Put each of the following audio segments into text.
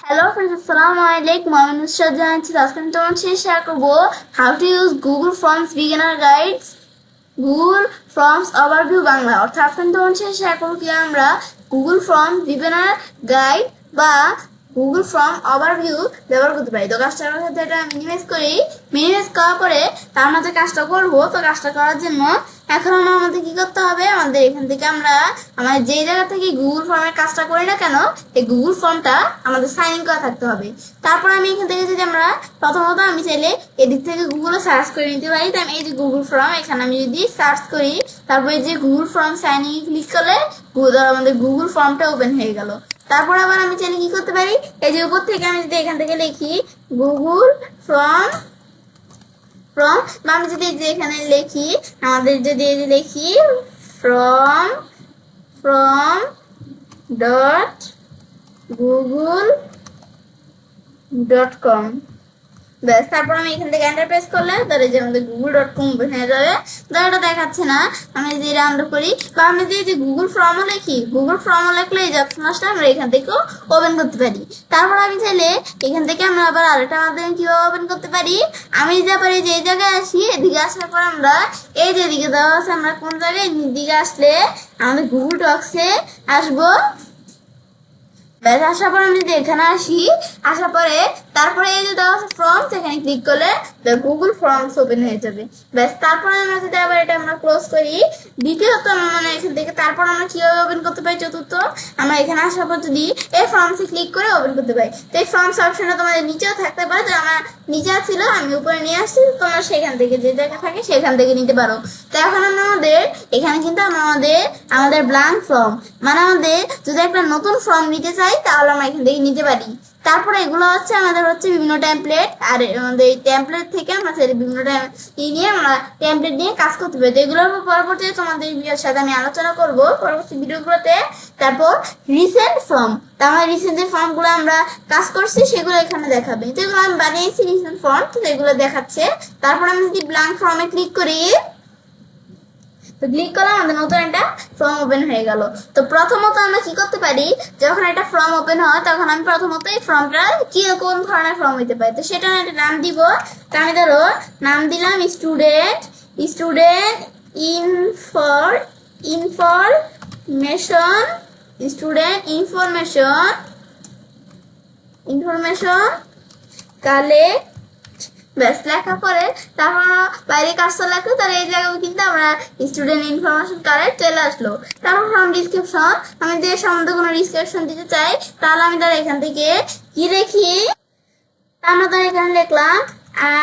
Hello friends, Assalamualaikum. I'm Nusrat Jahan. আজকে আমি তোমার সাথে শেয়ার করব how to use Google Forms beginner guides, Google Forms overview Bangla. অর্থাৎ আজকে আমি তোমার সাথে শেয়ার করব কি আমরা Google Forms beginner guide বা Google Form overview ব্যবহার করতে পারি। তো কাজটা করার সাথে এটা মিনিমাইজ করার পরে তার মাঝে কাজটা করব। তো কাজটা করার জন্য এখন আমাদের কি করতে হবে, আমাদের এখান থেকে আমরা আমাদের যে জায়গা থেকে গুগল ফর্মের কাজটা করি না কেন এই গুগল ফর্মটা আমাদের সাইন ইন করা থাকতে হবে। তারপর আমি এখান থেকে যদি আমরা প্রথমত আমি চাইলে এদিক থেকে গুগলে সার্চ করে নিতে পারি। তাই আমি এই যে গুগল ফর্ম এখানে আমি যদি সার্চ করি তারপরে যে Google form sign in click করলে আমাদের গুগল ফর্মটা ওপেন হয়ে গেল। তারপর আবার আমি চাইলে কি করতে পারি, এই যে উপর থেকে আমি যদি এখান থেকে লিখি গুগল ফর্ম বা আমি যদি এখানে লিখি আমাদের যদি লিখি from google.com ব্যাস। তারপর আমি এখান থেকে এন্টার প্রেস করলে ধরে যে আমাদের google.com হয়ে যাবে। ধর এটা দেখাচ্ছে না, আমি যদি রাউন্ড করি বা আমি যদি গুগল ফর্মও লিখি, গুগল ফর্মও লিখলে এই যে অপশন আসলে আমরা এখান থেকেও ওপেন করতে পারি। তারপর আমি চাইলে এখান থেকে আমরা আবার আরেকটা মাধ্যমে কিভাবে ওপেন করতে পারি, আমি যা পারি যে এই জায়গায় আসি, এদিকে আসার পর আমরা এই যে দিকে দেওয়া আছে আমরা কোন জায়গায় দিকে আসলে আমাদের গুগল ডক্সে আসবো। ব্যাস আসার পর আমি যদি এখানে আসি, আসার পরে তারপরে এই যে দেওয়া আছে ফর্মস, এখানে ক্লিক করলে গুগল ফর্মস ওপেন হয়ে যাবে। ব্যাস তারপরে আমরা যদি আবার এটা আমরা ক্লোজ করি, দ্বিতীয়ত মানে এখান থেকে তারপর আমরা কিভাবে ওপেন করতে পারি, চতুর্থ আমরা এখানে আসার পর যদি এই ফর্মসে ক্লিক করে ওপেন করতে পারি। তো এই ফর্মস অপশনটা তোমাদের নিচেও থাকতে পারে, তো আমার নিচে ছিল আমি উপরে নিয়ে আসছি, তোমরা সেখান থেকে যে জায়গা থাকে সেখান থেকে নিতে পারো। তো এখন আমাদের এখানে কিন্তু আমাদের ব্ল্যাঙ্ক ফর্ম মানে আমাদের যদি একটা নতুন ফর্ম নিতে চাই তাহলে আমরা এখান থেকে নিতে পারি। তারপরে এগুলো হচ্ছে আমাদের বিভিন্ন টেমপ্লেট, আর আমাদের এই টেমপ্লেট থেকে আমরা বিভিন্ন নিয়ে আমরা টেমপ্লেট নিয়ে কাজ করতে পারি। তো এগুলোর পরবর্তীতে তোমাদের ভিডিওর সাথে আমি আলোচনা করব পরবর্তী ভিডিওগুলোতে। তারপর রিসেন্ট ফর্ম, তো আমার রিসেন্ট যে ফর্মগুলো আমরা কাজ করছি সেগুলো এখানে দেখাবে। তো এগুলো আমি বানিয়েছি রিসেন্ট ফর্ম, তো এগুলো দেখাচ্ছে। তারপর আমি যদি ব্ল্যাঙ্ক ফর্মে ক্লিক করি, তো ক্লিক করলাম আমাদের নতুন একটা ফর্ম ওপেন হয়ে গেল। তো প্রথমত আমরা কি করতে পারি, যখন একটা ফর্ম ওপেন হয় তখন আমি প্রথমত এই ফর্মটা কোন ধরনের ফর্ম হইতে পারে তো সেটা একটা নাম দিব। তো আমি ধরো নাম দিলাম স্টুডেন্ট ইনফরমেশন কালেক্ট। ব্যাস লেখার পরে তারপর বাইরে কাজটা লাগলো, তাহলে এই জায়গায় কিন্তু আমরা স্টুডেন্ট ইনফরমেশন কালেক্ট চলে আসলো। তারপর ফর্ম ডিসক্রিপশন, আমি যে সম্বন্ধে কোনো ডিসক্রিপশন দিতে চাই তাহলে আমি ধর এখান থেকে কি লিখি, আমরা ধর এখানে লিখলাম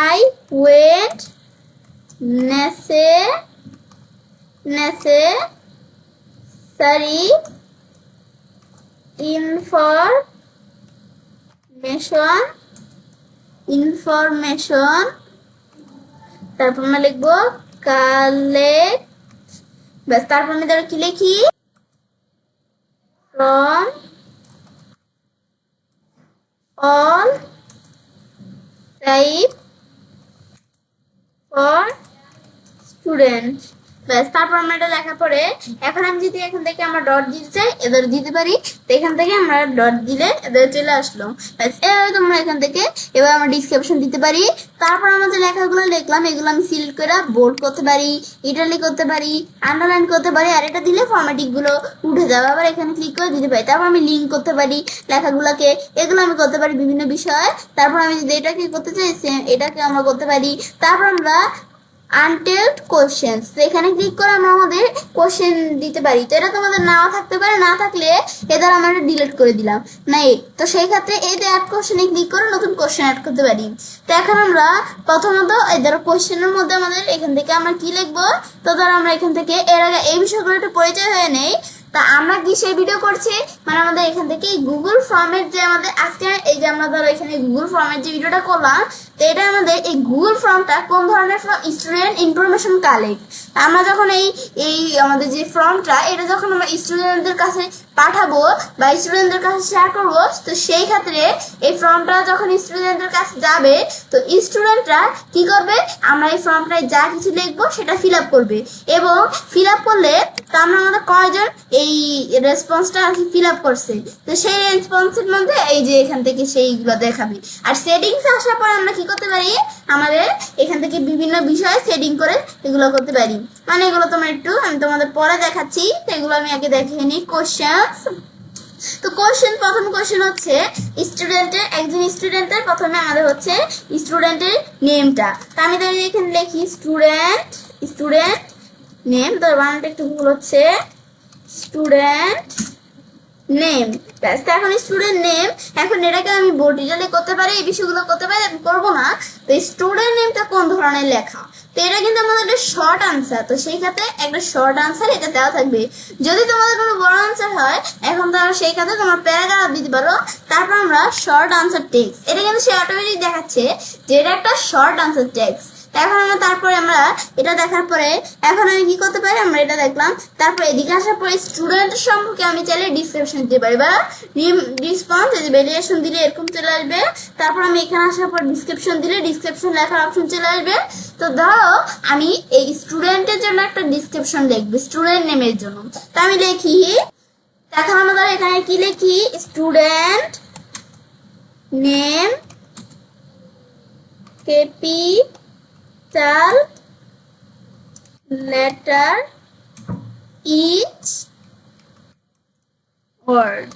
আই ওয়েট নেসেসারি ইনফরমেশন তারপর আমরা লিখবো কালেক্ট। ব্যাস তারপর আমি ধরো কি লিখি from all type for student. ব্যাস তারপর আমরা এটা লেখার পরে এখন আমি যদি এখান থেকে আমরা ডট দিতে চাই এদের দিতে পারি। তো এখান থেকে আমরা ডট দিলে এদের চলে আসলো। ব্যাস এভাবে তোমরা এখান থেকে এবার আমরা ডিসক্রিপশন দিতে পারি। তারপর আমরা যে লেখাগুলো লিখলাম এগুলো আমি সিলেক্ট করে বোল্ড করতে পারি, ইটালি করতে পারি, আন্ডারলাইন করতে পারি, আর এটা দিলে ফরম্যাটিং গুলো উঠে যাবে। আবার এখানে ক্লিক করে দিতে পারি। তারপর আমি লিঙ্ক করতে পারি লেখাগুলোকে, এগুলো আমি করতে পারি বিভিন্ন বিষয়ে। তারপর আমি যদি এটাকে করতে চাই এটাকে আমরা করতে পারি। তারপর আমরা আনটেলড কোশ্চেন্স, এখানে ক্লিক করে আমরা আমাদের কোশ্চেন দিতে পারি। তো এটা তোমাদের নাও থাকতে পারে, না থাকলে এদের আমরা ডিলিট করে দিলাম নাই। তো সেই ক্ষেত্রে এই যে অ্যাড কোশ্চেনে ক্লিক করে নতুন কোশ্চেন অ্যাড করতে পারি। তো এখন আমরা প্রথমত এই ধরো কোশ্চেনের মধ্যে আমাদের এখান থেকে আমরা কি লিখবো, তো ধরো আমরা এখান থেকে এর আগে এই বিষয়গুলো একটু পরিচয় হয়ে নেই। তা আমরা কি সেই ভিডিও করছি, মানে আমাদের এখান থেকে গুগল ফর্মের যে আমাদের আজকে এই যে আমরা ধরো এখানে গুগল ফর্মের যে ভিডিওটা করলাম, তো তো এটা আমাদের এই গুগল ফর্মটা কোন ধরনের ফর্ম, স্টুডেন্ট ইনফরমেশন কালেক্ট। আমরা যখন এই এই আমাদের যে ফর্মটা এটা যখন আমরা স্টুডেন্টদের কাছে পাঠাবো বা স্টুডেন্টদের কাছে শেয়ার করবো, তো সেই ক্ষেত্রে এই ফর্মটা যখন স্টুডেন্টদের কাছে যাবে তো স্টুডেন্টরা কি করবে, আমরা এই ফর্মটায় যা কিছু লিখবো সেটা ফিল আপ করবে, এবং ফিল আপ করলে তো আমরা আমাদের কয়জন এই রেসপন্সটা আর কি ফিল আপ করছে, তো সেই রেসপন্সের মধ্যে এই যে এখান থেকে সেইগুলো দেখাবে। আর সেটিংস আসার পরে আমরা কি করতে পারি, আমাদের এখান থেকে বিভিন্ন বিষয়ে সেটিং করে এগুলো করতে পারি। মানে এগুলো তোমার একটু আমি তোমাদের পরে দেখাচ্ছি, তো এগুলো আমি আগে দেখিয়ে নিই। কোশ্চেন্স, তো প্রথম কোশ্চেন হচ্ছে স্টুডেন্টের, একজন স্টুডেন্টের প্রথমে আমাদের হচ্ছে স্টুডেন্টের নেমটা। তো আমি তাহলে এখানে লিখি স্টুডেন্ট নেম, তো বানানটা একটু ভুল হচ্ছে, স্টুডেন্ট নেম। ব্যাস, এখন স্টুডেন্ট নেম, এখন এটাকে আমি বোর্ড ডিটেলে করতে পারি, এই বিষয়গুলো করতে পারি, আমি করবো না। তো স্টুডেন্ট নেমটা কোন ধরনের লেখা, তো এটা কিন্তু আমাদের একটা শর্ট আনসার, তো সেই ক্ষেত্রে একটা শর্ট আনসার এটা দেওয়া থাকবে। যদি তোমাদের কোনো বড় আনসার হয় এখন তাহলে সেই ক্ষেত্রে তোমার প্যারাগ্রাফ দিতে পারো, তারপর আমরা শর্ট আনসার টেক্সট, এটা কিন্তু সে অটোমেটিক দেখাচ্ছে যে এটা একটা শর্ট আনসার টেক্সট। এখন আমরা তারপরে আমরা এটা দেখার পরে এখন আমি কি করতে পারি, আমরা এটা দেখলাম, তারপরে এদিকে আসার পরে স্টুডেন্ট সম্পর্কে আমি চাইলে ডিসক্রিপশন দিতে পারি বা রেসপন্স ভ্যালিডেশন দিলে এরকম চলে আসবে। তারপর আমি এখানে আসার পর ডিসক্রিপশন দিলে ডিসক্রিপশন লেখার অপশন চলে আসবে। তো ধরো আমি এই স্টুডেন্টের জন্য একটা ডিসক্রিপশন লিখবো স্টুডেন্ট নেমের জন্য, তো আমি লিখি, এখন আমাদের এখানে কি লিখি, student name capital letter each word।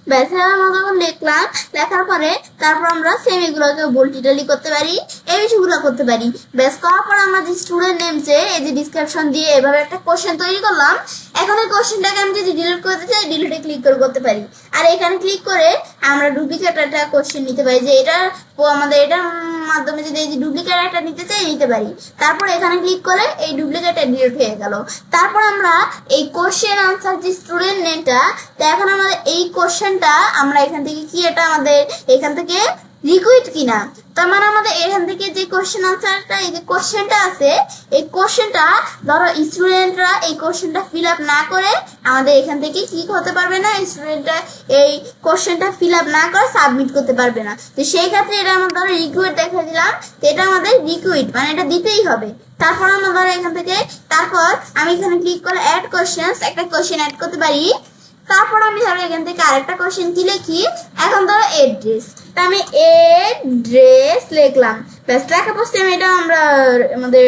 ব্যাস, আমরা যখন লিখলাম, লেখার পরে তারপর আমরা সেম এগুলোকে বোল্ড ইটালি করতে পারি, এই বিষয়গুলো করতে পারি। ব্যাস, করার পর আমরা যে স্টুডেন্ট নেমসে এই যে ডিসক্রিপশন দিয়ে এভাবে একটা কোশ্চেন তৈরি করলাম। এখন এই কোশ্চেনটাকে আমি যদি ডিলিট করতে চাই, ডিলিটে ক্লিক করে করতে পারি। আর এখানে ক্লিক করে আমরা ডুপ্লিকেট একটা কোশ্চেন নিতে পারি, যে এটা আমাদের এটার মাধ্যমে যদি এই যে ডুপ্লিকেট একটা নিতে চাই নিতে পারি। তারপর এখানে ক্লিক করে এই ডুপ্লিকেটটা ডিলিট হয়ে গেল। তারপর আমরা এই কোশ্চেন আনসার যে স্টুডেন্ট নেমটা, তো এখন আমাদের এই কোশ্চেনটা আমরা এখান থেকে কি, এটা আমাদের এখান থেকে লিকুইড কিনা, তার মানে আমাদের এখান থেকে যে কোশ্চেন আনসারটা, এই যে কোশ্চেনটা আছে, এই কোশ্চেনটা ধরো স্টুডেন্টরা এই কোশ্চেনটা ফিল আপ না করে আমাদের এখান থেকে কি হতে পারবে না, স্টুডেন্টরা এই কোশ্চেনটা ফিল আপ না করে সাবমিট করতে পারবে না। তো সেই ক্ষেত্রে এটা আমরা ধরো রিকুইড দেখা দিলাম, তো এটা আমাদের রিকুইড মানে এটা দিতেই হবে। তারপর আমরা ধরো এখান থেকে, তারপর আমি এখানে ক্লিক করে অ্যাড কোশ্চেন্স, একটা কোশ্চেন অ্যাড করতে পারি। তারপর আমি ধরো এখান থেকে আরেকটা কোশ্চেন কি লিখি, এখন ধরো এড্রেস, তা আমি এড্রেস লিখলাম। ব্যাস, লেখা পোস্টে আমি এটা আমরা আমাদের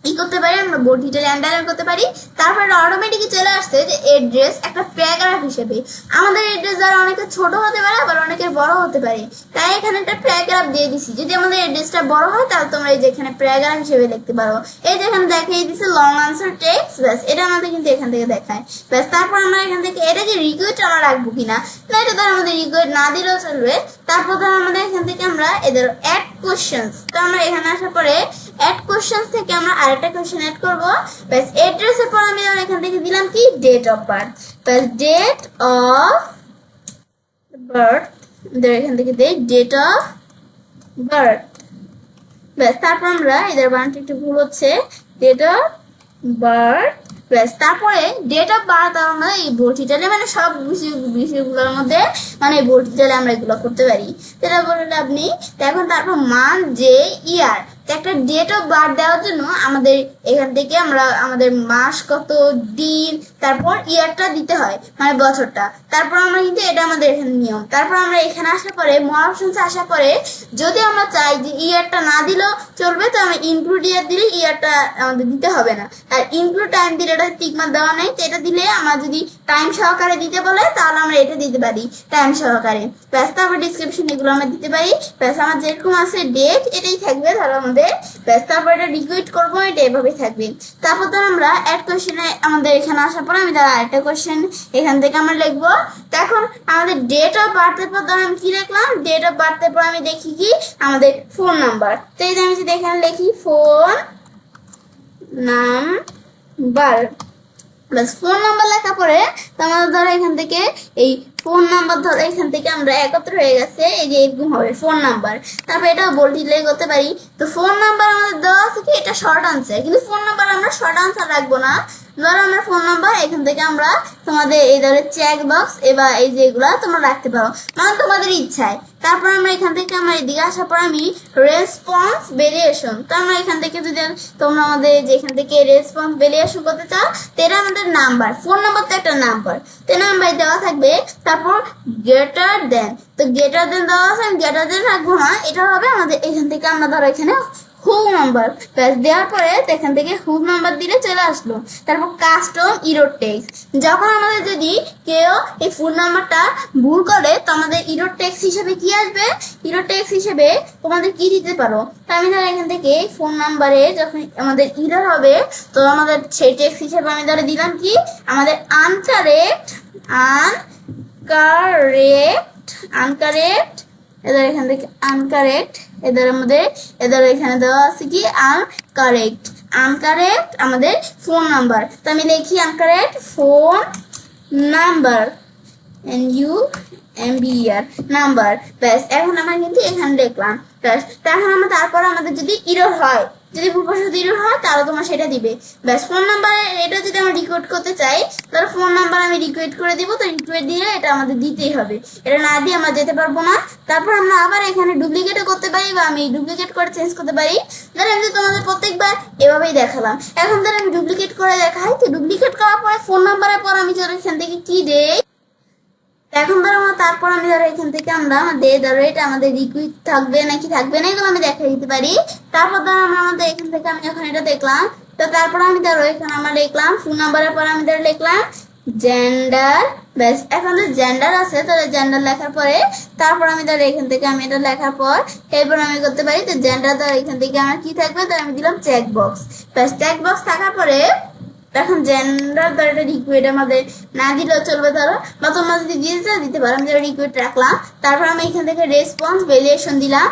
কি করতে পারি, আমরা বোর্ড ডিটেল আন্ডারলাইন করতে পারি। তারপর অটোমেটিকলি চলে আসছে যে এড্রেস একটা প্যারাগ্রাফ হিসেবে। আমাদের এড্রেস দ্বারা অনেকের ছোট হতে পারে, আবার অনেকের বড় হতে পারে, তাই এখানে একটা প্যারাগ্রাফ দিয়ে দিছি। যদি আমাদের এড্রেসটা বড় হয় তাহলে তোমরা এই যে এখানে প্যারাগ্রাফ হিসেবে লিখতে পারো। এই যে এখানে দেখিয়ে দিছে লং আনসার টেক্সট, ব্যাস এটা আমাদের কিন্তু এখান থেকে দেখায়। ব্যাস, তারপর আমরা এখান থেকে এটা কি রিকুইড আমরা রাখবো কিনা, না এটা ধর আমাদের রিকুইড না দিলেও চলবে। তারপর ধর আমাদের এখান থেকে আমরা এদের অ্যাড কোশ্চেন্স, তো আমরা এখানে আসার পরে অ্যাড কোশ্চেন্স থেকে আমরা আরেকটা কোশ্চেন অ্যাড করব। ব্যাস, এড্রেসের পর আমি এখান থেকে দিলাম কি ডেট অফ বার্থ, ব্যাস ডেট অফ বার্থ, এখান থেকে দেই ডেট অফ বার্থ। ব্যাস, তারপর আমরা এদের বানানটা একটু ভুল হচ্ছে, ডেট অফ বার্থ। ব্যাস, তারপরে ডেট অফ বার্থ আমরা এই বোর্ড ডিটেলে মানে সব বিষয়গুলোর মধ্যে মানে বোর্ড ডিটেলে আমরা এগুলো করতে পারি, সেটা বললে আপনি। এখন তারপর মান্থ, ডে, ইয়ার, একটা ডেট অফ বার্থ দেওয়ার জন্য আমাদের এখান থেকে আমরা আমাদের মাস কত, দিন, তারপর ইয়ারটা দিতে হয় মানে বছরটা। তারপর আমরা কিন্তু এটা আমাদের এখানে নিয়ম। তারপর আমরা এখানে আসার পরে মোর অপশনসে আসার পরে যদি আমরা চাই যে ইয়ারটা না দিলেও চলবে, তো আমরা ইনক্লুড ইয়ার দিলে ইয়ারটা আমাদের দিতে হবে না। আর ইনক্লুড টাইম দিলে এটা টিকমার্ক দেওয়া নেই, তো এটা দিলে আমরা যদি টাইম সহকারে দিতে বলে তাহলে আমরা এটা দিতে পারি টাইম সহকারে। ব্যাস, তারপর ডিসক্রিপশন এগুলো আমরা দিতে পারি। ব্যাস, আমার যেরকম আছে ডেট এটাই থাকবে ধরো আমাদের। ব্যাস, তারপর এটা রিকুইট করবো, এটা এভাবে থাকবে। তারপর তো আমরা অ্যাড কোশ্চেনে আমাদের এখানে আসার পর আমি তার আরেকটা কোশ্চেন এখান থেকে আমরা লিখবো। তো এখন আমাদের ডেট অফ বার্থের পর ধর আমি কি লিখলাম, ডেট অফ বার্থের পর আমি দেখি কি আমাদের ফোন নাম্বার, তো এই যে আমি যদি এখানে লিখি phone number, plus phone number লেখা পরে তোমাদের ধরো এখান থেকে এই ফোন নাম্বার ধরো এখান থেকে আমরা একত্র হয়ে গেছে, এই যে এরকম হবে ফোন নাম্বার। তারপর এটা বোল্ড ডিলে করতে পারি। তো ফোন নাম্বার আমাদের দেওয়া আছে কি এটা শর্ট আনসার, কিন্তু ফোন নাম্বার আমরা শর্ট আনসার রাখবো না। ধরো আমরা ফোন নাম্বার এখান থেকে আমরা তোমাদের এই ধরো চেক বক্স এবার এই যেগুলা তোমরা রাখতে পারো, মানে তোমাদের ইচ্ছায়। তারপর আমরা এখান থেকে আমরা এদিকে আসার পর আমি রেসপন্স ভেরিয়েশন, তো আমরা এখান থেকে যদি তোমরা আমাদের যেখান থেকে রেসপন্স ভেরিয়েশন করতে চাও, তো এটা আমাদের নাম্বার, ফোন নাম্বার তো একটা নাম্বার, তো নাম্বার দেওয়া থাকবে। তারপর গ্রেটার দেন, তো গ্রেটার দেন দেওয়া আছে, আমি গ্রেটার দেন রাখবো না, এটা হবে আমাদের এখান থেকে আমরা ধরো এখানে হুক নাম্বার প্লাস দেওয়ার পরে এখান থেকে হুক নাম্বার দিলে চলে আসলো। তারপর কাস্টম ইরোর টেক্সট, যখন আমাদের যদি কেউ এই ফোন নাম্বারটা ভুল করে তো আমাদের ইরোর টেক্সট হিসেবে কি আসবে, ইরোর টেক্সট হিসেবে তোমাদের কি দিতে পারো। তো আমি ধরো এখান থেকে ফোন নাম্বারে যখন আমাদের ইরোর হবে তো আমাদের সেই টেক্সট হিসেবে আমি ধরে দিলাম কি আমাদের আনকারেক্ট আনকারেক্ট এদের এখান থেকে আনকারেক্ট, এদের আমাদের এদের এখানে দেওয়া আছে কি আনকারেক্ট আমাদের ফোন নাম্বার। তো আমি লিখি আনকারেক্ট ফোন নাম্বার NUMBER নাম্বার, ব্যাস। এখন আমরা কিন্তু এখানে লিখলাম ব্যাস। এখন আমরা তারপর আমাদের যদি ইরর হয়, যদি ভুলবশত ইরর হয় তাহলে তোমার সেটা দিবে, ব্যাস। ফোন নাম্বারে এটা যদি আমরা রিকোয়েট করতে চাই তাহলে ফোন নাম্বার আমি রিকোয়েট করে দিব, তো রিকোয়েট দিলে এটা আমাদের দিতেই হবে, এটা না দিয়ে আমরা যেতে পারবো না। তারপর আমরা আবার এখানে ডুপ্লিকেটও করতে পারি বা আমি ডুপ্লিকেট করে চেঞ্জ করতে পারি। ধরো আমি তোমাদের প্রত্যেকবার এভাবেই দেখালাম, এখন ধরো আমি ডুপ্লিকেট করে দেখাই। তো ডুপ্লিকেট করার পরে ফোন নাম্বারের পর আমি ধরো এখান থেকে কি দেই, এখন ধরো তারপর আমি ধরো এখান থেকে আমরা আমাদের ধরো এটা আমাদের রিকুইট থাকবে নাকি থাকবে না এগুলো আমি দেখাই দিতে পারি। তারপর ধরো আমরা আমাদের এখান থেকে আমি যখন এটা দেখলাম, তো তারপর আমি ধরো এখানে আমরা লিখলাম ফোন নাম্বারের পর আমি ধরো লিখলাম জেন্ডার, ব্যাস। এখন তো জেন্ডার আছে, তাহলে জেন্ডার লেখার পরে তারপর আমি ধরো এখান থেকে আমি এটা লেখার পর এরপর আমি করতে পারি। তো জেন্ডার ধরো এখান থেকে আমার কি থাকবে, তো আমি দিলাম চেক বক্স, ব্যাস। চেক বক্স থাকার পরে এখন জেন্ডার ধরো এটা রিকুইট আমাদের না দিলেও চলবে ধরো, বা তোমরা যদি দিতে চাও দিতে পারো। আমি ধরো রিকুইট রাখলাম, তারপর আমি এখান থেকে রেসপন্স ভ্যালিয়েশন দিলাম,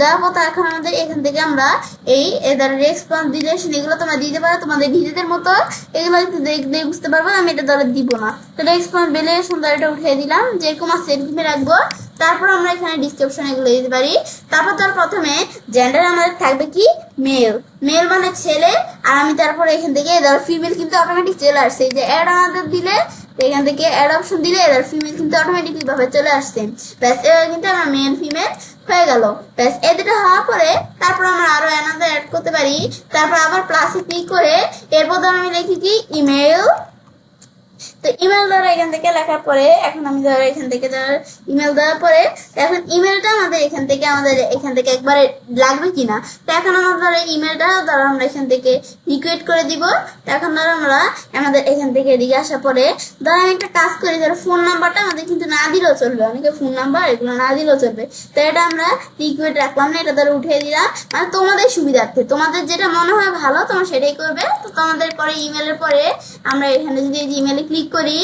দেওয়ার পর এখন আমাদের এখান থেকে আমরা এই ধরো রেসপন্স ভ্যালিয়েশন এগুলো তোমরা দিতে পারো তোমাদের নিজেদের মতো, এগুলো দেখতে বুঝতে পারবো, আমি এটা ধরো দিব না। তো রেসপন্স ভ্যালিয়েশন ধরো এটা উঠিয়ে দিলাম, যেরকম আছে এরকমই রাখবো। তারপর আমরা এখানে ডিসক্রিপশন এগুলো দিতে পারি। তারপর তার প্রথমে জেন্ডার আমাদের থাকবে কি মেল, মেল মানে ছেলে। আর আমি তারপরে এখান থেকে ধরো ফিমেল কিন্তু অটোমেটিক চলে আসছে, এই যে অ্যাড আমাদের দিলে এখান থেকে অ্যাড অপশন দিলে এদের ফিমেল কিন্তু অটোমেটিকলি ভাবে চলে আসছে, ব্যাস। এবার কিন্তু আমরা মেল ফিমেল হয়ে গেল, ব্যাস। এই দুটো হওয়ার পরে তারপর আমরা আরো অ্যানাদার অ্যাড করতে পারি। তারপর আবার প্লাসে ক্লিক করে এরপর ধরো আমি লিখি কি ইমেল। তো ইমেল ধরো এখান থেকে লেখার পরে এখন আমি ধরো এখান থেকে ধরো ইমেল দেওয়ার পরে এখন ইমেলটা আমাদের এখান থেকে একবারে লাগবে কিনা, তো এখন আমরা ধরো ইমেলটা ধরো আমরা এখান থেকে রিকুয়েট করে দিব। তো এখন ধরো আমরা আমাদের এখান থেকে এদিকে আসার পরে ধরো আমি একটা কাজ করি, ধরো ফোন নাম্বারটা আমাদের কিন্তু না দিলেও চলবে, অনেকে ফোন নাম্বার এগুলো না দিলেও চলবে। তো এটা আমরা রিকুয়েট রাখলাম না, এটা ধরো উঠিয়ে দিলাম, মানে তোমাদের সুবিধার্থে তোমাদের যেটা মনে হয় ভালো তোমরা সেটাই করবে। তো তোমাদের পরে ইমেলের পরে আমরা এখানে যদি ইমেলে ক্লিক করি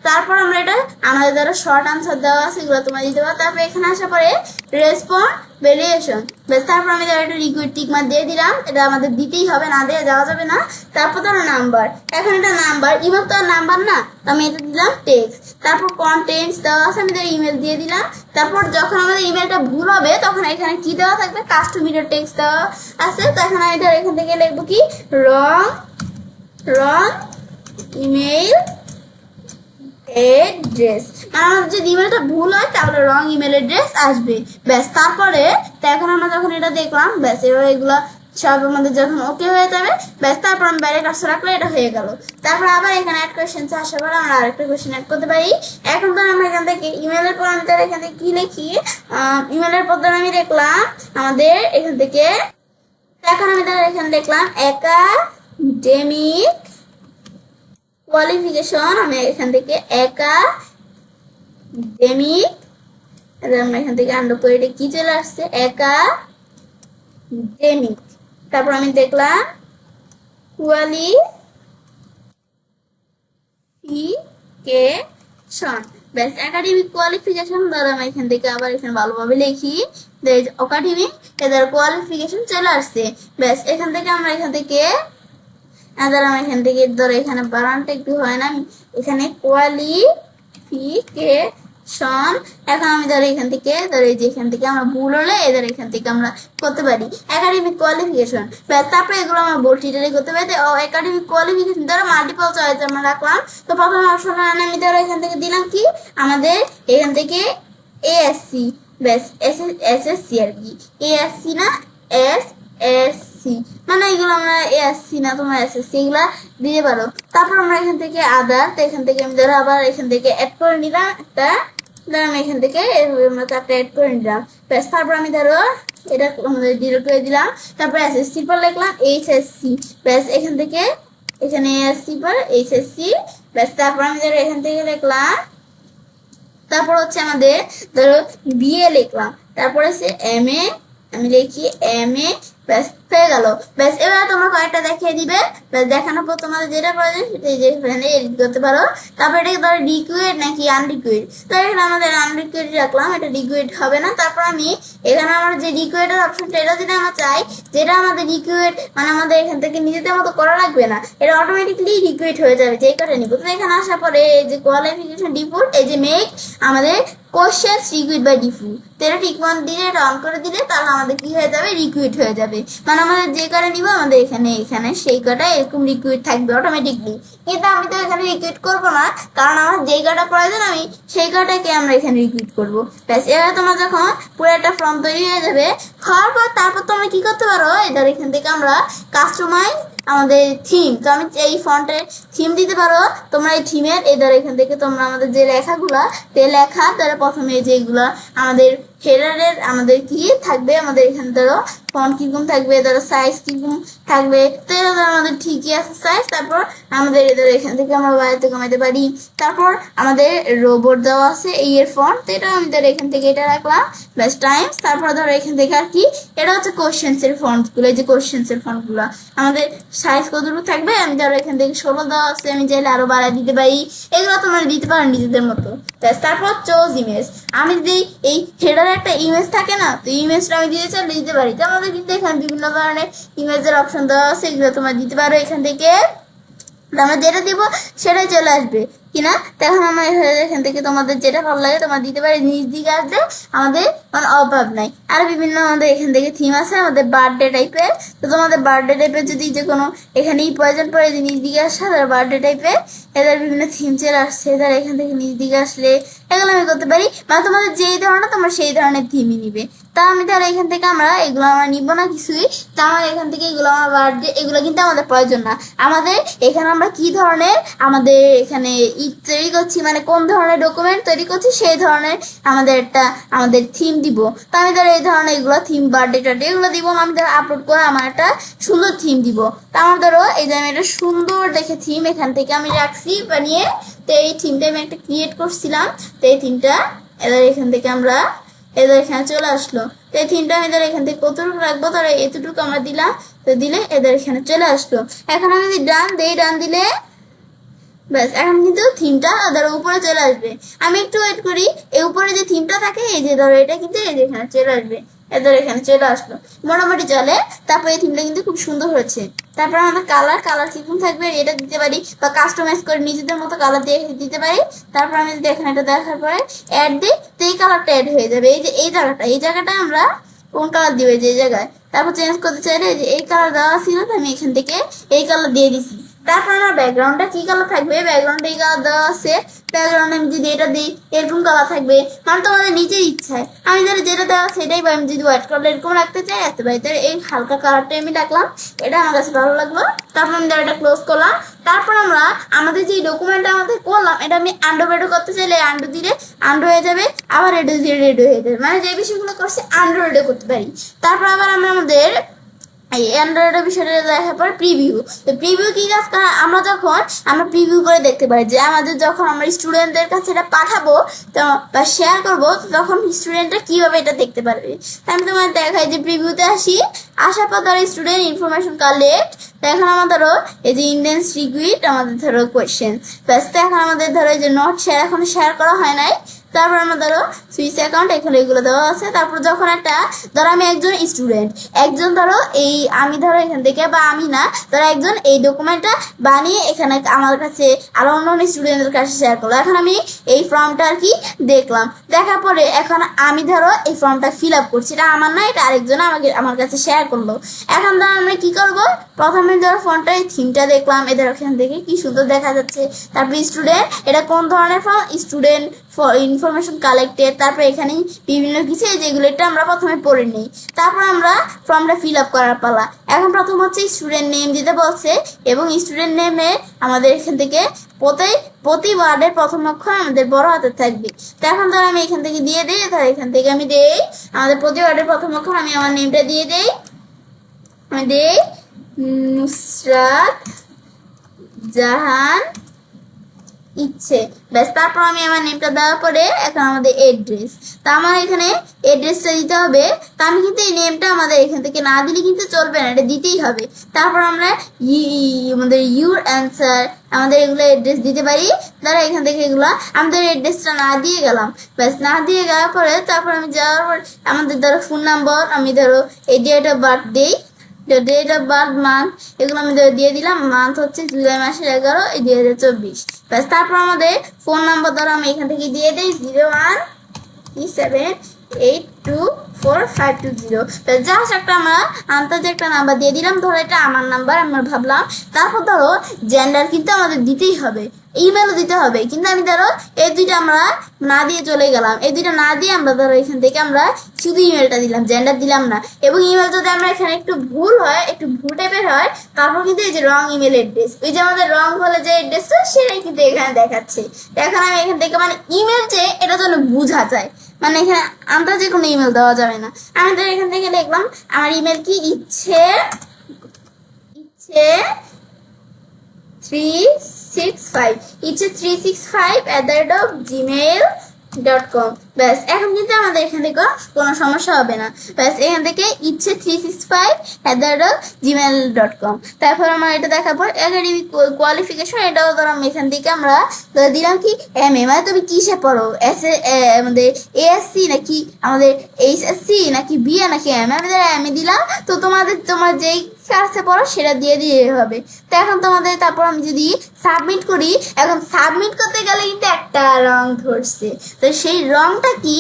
তারপর আমরা এটা আমাদের ধরো শর্ট আনসার দেওয়া আছে এগুলো তোমরা দিতে পারো। তারপর এখানে আসার পরে রেসপন্স ভ্যালিয়েশন, বেশ। তারপর আমি ধরো একটা রিকুইট টিক মার্ক দিয়ে দিলাম, এটা আমাদের দিতেই হবে, না দিয়ে যাওয়া যাবে না। তারপর ধরো নাম্বার, এখন এটা নাম্বার, ইমেল তো আর নাম্বার না, তো আমি এটা দিলাম টেক্সট। তারপর কন্টেন্টস দেওয়া আছে, আমি ধরো ইমেল দিয়ে দিলাম। তারপর যখন আমাদের ইমেলটা ভুল হবে তখন এখানে কি দেওয়া থাকবে, কাস্টমার টেক্সট দেওয়া আছে। তো এখন আমি ধরো এখান থেকে লিখবো কি রং ইমেল এড্রেস, মানে আমাদের যদি ইমেলটা ভুল হয় তাহলে রং ইমেল এড্রেস আসবে, ব্যাস। তারপরে তো এখন আমরা যখন এটা দেখলাম ব্যাস, এবার এগুলো সব আমাদের যখন ওকে হয়ে যাবে ব্যাস, তারপর আমি বাইরে কাজ রাখলে এটা হয়ে গেল। তারপর আবার এখানে অ্যাড কোয়েশ্চেন আসার পরে আমরা আরেকটা কোয়েশ্চেন অ্যাড করতে পারি। এখন তো আমরা এখান থেকে ইমেলের পর আমি তার এখান থেকে কি লিখি, ইমেলের পর আমি দেখলাম আমাদের এখান থেকে, এখন আমি তার এখানে দেখলাম একাডেমিক কোয়ালিফিকেশন, আমি এখান থেকে একাডেমিক, আমরা এখান থেকে আন্ডার করে এটা কি চলে আসছে একাডেমিক। তারপর আমি দেখলাম কোয়ালিফিকেশন, ব্যাস। একাডেমিক কোয়ালিফিকেশন ধরো আমি এখান থেকে আবার এখানে ভালোভাবে লিখি, একাডেমিক এদের কোয়ালিফিকেশন চলে আসছে, ব্যাস। এখান থেকে আমরা এখান থেকে ধরো আমি এখান থেকে ধরো এখানে বানানটা একটু হয় না, এখানে কোয়ালিফিকেশন। এখন আমি ধরো এখান থেকে ধরো এই যে এখান থেকে আমরা ভুল হলে এদের এখান থেকে আমরা করতে পারি একাডেমিক কোয়ালিফিকেশন। তারপরে এগুলো আমরা বোল্ড টিটারি করতে পারি। একাডেমিক কোয়ালিফিকেশন ধরো মাল্টিপল চয়েস আমরা রাখলাম। তো প্রথমে অপশন আমি ধরো এখান থেকে দিলাম কি আমাদের এখান থেকে এএসসি, ব্যাস এসএসসি আর কি, এএসসি না এসএসসি, মানে এগুলো আমরা এএসসি না তোমরা এসএসসি এগুলা দিতে পারো। তারপর আমরা এখান থেকে আদার, তো এখান থেকে আমি ধরো আবার এখান থেকে অ্যাড করে নিলাম একটা, ধরো আমি এখান থেকে আমরা চারটা অ্যাড করে নিলাম, ব্যাস। তারপর আমি ধরো এটা আমাদের ডিলিট করে দিলাম। তারপর এসএসসি পর লিখলাম এইচএসসি, ব্যাস। এখান থেকে এখানে এসএসসি পর এইচএসসি, ব্যাস। তারপর আমি ধরো এখান থেকে লিখলাম, তারপর হচ্ছে আমাদের ধরো বিএ লিখলাম, তারপরে হচ্ছে এমএ, আমি লিখি এমএ, ব্যাস হয়ে গেল, ব্যাস। এবার তোমরা কয়েকটা দেখিয়ে দিবে, ব্যাস। দেখানোর পর তোমাদের যেটা প্রয়োজন সেটা এই যে এখানে এডিট করতে পারো। তারপর এটাকে ধরো লিকুইড নাকি আনলিকুইড, তো এখানে আমাদের আনলিকুইড রাখলাম, এটা লিকুইড হবে না। তারপর আমি এখানে আমার যে লিকুইডের অপশনটা, এটা যদি আমরা চাই যেটা আমাদের লিকুইড মানে আমাদের এখান থেকে নিজেদের মতো করা লাগবে না, এটা অটোমেটিকলি লিকুইড হয়ে যাবে, যেই করে নিব। তো এখানে আসার পরে এই যে কোয়ালিফিকেশন ডিফল্ট, এই যে মেক আমাদের কোশ্চেন্স লিকুইড বাই ডিফল্ট, তো এটা টিকমান দিলে এটা অন করে দিলে তাহলে আমাদের কি হয়ে যাবে, লিকুইড হয়ে যাবে। মানে আমাদের যে কটা নিব আমাদের এখানে এখানে সেই কটা এরকম লিকুইড থাকবে অটোমেটিকলি। কিন্তু আমি তো এখানে লিকুইড করবো না, কারণ আমার যে কটা প্রয়োজন আমি সেই কটাকে আমরা এখানে লিকুইড করবো, ব্যাস। এবার তোমার যখন পুরো একটা ফর্ম তৈরি হয়ে যাবে, হওয়ার পর তারপর তোমরা কি করতে পারো, এটার এখান থেকে আমরা কাস্টমাইজ আমাদের থিম, তো আমি এই ফন্টের থিম দিতে পারো তোমরা। এই থিমের এদের এখান থেকে তোমরা আমাদের যে লেখাগুলা, তে লেখা তারা প্রথমে যেগুলা আমাদের হেডারের আমাদের কি থাকবে, আমাদের এখানে ধরো ফন্ট কিরকম থাকবে, ধরো সাইজ কিরকম থাকবে, তো এটা ধরো আমাদের ঠিকই আছে সাইজ। তারপর আমাদের এদের এখান থেকে আমরা বাড়িতে কমাতে পারি। তারপর আমাদের রোবট দেওয়া আছে এই এর ফন্ট, তো এটা আমি ধরো এখান থেকে এটা রাখলাম, ব্যাস টাইমস। তারপর ধরো এখান থেকে আর কি, এটা হচ্ছে কোশ্চেন্স এর ফন্ট গুলো, এই যে কোশ্চেন্স এর ফন্ট গুলো আমাদের সাইজ কতটুকু থাকবে, আমি ধরো এখান থেকে 16 দেওয়া আছে, আমি চাইলে আরো বাড়ায় দিতে পারি, এগুলো তোমরা দিতে পারো নিজেদের মতো, ব্যাস। তারপর চোজ ইমেজ, আমি যদি এই হেডারে একটা ইমেজ থাকে না, তো ইমেজটা আমি দিতে চাইলে দিতে পারি। তো আমাদের কিন্তু এখানে বিভিন্ন ধরনের ইমেজের অপশন দেওয়া আছে, এগুলো তোমরা দিতে পারো এখান থেকে, আমরা যেটা দিব সেটাই চলে আসবে কিনা। তখন আমরা এখান থেকে তোমাদের যেটা ভালো লাগে তোমরা দিতে পারি, নিজ দিকে আসবে, আমাদের মানে অভাব নাই। আর বিভিন্ন আমাদের এখান থেকে থিম আছে আমাদের বার্থডে টাইপের, তো তোমাদের বার্থডে টাইপের যদি যে কোনো এখানেই প্রয়োজন পড়ে যে নিজ দিকে আসে তার বার্থডে টাইপের এদের বিভিন্ন থিম চলে আসছে, এদের এখান থেকে নিজ দিকে আসলে এগুলো আমি করতে পারি, মানে তোমাদের যেই ধরনের তোমরা সেই ধরনের থিমই নিবে। তা আমি তাহলে এখান থেকে আমরা এগুলো আমরা নিব না কিছুই, তা আমার এখান থেকে এগুলো আমার বার্থডে এগুলো কিন্তু আমাদের প্রয়োজন না। আমাদের এখানে আমরা কি ধরনের আমাদের এখানে তৈরি করছি, মানে কোন ধরনের ডকুমেন্ট তৈরি করছি সেই ধরনের আমাদের একটা আমাদের থিম দিব। তো আমি ধরো এই ধরনের এগুলো থিম বার্থডে টার্থডে এগুলো দিব, আমি ধরো আপলোড করে আমার একটা সুন্দর থিম দিব। তা আমার ধরো এই যে আমি একটা সুন্দর দেখে থিম এখান থেকে আমি রাখছি বানিয়ে, তো এই থিমটা আমি একটা ক্রিয়েট করছিলাম, তো এই থিমটা এবার এখান থেকে আমরা এদের এখানে চলে আসলো। তো এই থিমটা আমি ধরো এখান থেকে কতটুকু রাখবো, ধরো এতটুকু আমরা দিলাম, তো দিলে এদের এখানে চলে আসলো। এখন আমি যদি ডান দেই, ডান দিলে ব্যাস এখন কিন্তু থিমটা ধরো উপরে চলে আসবে। আমি একটু ওয়েট করি, এই উপরে যে থিমটা থাকে এই যে ধরো এটা কিন্তু এই যে এখানে চলে আসবে, এদের এখানে চলে আসলো, মোটামুটি চলে। তারপর এই থিমটা কিন্তু খুব সুন্দর হয়েছে। তারপর আমাদের কালার কিরকম থাকবে এটা দিতে পারি, বা কাস্টমাইজ করে নিজেদের মতো কালার দিয়ে দিতে পারি। তারপর আমি যদি এখানে এটা দেখার পরে অ্যাড দিই, তো এই কালারটা অ্যাড হয়ে যাবে। এই যে এই জায়গাটা আমরা কোন কালার দিবে যে জায়গায়, তারপর চেঞ্জ করতে চাইলে যে এই কালার দেওয়া ছিল, তো আমি এখান থেকে এই কালার দিয়ে দিছি। তারপর আমার ব্যাকগ্রাউন্ডটা কি কালার থাকবে, ব্যাকগ্রাউন্ডে এই কালার দেওয়া আছে, ব্যাকগ্রাউন্ডে আমি যদি এটা দিই এরকম কালার থাকবে, মানে তোমাদের নিজের ইচ্ছায় আমি ধরো যেটা দেওয়া সেটাই, আমি যদি হোয়াইট কালার এরকম রাখতে চাই রাখতে পারি। তাই এই হালকা কালারটাই আমি রাখলাম, এটা আমার কাছে ভালো লাগলো। তারপর আমি এটা ক্লোজ করলাম। তারপর আমরা আমাদের যে ডকুমেন্টটা আমাদের করলাম এটা আমি আন্ডু বেডো করতে চাইলে আন্ডু দিলে আন্ডু হয়ে যাবে, আবার রেডো দিয়ে রেডো হয়ে যাবে, মানে যে বিষয়গুলো করছে আন্ডু রেডো করতে পারি। তারপর আবার আমরা আমাদের এই অ্যান্ড্রয়েডের বিষয়টা দেখার পর প্রিভিউ, তো প্রিভিউ কি কাজ করে, আমরা প্রিভিউ করে দেখতে পারি যে আমাদের যখন আমরা স্টুডেন্টদের কাছে এটা পাঠাবো তো বা শেয়ার করবো, তখন স্টুডেন্টরা কিভাবে এটা দেখতে পারবে। আমি তোমাদের দেখাই যে প্রিভিউতে আসার পর ধরো স্টুডেন্ট ইনফরমেশন কালেক্ট, তো এখন আমার ধরো এই যে ইন্ডেন্স রিকুইট আমাদের ধরো কোয়েশ্চেন, ব্যাস। তো এখন আমাদের ধরো এই যে নোট শেয়ার এখন শেয়ার করা হয় নাই, তারপর আমরা ধরো সুইচ অ্যাকাউন্ট এখানে এগুলো দেওয়া আছে। তারপর যখন একটা ধরো আমি একজন স্টুডেন্ট, একজন ধরো এই আমি ধরো এখান থেকে বা আমি না ধরো একজন এই ডকুমেন্টটা বানিয়ে এখানে আমার কাছে আরো অন্য স্টুডেন্টের কাছে শেয়ার করলো। এখন আমি এই ফর্মটা আর কি দেখলাম, দেখার পরে এখন আমি ধরো এই ফর্মটা ফিল আপ করছি, এটা আমার না, এটা আরেকজন আমার কাছে শেয়ার করলো। এখন ধরো আমরা কি করব, প্রথমে ধরো ফর্মটা এই থিমটা দেখলাম, এদের এখান থেকে কি সুন্দর দেখা যাচ্ছে। তারপর স্টুডেন্ট, এটা কোন ধরনের form, student for information collected, তারপর এখানে বিভিন্ন কিছু যেগুলো এটা আমরা প্রথমে পড়ে নিই। তারপর আমরা ফর্মটা ফিল আপ করার পালা। এখন প্রথম হচ্ছে স্টুডেন্ট নেম দিতে বলছে, এবং স্টুডেন্ট নেমে আমাদের এখান থেকে প্রতি ওয়ার্ডের প্রথম অক্ষর আমাদের বড় হাতে থাকবে। তো এখন ধর আমি এখান থেকে দিয়ে দিই, ধর এখান থেকে আমি দেই আমাদের প্রতি ওয়ার্ডের প্রথম অক্ষর, আমি আমার নেমটা দিয়ে দেই, আমি দেই নুসরাত জাহান ইচ্ছে, ব্যাস। তারপর আমি আমার নেমটা দেওয়ার পরে এখন আমাদের এড্রেস, তা আমার এখানে এড্রেসটা দিতে হবে। তা আমি কিন্তু এই নেমটা আমাদের এখান থেকে না দিলে কিন্তু চলবে না, এটা দিতেই হবে। তারপর আমরা আমাদের ইউর অ্যান্সার আমাদের এগুলো অ্যাড্রেস দিতে পারি। ধরো এখান থেকে এগুলো আমাদের অ্যাড্রেসটা না দিয়ে গেলাম, ব্যাস। না দিয়ে যাওয়ার পরে তারপর আমি যাওয়ার পর আমাদের ধরো ফোন নাম্বার, আমি ধরো এই ডেট অফ বার্থ দিই, ডেট অফ বার্থ মান্থ এগুলো আমি দিয়ে দিলাম, মান্থ হচ্ছে জুলাই মাসের 11 এই 2024, ব্যাস। তারপর আমাদের ফোন নাম্বার ধরো আমি এখান থেকে দিয়ে দিই 0137824520, জাস্ট একটা আমরা আন্দাজে একটা নাম্বার দিয়ে দিলাম, ধরো এটা আমার নাম্বার আমরা ভাবলাম। তারপর ধরো জেন্ডার কিন্তু আমাদের দিতেই হবে, ইমেলও দিতে হবে, কিন্তু আমি ধরো এই দুইটা আমরা না দিয়ে চলে গেলাম, এই দুইটা না দিয়ে আমরা ধরো এখান থেকে আমরা শুধু ইমেলটা দিলাম, জেন্ডার দিলাম না। এবং ইমেল যদি আমরা এখানে একটু ভুল হয়, একটু ভুল টাইপের হয়, তারপর কিন্তু এই যে রং ইমেল অ্যাড্রেস, ওই যে আমাদের রং হলে যে অ্যাড্রেসটা সেটাই কিন্তু এখানে দেখাচ্ছে। এখন আমি এখান থেকে মানে ইমেল যে এটা যেন বোঝা যায়, মানে এখানে আন্দাজে কোনো ইমেল দেওয়া যাবে না। আমি তো এখান থেকে লিখলাম আমার ইমেল কি ইচ্ছে 365 ইচ্ছে 365@gmail.com, ব্যাস। এখন কিন্তু আমাদের এখান থেকে কোনো সমস্যা হবে না, ব্যাস। এখান থেকে ইচ্ছে 365@gmail.com। তারপর আমার এটা দেখার পর একাডেমিক কোয়ালিফিকেশন, এটাও ধরো আমি এখান থেকে আমরা দিলাম কি MA, মানে তুমি কিসে পড়ো, আমাদের ASC নাকি আমাদের HSC নাকি BA নাকি MA, আমাদের MA দিলাম। তো তোমার যেই ক্লাসে পড়ো সেটা দিয়ে হবে। তো এখন তোমাদের তারপর আমি যদি সাবমিট করি, এখন সাবমিট করতে গেলে কিন্তু একটা রং ধরছে, তো সেই রংটা কি,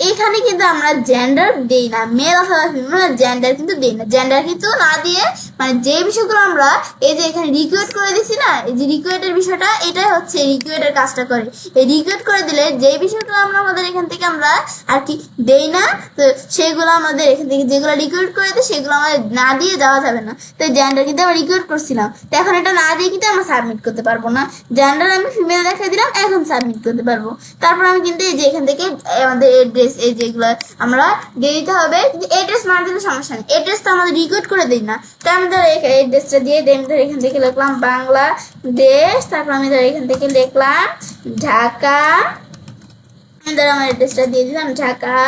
এখানে কিন্তু আমরা জেন্ডার দেই না, মেল অথবা ফিমেল, জেন্ডার কিন্তু দেই না। জেন্ডার কিন্তু না দিয়ে মানে যে বিষয়গুলো আমরা এই যে এখানে রিকুয়েট করে দিছি না, এই যে রিকুয়েটের বিষয়টা, এটাই হচ্ছে রিকুয়েটের কাজটা করে। এই রিকুয়েট করে দিলে যে বিষয়গুলো আমরা আমাদের এখান থেকে আমরা আর কি দেই না, তো সেগুলো আমাদের এখান থেকে যেগুলো রিকুয়েট করে দিই সেগুলো আমাদের না দিয়ে যাওয়া যাবে না। তো জেন্ডার কিন্তু আমরা রিকুয়েট করছিলাম, তো এখন এটা না দিয়ে কিন্তু আমরা সাবমিট করতে পারবো না। জেন্ডার আমি ফিমেল দেখাই দিলাম, এখন সাবমিট করতে পারবো। তারপর আমি কিন্তু এই যে এখান থেকে আমাদের এড্রেস এই যেগুলো আমরা দিয়ে দিতে হবে, কিন্তু এড্রেস না দিলে সমস্যা নেই, এড্রেস তো আমাদের রিকুয়েট করে দিই না। তো আমি ধর এড্রেসটা দিয়ে দিই, আমি ধর এখান থেকে লিখলাম বাংলাদেশ, তারপর আমি ধর এখান থেকে লিখলাম ঢাকা, আমি ধর আমার এড্রেসটা দিয়ে দিলাম ঢাকা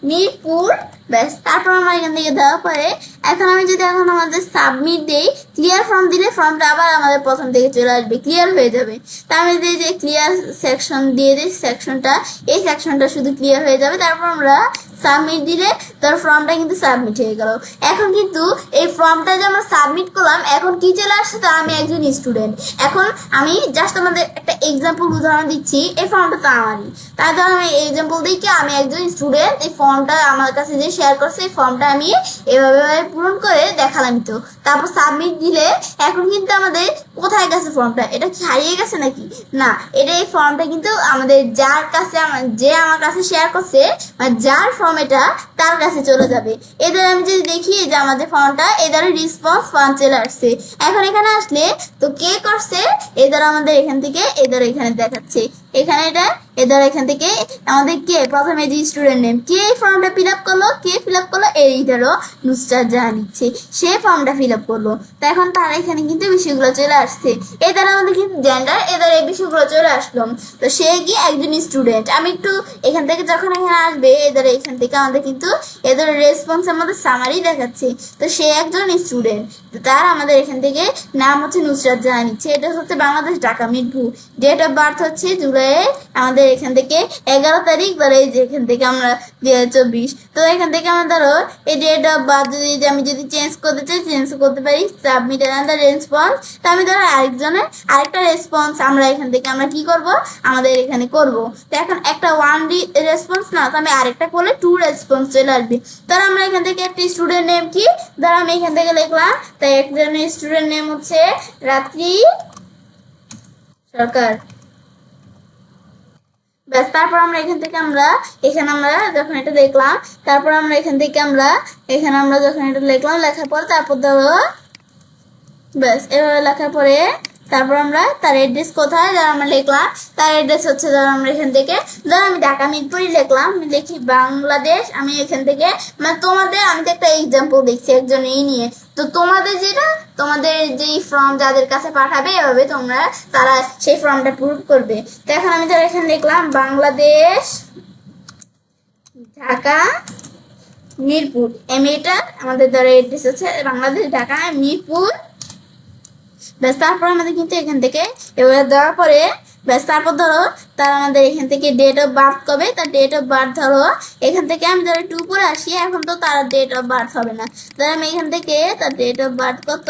মিরপুর, ব্যাস। তারপর আমার এখান থেকে দেওয়ার পরে এখন আমি যদি এখন আমাদের সাবমিট দেই, ক্লিয়ার ফর্ম দিলে ফর্মটা আবার আমাদের প্রথম থেকে চলে আসবে, ক্লিয়ার হয়ে যাবে। তা আমি দিই যে ক্লিয়ার সেকশন দিয়ে দিই, এই সেকশনটা শুধু ক্লিয়ার হয়ে যাবে। তারপর আমরা সাবমিট দিলে তোর ফর্মটা কিন্তু সাবমিট হয়ে গেল। এখন কিন্তু এই ফর্মটা যে আমরা সাবমিট করলাম, এখন কি চলে আসছে, তা আমি একজন স্টুডেন্ট। এখন আমি জাস্ট আমাদের একটা এক্সাম্পল উদাহরণ দিচ্ছি, এই ফর্মটা তো আমারই, তাই ধর আমি এক্সাম্পল দিই কি আমি একজন স্টুডেন্ট, এই ফর্মটা আমার কাছে যে শেয়ার করছে এই ফর্মটা আমি এভাবে পূরণ করে দেখালাম। তো তারপর সাবমিট দিলে এখন কিন্তু আমাদের কোথায় গেছে ফর্মটা, এটা কি হারিয়ে গেছে নাকি, না, এটা এই ফর্মটা কিন্তু আমাদের যার কাছে যে আমার কাছে শেয়ার করছে, মানে যার ফর্ম এটা তার কাছে চলে যাবে। এদের আমি যদি দেখি যে আমাদের ফর্মটা এদের রেসপন্স ফান্ড চলে আসছে। এখন এখানে আসলে তো কে করছে, এদের আমাদের এখান থেকে এদের এখানে দেখাচ্ছে, এখানে এটা এদের এখান থেকে আমাদের কে প্রথমে যে স্টুডেন্ট নেম, কে এই ফর্মটা ফিল আপ করলো, এই ধরো নুসরাত জাহান ইচ্ছে, সে ফর্মটা ফিল আপ করলো। তো এখন তার এখানে কিন্তু বিষয়গুলো চলে আসছে, এদের আমাদের কিন্তু জেন্ডার, এদের এই বিষয়গুলো চলে আসলো। তো সে কি একজন স্টুডেন্ট। আমি একটু এখান থেকে যখন এখানে আসবে এদের এখান থেকে আমাদের কিন্তু কিন্তু এদের রেসপন্সের মধ্যে সামারি দেখাচ্ছে। তো সে একজন স্টুডেন্ট, তার আমাদের এখান থেকে নাম হচ্ছে নুসরাত জাহান নিচ্ছে। এটা হচ্ছে Bangladesh, Dhaka, Mirpur. Date of birth হচ্ছে জুলাই আমাদের এখান থেকে 11 তারিখ, ধরো এই যে এখান থেকে আমরা 2024। তো এখান থেকে আমরা ধরো এই ডেট অফ বার্থ আমি যদি চেঞ্জ করতে চাই চেঞ্জ করতে পারি। Submit another response. তো আমি ধরো আরেকজনের আরেকটা রেসপন্স আমরা এখান থেকে আমরা কি করব, আমাদের এখানে করব। তো এখন একটা ওয়ান রেসপন্স না, তো আমি আরেকটা করলে 2 রেসপন্স চলে আসবে। ধরো আমরা এখান থেকে একটা স্টুডেন্ট নেম কি, ধরো আমি এখান থেকে লিখলাম, তাই একজনের স্টুডেন্ট নেম হচ্ছে রাত্রি সরকার। ব্যাস, তারপর আমরা এখান থেকে এখানে আমরা যখন এটা দেখলাম, তারপর আমরা এখান থেকে এখানে আমরা যখন এটা লিখলাম, লেখার পর তারপর ধরো ব্যাস এভাবে লেখার পরে তারপর আমরা তার অ্যাড্রেস কোথায় ধর আমরা লিখলাম, তার অ্যাড্রেস হচ্ছে ধর আমরা এখান থেকে ধর আমি ঢাকা মিরপুরই লিখলাম, আমি লিখি বাংলাদেশ। আমি এখান থেকে মানে তোমাদের আমি তো একটা এক্সাম্পল দেখছি একজন এই নিয়ে। তো তোমাদের যেটা তোমাদের যেই ফর্ম যাদের কাছে পাঠাবে এভাবে তোমরা তারা সেই ফর্মটা পূরণ করবে। তো এখন আমি ধর এখানে লিখলাম বাংলাদেশ ঢাকা মিরপুর। এটা আমাদের ধর অ্যাড্রেস হচ্ছে বাংলাদেশ ঢাকা মিরপুর। ব্যাস, তারপর আমাদের কিন্তু এখান থেকে এবার দেওয়ার পরে ব্যাস তারপর ধরো তার আমাদের এখান থেকে ডেট অফ বার্থ কবে, তার ডেট অফ বার্থ ধরো এখান থেকে আমি ধরো 2 পরে আসি। এখন তো তার ডেট অফ বার্থ হবে না, ধরো আমি এখান থেকে তার ডেট অফ বার্থ কত,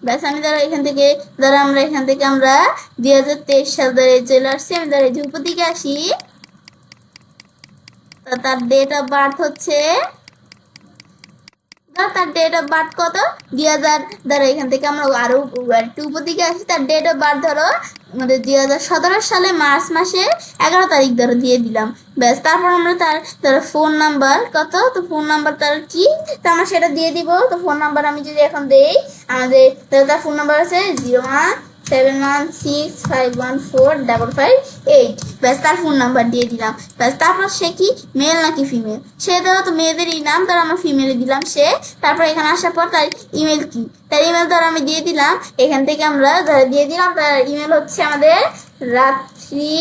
ব্যাস আমি ধরো এখান থেকে ধরো আমরা এখান থেকে আমরা 2023 সাল ধরে চলে আসছি। আমি ধরো ধ্রুপদীকে আসি, তার ডেট অফ বার্থ হচ্ছে তার ডেট অফ বার্থ কত 2000। ধরো এখান থেকে আমরা আরো একটু উপর দিকে আসি, তার ডেট অফ বার্থ ধরো আমাদের 2017 সালে মার্চ মাসে 11 তারিখ ধরো দিয়ে দিলাম। ব্যাস, তারপর আমরা তার ধরো ফোন নাম্বার কত, তো ফোন নাম্বার তার কি, তো আমরা সেটা দিয়ে দিব। তো ফোন নাম্বার আমি যদি এখন দেই, আমাদের তার ফোন নাম্বার আছে 017165145558। ব্যাস, তার ফোন নাম্বার দিয়ে দিলাম। ব্যাস, তারপর সে কি মেল নাকি ফিমেল, সে দেওয়া তো মেয়েদেরই নাম, তার আমরা ফিমেলে দিলাম সে। তারপর এখানে আসার পর তার ইমেল কি, তার ইমেল ধর আমি দিয়ে দিলাম। এখান থেকে আমরা ধরে দিয়ে দিলাম তার ইমেল হচ্ছে আমাদের রাত্রি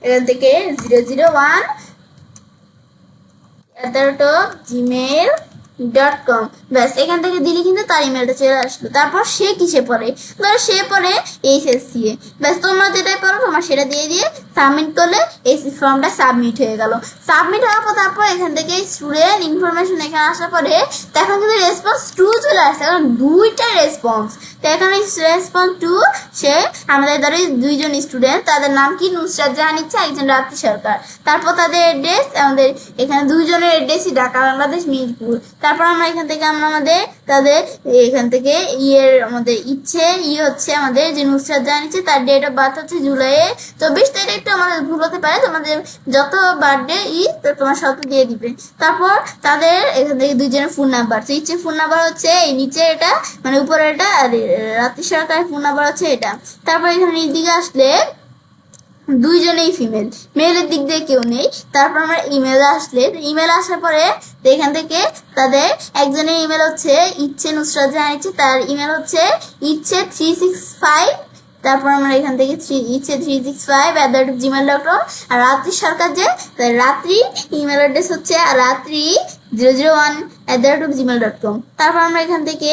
এখান থেকে 001@gmail.com। ব্যাস, এখান থেকে দিলে কিন্তু তার ইমেলটা চলে আসলো। তারপর সে কিসে পড়ে, ধরো সে পড়ে এইচএসসি এ। ব্যাস, তোমরা যেটাই পড়ো তোমরা সেটা দিয়ে দিয়ে সাবমিট করলে এই ফর্মটা সাবমিট হয়ে গেল। সাবমিট হওয়ার পর তারপর এখান থেকে স্টুডেন্ট ইনফরমেশন এখানে আসার পরে তখন কিন্তু রেসপন্স 2 চলে আসছে, কারণ 2টা রেসপন্স। তো এখানে রেসপন্স 2 সে আমাদের ধরো 2জন স্টুডেন্ট, তাদের নাম কি নুসরাত জাহান নিচ্ছে, একজন রাত্রি সরকার। তারপর তাদের অ্যাড্রেস আমাদের এখানে 2জনের অ্যাড্রেসই ঢাকা বাংলাদেশ মিরপুর। তারপর আমরা এখান থেকে আমরা তাদের এখান থেকে আমাদের হচ্ছে আমাদের যে নুসরাত জাহান নিচ্ছে তার ডেট অফ বার্থ হচ্ছে জুলাই 24। তো এটা একটু আমাদের ভুল হতে পারে, তোমাদের যত বার্থডে তোমার সাথে দিয়ে দিবে। তারপর তাদের এখান থেকে 2জনের ফোন নাম্বার, তো ফোন নাম্বার হচ্ছে এই নিচে এটা মানে উপরে এটা, আর রাত্রি সরকারের ফোন নাম্বার হচ্ছে এটা। তারপর এখানে দিকে আসলে 2জনেই ফিমেল, মেলের দিক দিয়ে কেউ নেই। তারপর আমরা ইমেলে আসলে ইমেল আসার পরে এখান থেকে তাদের একজনের ইমেল হচ্ছে নুসরাত জাহান ইচ্ছে, তার ইমেল হচ্ছে 365। তারপর আমরা এখান থেকে 365@gmail.com। আর রাত্রি সরকার যে রাত্রি ইমেল অ্যাড্রেস হচ্ছে রাত্রি 001@gmail.com। তারপর আমরা এখান থেকে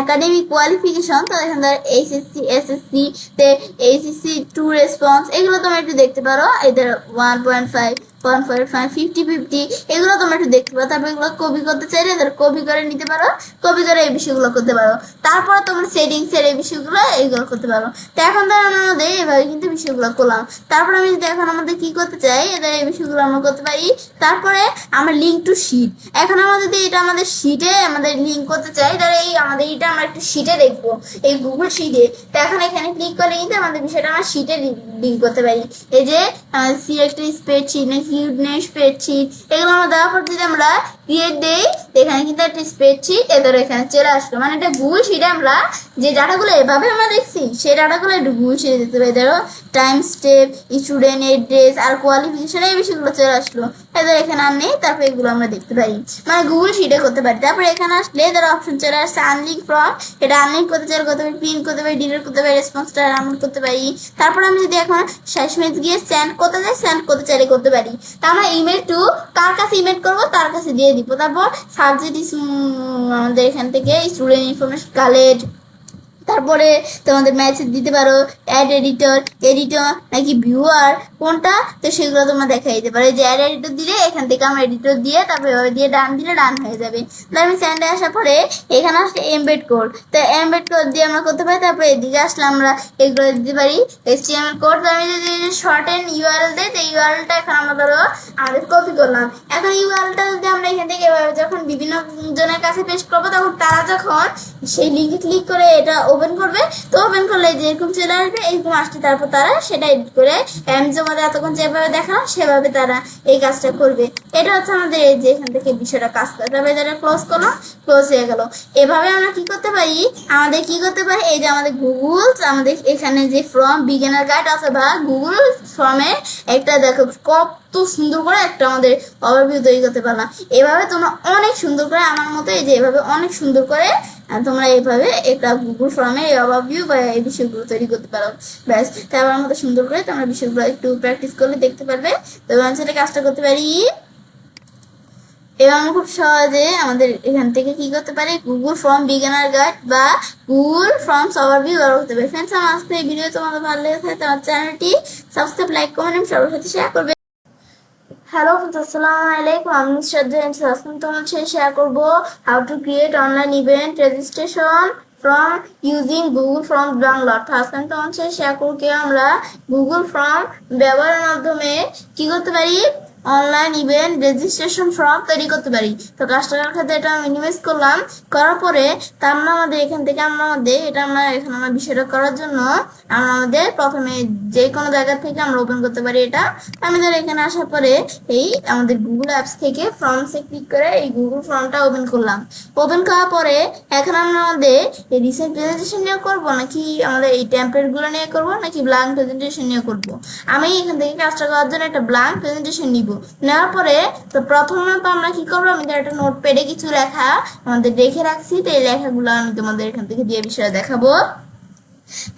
একাডেমিক কোয়ালিফিকেশন, তো এখান থেকে এইচএসসি এসএসসি তে এইচএসসি 2 রেসপন্স, এগুলো তোমরা একটু দেখতে পারো। এদের 1.5 1.5 50 এগুলো তোমরা একটু দেখতে পারো। তারপর এগুলো কপি করতে চাইলে এদের কপি করে নিতে পারো, কপি করে এই বিষয়গুলো করতে পারো। তারপর তোমরা সেটিংসের এই বিষয়গুলো এইগুলো করতে পারো। তো এখন ধর আমাদের এভাবে কিন্তু বিষয়গুলো করলাম। তারপর আমি যদি এখন আমাদের কি করতে চাই, এদের এই বিষয়গুলো আমরা করতে পারি। তারপরে আমরা লিঙ্ক টু শিট, এখন আমরা যদি এটা আমাদের শিটে আমাদের লিঙ্ক করতে চাই, তাহলে এই আমাদের এটা আমরা একটা শিটে দেখবো, এই গুগল শিটে। তো এখন এখানে ক্লিক করলে কিন্তু আমাদের বিষয়টা আমরা শিটে লিঙ্ক করতে পারি। এই যে সিলেক্ট স্প্রেডশিট না কিউটনেস স্প্রেডশিট, এগুলো আমরা দেওয়ার পর যদি আমরা ক্রিয়েট দেই, এখানে কিন্তু একটা স্প্রেডশিট এদের এখানে চলে আসলো, মানে এটা গুগল শিটে আমরা যে ডাটাগুলো এভাবে আমরা দেখছি সেই ডাটাগুলো একটু গুগল শিটে দেখতে পাই। ধরো টাইম, স্টেপ, স্টুডেন্ট এড্রেস আর কোয়ালিফিকেশন এই বিষয়গুলো চলে আসলো, এদের এখানে আর নেই। তারপর এগুলো আমরা দেখতে পারি, মানে গুগল শিটে করতে পারি। তারপর এখানে আসলে এদের অপশন চলে আসছে আনলিঙ্ক ফ্রম, এটা আনলিঙ্ক করতে চাইলে করতে পারি, প্রিন্ট করতে পারি, ডিলিট করতে পারি, রেসপন্সটা ডাউনলোড করতে পারি। তারপর আমি যদি এখন শেষমেশ গিয়ে সেন্ড করতে চাই, সেন্ড করতে চাইলে করতে পারি। তা আমরা ইমেল টু কার কাছে ইমেল করবো তার কাছে দিয়ে দিব। তারপর সাবজেক্ট আমাদের এখান থেকে স্টুডেন্ট ইনফরমেশন কালেক্ট, তারপরে তোমাদের মেসেজ দিতে পারো অ্যাড এডিটর নাকি ভিউয়ার কোনটা, তো সেগুলো তোমরা দেখাই দিতে পারো। যে অ্যাড এডিটর দিলে এখান থেকে আমরা এডিটর দিয়ে তারপরে দিয়ে ডান দিলে ডান হয়ে যাবে। তাহলে আমি স্যান্ডে আসার পরে এখানে আসলে এমবেড কোড, তো এমবেড কোড দিয়ে আমরা করতে পারি। তারপরে এদিকে আসলে আমরা এগুলো দিতে পারি HTML কোড। তো আমি যদি শর্ট এন্ড ইউআরএল দিই, তো ইউআরএলটা এখন আমরা ধরো আমাদের কপি করলাম। এখন ইউআরএলটা যদি আমরা এখান থেকে যখন বিভিন্ন জনের কাছে পেস্ট করবো, তখন তারা যখন সেই লিঙ্কে ক্লিক করে এটা ওপেন করবে, তো ওপেন করলে যেরকম চলে আসবে এরকম আসছে। তারপর তারা সেটা এডিট করে জমাতে এতক্ষণ যেভাবে দেখালাম সেভাবে তারা এই কাজটা করবে। এটা হচ্ছে আমাদের এই যে এখান থেকে বিষয়টা কাজ করে। তারপরে এটা ক্লোজ করলাম, ক্লোজ হয়ে গেল। এভাবে আমরা কি করতে পারি, আমাদের কি করতে পারি, এই যে আমাদের গুগল আমাদের এখানে যে ফর্ম বিগিনার গাইড আছে বা গুগল ফর্মে একটা দেখো কত সুন্দর করে একটা আমাদের ওভারভিউ তৈরি করতে পারলাম। এভাবে তোমরা অনেক সুন্দর করে আমার মতো এই যে এভাবে অনেক সুন্দর করে তোমরা এইভাবে একটা গুগল ফর্মে ওভারভিউ বা এই বিষয়গুলো তৈরি করতে পারো। ব্যাস, তাই আমার মতো সুন্দর করে তোমরা বিষয়গুলো একটু প্র্যাকটিস করলে দেখতে পারবে। তো আমি সেটা কাজটা করতে পারি। এবার আমরা খুব সহজে আমাদের এখান থেকে কি করতে পারি, গুগল ফর্ম বিগিনার গাইড বা গুগল ফর্মস ওভারভিউ ব্যবহার করতে পারি। ফ্রেন্ডস, আমার আজকে এই ভিডিও তোমাদের ভালো লেগে থাকে আমার চ্যানেলটি সাবস্ক্রাইব, লাইক, কমেন্ট সবার সাথে শেয়ার করবে। হ্যালো ফ্রেন্ডস, আসসালামু আলাইকুম। আমি শ্রদ্ধা আজকে তোমার সাথে শেয়ার করবো how to create online event registration from using Google form Bangla. আজকে আমি তোমার সাথে শেয়ার করবো কি আমরা গুগল ফর্ম ব্যবহারের মাধ্যমে কি করতে পারি, অনলাইন ইভেন্ট রেজিস্ট্রেশন ফর্ম তৈরি করতে পারি। তো কাস্টমার ক্ষেত্রে এটা মিনিমাইজ করলাম, করার পরে তার আমরা আমাদের এখান থেকে আমরা আমাদের এটা আমরা এখানে আমরা বিষয়টা করার জন্য আমরা আমাদের প্রথমে যে কোনো জায়গা থেকে আমরা ওপেন করতে পারি। এটা আমাদের এখানে আসার পরে এই আমাদের গুগল অ্যাপস থেকে ফর্মসে ক্লিক করে এই গুগল ফর্মটা ওপেন করলাম। ওপেন করার পরে এখন আমরা আমাদের এই রিসেন্ট প্রেজেন্টেশন নিয়ে করবো নাকি আমাদের এই টেমপ্লেটগুলো নিয়ে করবো নাকি ব্ল্যাঙ্ক প্রেজেন্টেশন নিয়ে করবো। আমি এখান থেকে কাজটা করার জন্য একটা ব্ল্যাঙ্ক প্রেজেন্টেশন নিব। নেওয়ার পরে তো প্রথমত আমরা কি করবো, আমি একটা নোটপ্যাডে কিছু লেখা আমাদের দেখে রাখছি, তো এই লেখাগুলো আমি তোমাদের এখান থেকে দিয়ে বিষয়ে দেখাবো।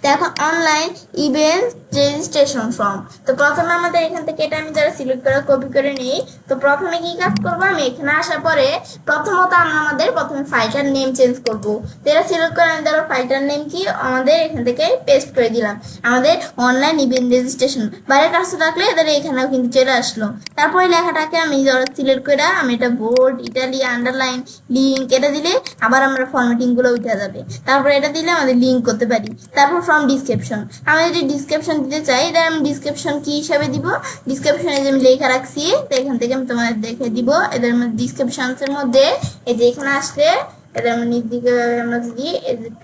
দেখো অনলাইন ইভেন্ট রেজিস্ট্রেশন ফর্ম, তো প্রথমে আমাদের এখান থেকে এটা আমি যারা সিলেক্ট করে কপি করে নিই। তো প্রথমে কি কাজ করবো, আমি এখানে আসার পরে প্রথমত আমরা আমাদের প্রথমে ফাইলটার নেম চেঞ্জ করবো। তো এটা সিলেক্ট করে আমি ধরো ফাইলটার নেম কি আমাদের এখান থেকে পেস্ট করে দিলাম, আমাদের অনলাইন ইভেন্ট রেজিস্ট্রেশন। বাইরে কাজটা রাখলে এদের এখানেও কিন্তু চলে আসলো। তারপরে লেখাটাকে আমি ধরো সিলেক্ট করে আমি এটা বোল্ড, ইটালি, আন্ডারলাইন, লিঙ্ক এটা দিলে আবার আমরা ফরম্যাটিং গুলো উঠে যাবে। তারপরে এটা দিলে আমাদের লিঙ্ক করতে পারি। তারপর ফ্রম ডিসক্রিপশন, আমি যদি ডিসক্রিপশন দিতে চাই এটা আমি ডিসক্রিপশন কি হিসাবে দিব, ডিসক্রিপশনে যে আমি লেখা রাখছি তো এখান থেকে আমি তোমাদের দেখে দিব। এদের মধ্যে ডিসক্রিপশনসের মধ্যে এই যে এখানে আসলে এদের আমরা নিচ দিকে আমরা যদি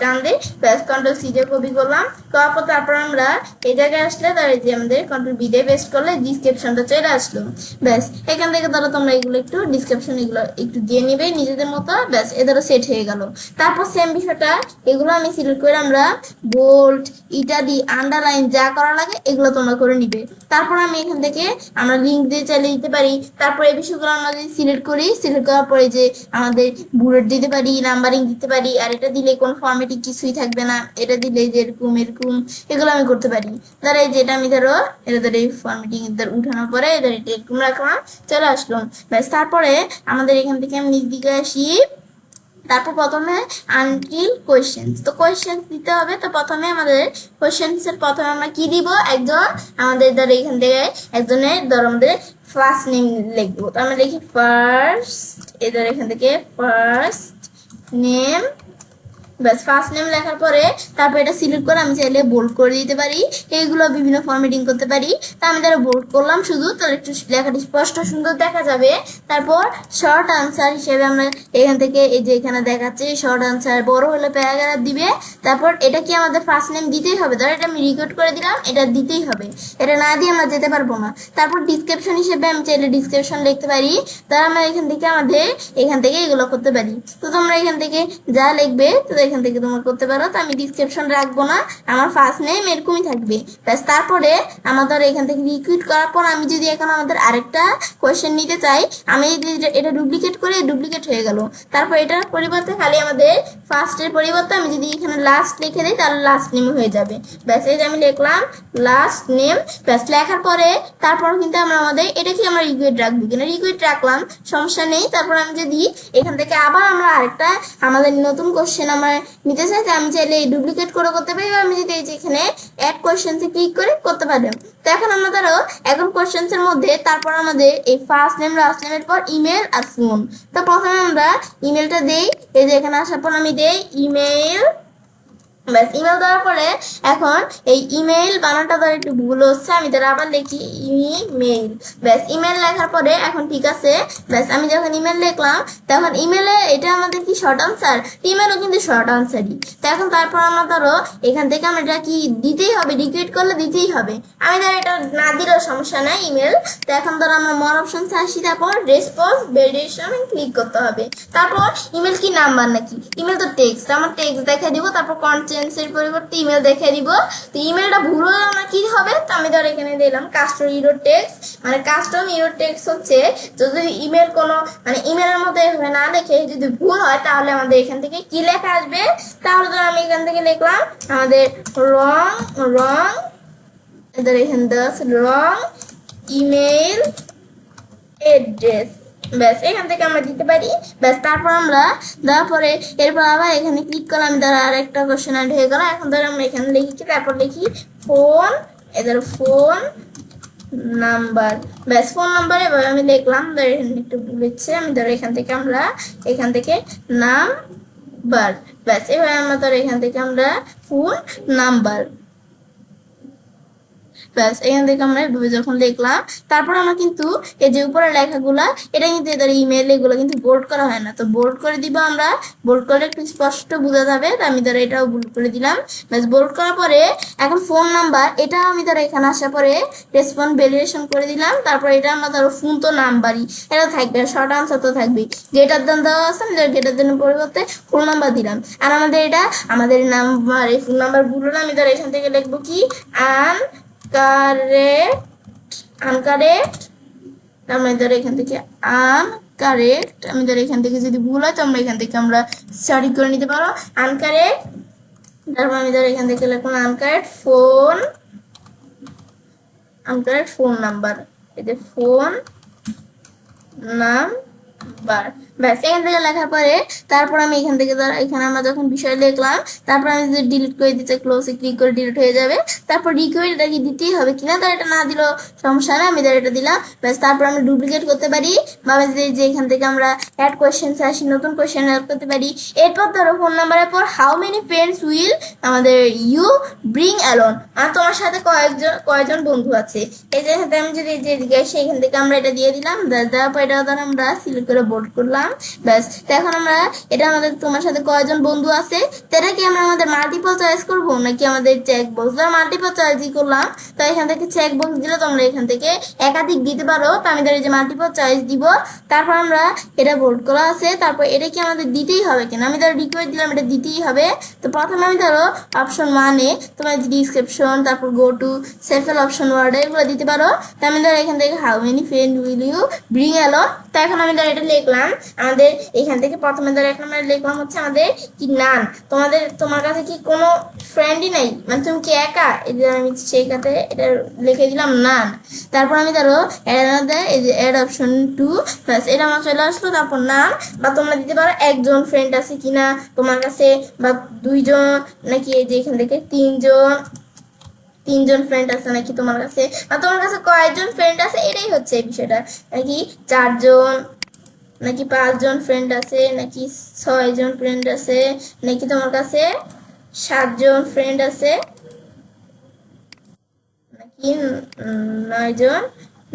টান দিই প্লাস কন্ট্রোল সি দিয়ে কপি করলাম, করার পর তারপর আমরা এই জায়গায় আসলে তার এই যে আমাদের কন্ট্রোল বি দিয়ে পেস্ট করলে ডিসক্রিপশনটা চলে আসলো। ব্যাস, এখান থেকে ধরো তোমরা এগুলো একটু ডিসক্রিপশন এগুলো একটু দিয়ে নিবে নিজেদের মতো। ব্যাস, এদেরও সেট হয়ে গেল। তারপর সেম বিষয়টা এগুলো আমি সিলেক্ট করে আমরা বোল্ড, ইটালি, আন্ডারলাইন যা করা লাগে এগুলো তোমরা করে নিবে। তারপর আমি এখান থেকে আমরা লিঙ্ক দিয়ে চালিয়ে দিতে পারি। তারপর এই বিষয়গুলো আমরা যদি সিলেক্ট করি, সিলেক্ট করার পরে যে আমাদের বুলেট দিতে পারি, নাম্বারিং দিতে পারি, আর এটা দিলে কোন ফরম্যাটিং কিছুই থাকবে না, এটা দিলে যে এরকম এরকম এগুলো আমি করতে পারি। ধরো এই যেটা আমি ধরো এটা ধরো এই ফরম্যাটিং এদের উঠানোর পরে এটা এরকম রাখলাম, চলে আসলো। ব্যাস, তারপরে আমাদের এখান থেকে আমি নিচ দিকে আসি। তারপর প্রথমে আনটিল কোয়েশ্চেন্স, তো কোয়েশ্চেন্স দিতে হবে। তো প্রথমে আমাদের কোয়েশ্চেন্সের প্রথমে আমরা কি দিব, একজন আমাদের ধরো এখান থেকে একজনের ধরো আমাদের ফার্স্ট নেম লিখবো। তো আমরা লিখি ফার্স্ট, এদের এখান থেকে ফার্স্ট নেম ব্যাস ফার্স্ট নেম লেখার পরে তারপর এটা সিলেক্ট করে আমি চাইলে বোল্ড করে দিতে পারি, এইগুলো বিভিন্ন ফরম্যাটিং করতে পারি। তা আমি তারা বোল্ড করলাম শুধু, তাহলে একটু লেখাটি স্পষ্ট সুন্দর দেখা যাবে। তারপর শর্ট আনসার হিসেবে আমরা এখান থেকে এই যে এখানে দেখাচ্ছে শর্ট আনসার, বড় হলে প্যারাগ্রাফ দিবে। তারপর এটা কি আমাদের ফার্স্ট নেম দিতেই হবে, ধরো এটা আমি রেকর্ড করে দিলাম, এটা দিতেই হবে, এটা না দিয়ে আমরা যেতে পারবো না। তারপর ডিসক্রিপশন হিসেবে আমি চাইলে ডিসক্রিপশন লিখতে পারি, তার আমরা এখান থেকে এখান থেকে এগুলো করতে পারি। তো তোমরা এখান থেকে যা লিখবে তো এখান থেকে তোমরা করতে পারো। তো আমি ডিসক্রিপশন রাখবো না, আমার ফার্স্ট নেম এরকমই থাকবে ব্যাস। তারপরে আমাদের এখান থেকে রিকুইট করার পর আমি যদি এখন আমাদের আরেকটা কোয়েশ্চেন নিতে চাই, আমি যদি এটা ডুপ্লিকেট করে ডুপ্লিকেট হয়ে গেল। তারপর এটার পরিবর্তে খালি আমাদের ফার্স্টের পরিবর্তে আমি যদি এখানে লাস্ট লিখে দিই তাহলে লাস্ট নেম হয়ে যাবে। ব্যাস এই যে আমি লিখলাম লাস্ট নেম, ব্যাস লেখার পরে তারপর কিন্তু আমরা আমাদের এটা কি আমরা রিকুইট রাখবো কিনা, রিকুইট রাখলাম, সমস্যা নেই। তারপর আমি যদি এখান থেকে আবার আমরা আরেকটা আমাদের নতুন কোশ্চেন আমরা নিতে চাই, আমি চাইলে ডুপ্লিকেট করে করতে পারি, আমি যদি এই যে এখানে অ্যাড কোশ্চেন্সে ক্লিক করে করতে পারবেন। তো এখন আমরা ধরো এখন কোশ্চেন্সের মধ্যে তারপর আমাদের এই ফার্স্ট নেম লাস্ট নেমের পর ইমেল আর ফোন। তো প্রথমে আমরা ইমেলটা দেই, এই যে এখানে আসার পর আমি দেই ইমেল, ব্যাস ইমেল দেওয়ার পরে এখন এই ইমেল বানানটা ধর একটু ভুল হচ্ছে, আমি তারা আবার লিখি ইমেল, ব্যাস ইমেল লেখার পরে এখন ঠিক আছে। ব্যাস আমি যখন ইমেল লিখলাম তখন ইমেলে এটা আমাদের কি শর্ট আনসার, ইমেলও কিন্তু শর্ট আনসারই। তো এখন তারপর আমরা ধরো এখান থেকে আমরা এটা কি দিতেই হবে, রিকুইট করলে দিতেই হবে, আমি ধরো এটা না দিলেও সমস্যা নাই ইমেল। তো এখন ধরো আমরা মোর অপশনসে আসি, তারপর রেসপন্স ভ্যালিডেশন ক্লিক করতে হবে। তারপর ইমেল কি নাম্বার নাকি, ইমেল তো টেক্সট, আমার টেক্সট দেখাই দিব, তারপর কন্টেন্টসের পরিবর্তে ইমেল দেখাই দিব। তো ইমেলটা ভুল হলে আমরা কি হবে, তো আমি ধর এখানে দিলাম কাস্টম ইরোর টেক্সট, মানে কাস্টম ইরোর টেক্সট হচ্ছে যদি ইমেল কোনো মানে ইমেলের মধ্যে এভাবে না লিখে যদি ভুল হয় তাহলে আমাদের এখান থেকে কি লেখা আসবে, তাহলে ধর আমি এখান থেকে লিখলাম আমাদের রং রং এখানে রং ইমেল এড্রেস, ব্যাস এখান থেকে আমরা দিতে পারি। ব্যাস তারপর আমরা দেওয়ার পরে এরপর আবার এখানে ক্লিক করলাম, ধরো আর একটা কোশ্চেন অ্যাড হয়ে গেল। এখন ধরো আমরা এখানে লিখি, তারপর লিখি ফোন, এদের ফোন নাম্বার, ব্যাস ফোন নাম্বার এবার আমি লিখলাম, ধরো এখানে একটু লিখছে, আমি ধরো এখান থেকে আমরা এখান থেকে নাম্বার, ব্যাস এবার আমরা ধরো এখান থেকে আমরা ফোন নাম্বার, ব্যাস এখান থেকে আমরা এভাবে যখন লিখলাম তারপর আমরা কিন্তু এই যে উপরে লেখাগুলা এটা কিন্তু এদের ইমেল এগুলো কিন্তু বোল্ড করা হয় না, তো বোল্ড করে দিব আমরা, বোল্ড করলে একটু স্পষ্ট বোঝা যাবে। তো আমি ধরো এটাও বোল্ড করে দিলাম, ব্যাস বোল্ড করার পরে এখন ফোন নাম্বার এটা আমি ধরো এখানে আসার পরে রেসপন্স ভ্যালিডেশন করে দিলাম। তারপর এটা আমরা ধরো ফোন তো নাম্বারই এটা থাকবে, শর্ট আনসার তো থাকবেই, গেটার দেন দেওয়া আছে, আমি গেটার দেনের পরিবর্তে ফোন নাম্বার দিলাম। আর আমাদের এটা আমাদের নাম্বার এই ফোন নাম্বার ভুল না, আমি ধরো এখান থেকে লিখবো কি আনকারেক্ট, আমরা ধরো এখান থেকে আনকারেক্ট, আমি ধরো এখান থেকে যদি ভুল হয় তো আমরা এখান থেকে আমরা সরি করে নিতে পারো আনকারেক্ট। তারপর আমি ধরো এখান থেকে লিখলাম আনকারেক্ট ফোন নাম্বার, এই যে ফোন নাম্বার, ব্যাস এখান থেকে লেখার পরে তারপর আমি এখান থেকে এখানে আমরা যখন বিষয় লিখলাম তারপর আমি যদি ডিলিট করে দিতে ক্লোজে ক্লিক করে ডিলিট হয়ে যাবে। তারপর রিকুইটটা কি দিতেই হবে কিনা, তো এটা না দিলেও সমস্যা নেই, আমি এটা দিলাম, ব্যাস তারপর আমরা ডুপ্লিকেট করতে পারি বা যে এখান থেকে আমরা অ্যাড কোয়েশ্চেন আসি নতুন কোয়েশ্চেন অ্যাড করতে পারি। এরপর ধরো ফোন নাম্বারের পর হাউ মেনি ফ্রেন্ডস উইল আমাদের ইউ ব্রিং অ্যালন, আর তোমার সাথে কয়জন বন্ধু আছে, এই যে আমি যদি যে জিজ্ঞাসা এখান থেকে আমরা এটা দিয়ে দিলাম, দেওয়ার পর এটা ধর আমরা সিলেক্ট করে বোল্ড করলাম, ব্যাস। এখন আমরা এটা আমাদের তোমার সাথে কয়জন বন্ধু আছে, এটা কি আমরা আমাদের মাল্টিপল চয়েস করবো নাকি আমাদের চেক বক্স, ধর মাল্টিপল চয়েসই করলাম, তো এখান থেকে চেক বক্স দিলে তোমরা এখান থেকে একাধিক দিতে পারো, তো আমি ধর এই যে মাল্টিপল চয়েস দিব। তারপর আমরা এটা বোল্ড করা আছে, তারপর এটা কি আমাদের দিতেই হবে কিনা, আমি ধরো রিকোয়েস্ট দিলাম এটা দিতেই হবে। তো প্রথমে আমি ধরো অপশন মানে তোমার ডিসক্রিপশন, তারপর go to shuffle option word এগুলো দিতে পারো। তো আমি ধরো এখান থেকে how many friend will you bring alone, তো এখন আমি ধরো এটা লিখলাম আমাদের এখান থেকে প্রথমে ধরো এক নম্বরে লিখলাম হচ্ছে আমাদের কি নান, তোমার কাছে কি কোনো ফ্রেন্ডই নাই, মানে তুমি কি একা, এই যে আমি সেই কাতে এটা লিখে দিলাম নান। তারপর আমি ধরো এই যে অ্যাড অপশন 2, ব্যাস এটা আমার চলে আসলো। তারপর নাম, বা তোমরা দিতে পারো একজন ফ্রেন্ড আছে কিনা তোমার কাছে, বা দুইজন নাকি এই যে এখান থেকে তিনজন ফ্রেন্ড আছে নাকি তোমার কাছে, বা তোমার কাছে কয়েকজন ফ্রেন্ড আছে, এটাই হচ্ছে এই বিষয়টা, নাকি 4 জন নাকি 5 জন ফ্রেন্ড আছে, নাকি 6 জন ফ্রেন্ড আছে, নাকি তোমার কাছে 7 জন ফ্রেন্ড আছে, নাকি 9 জন,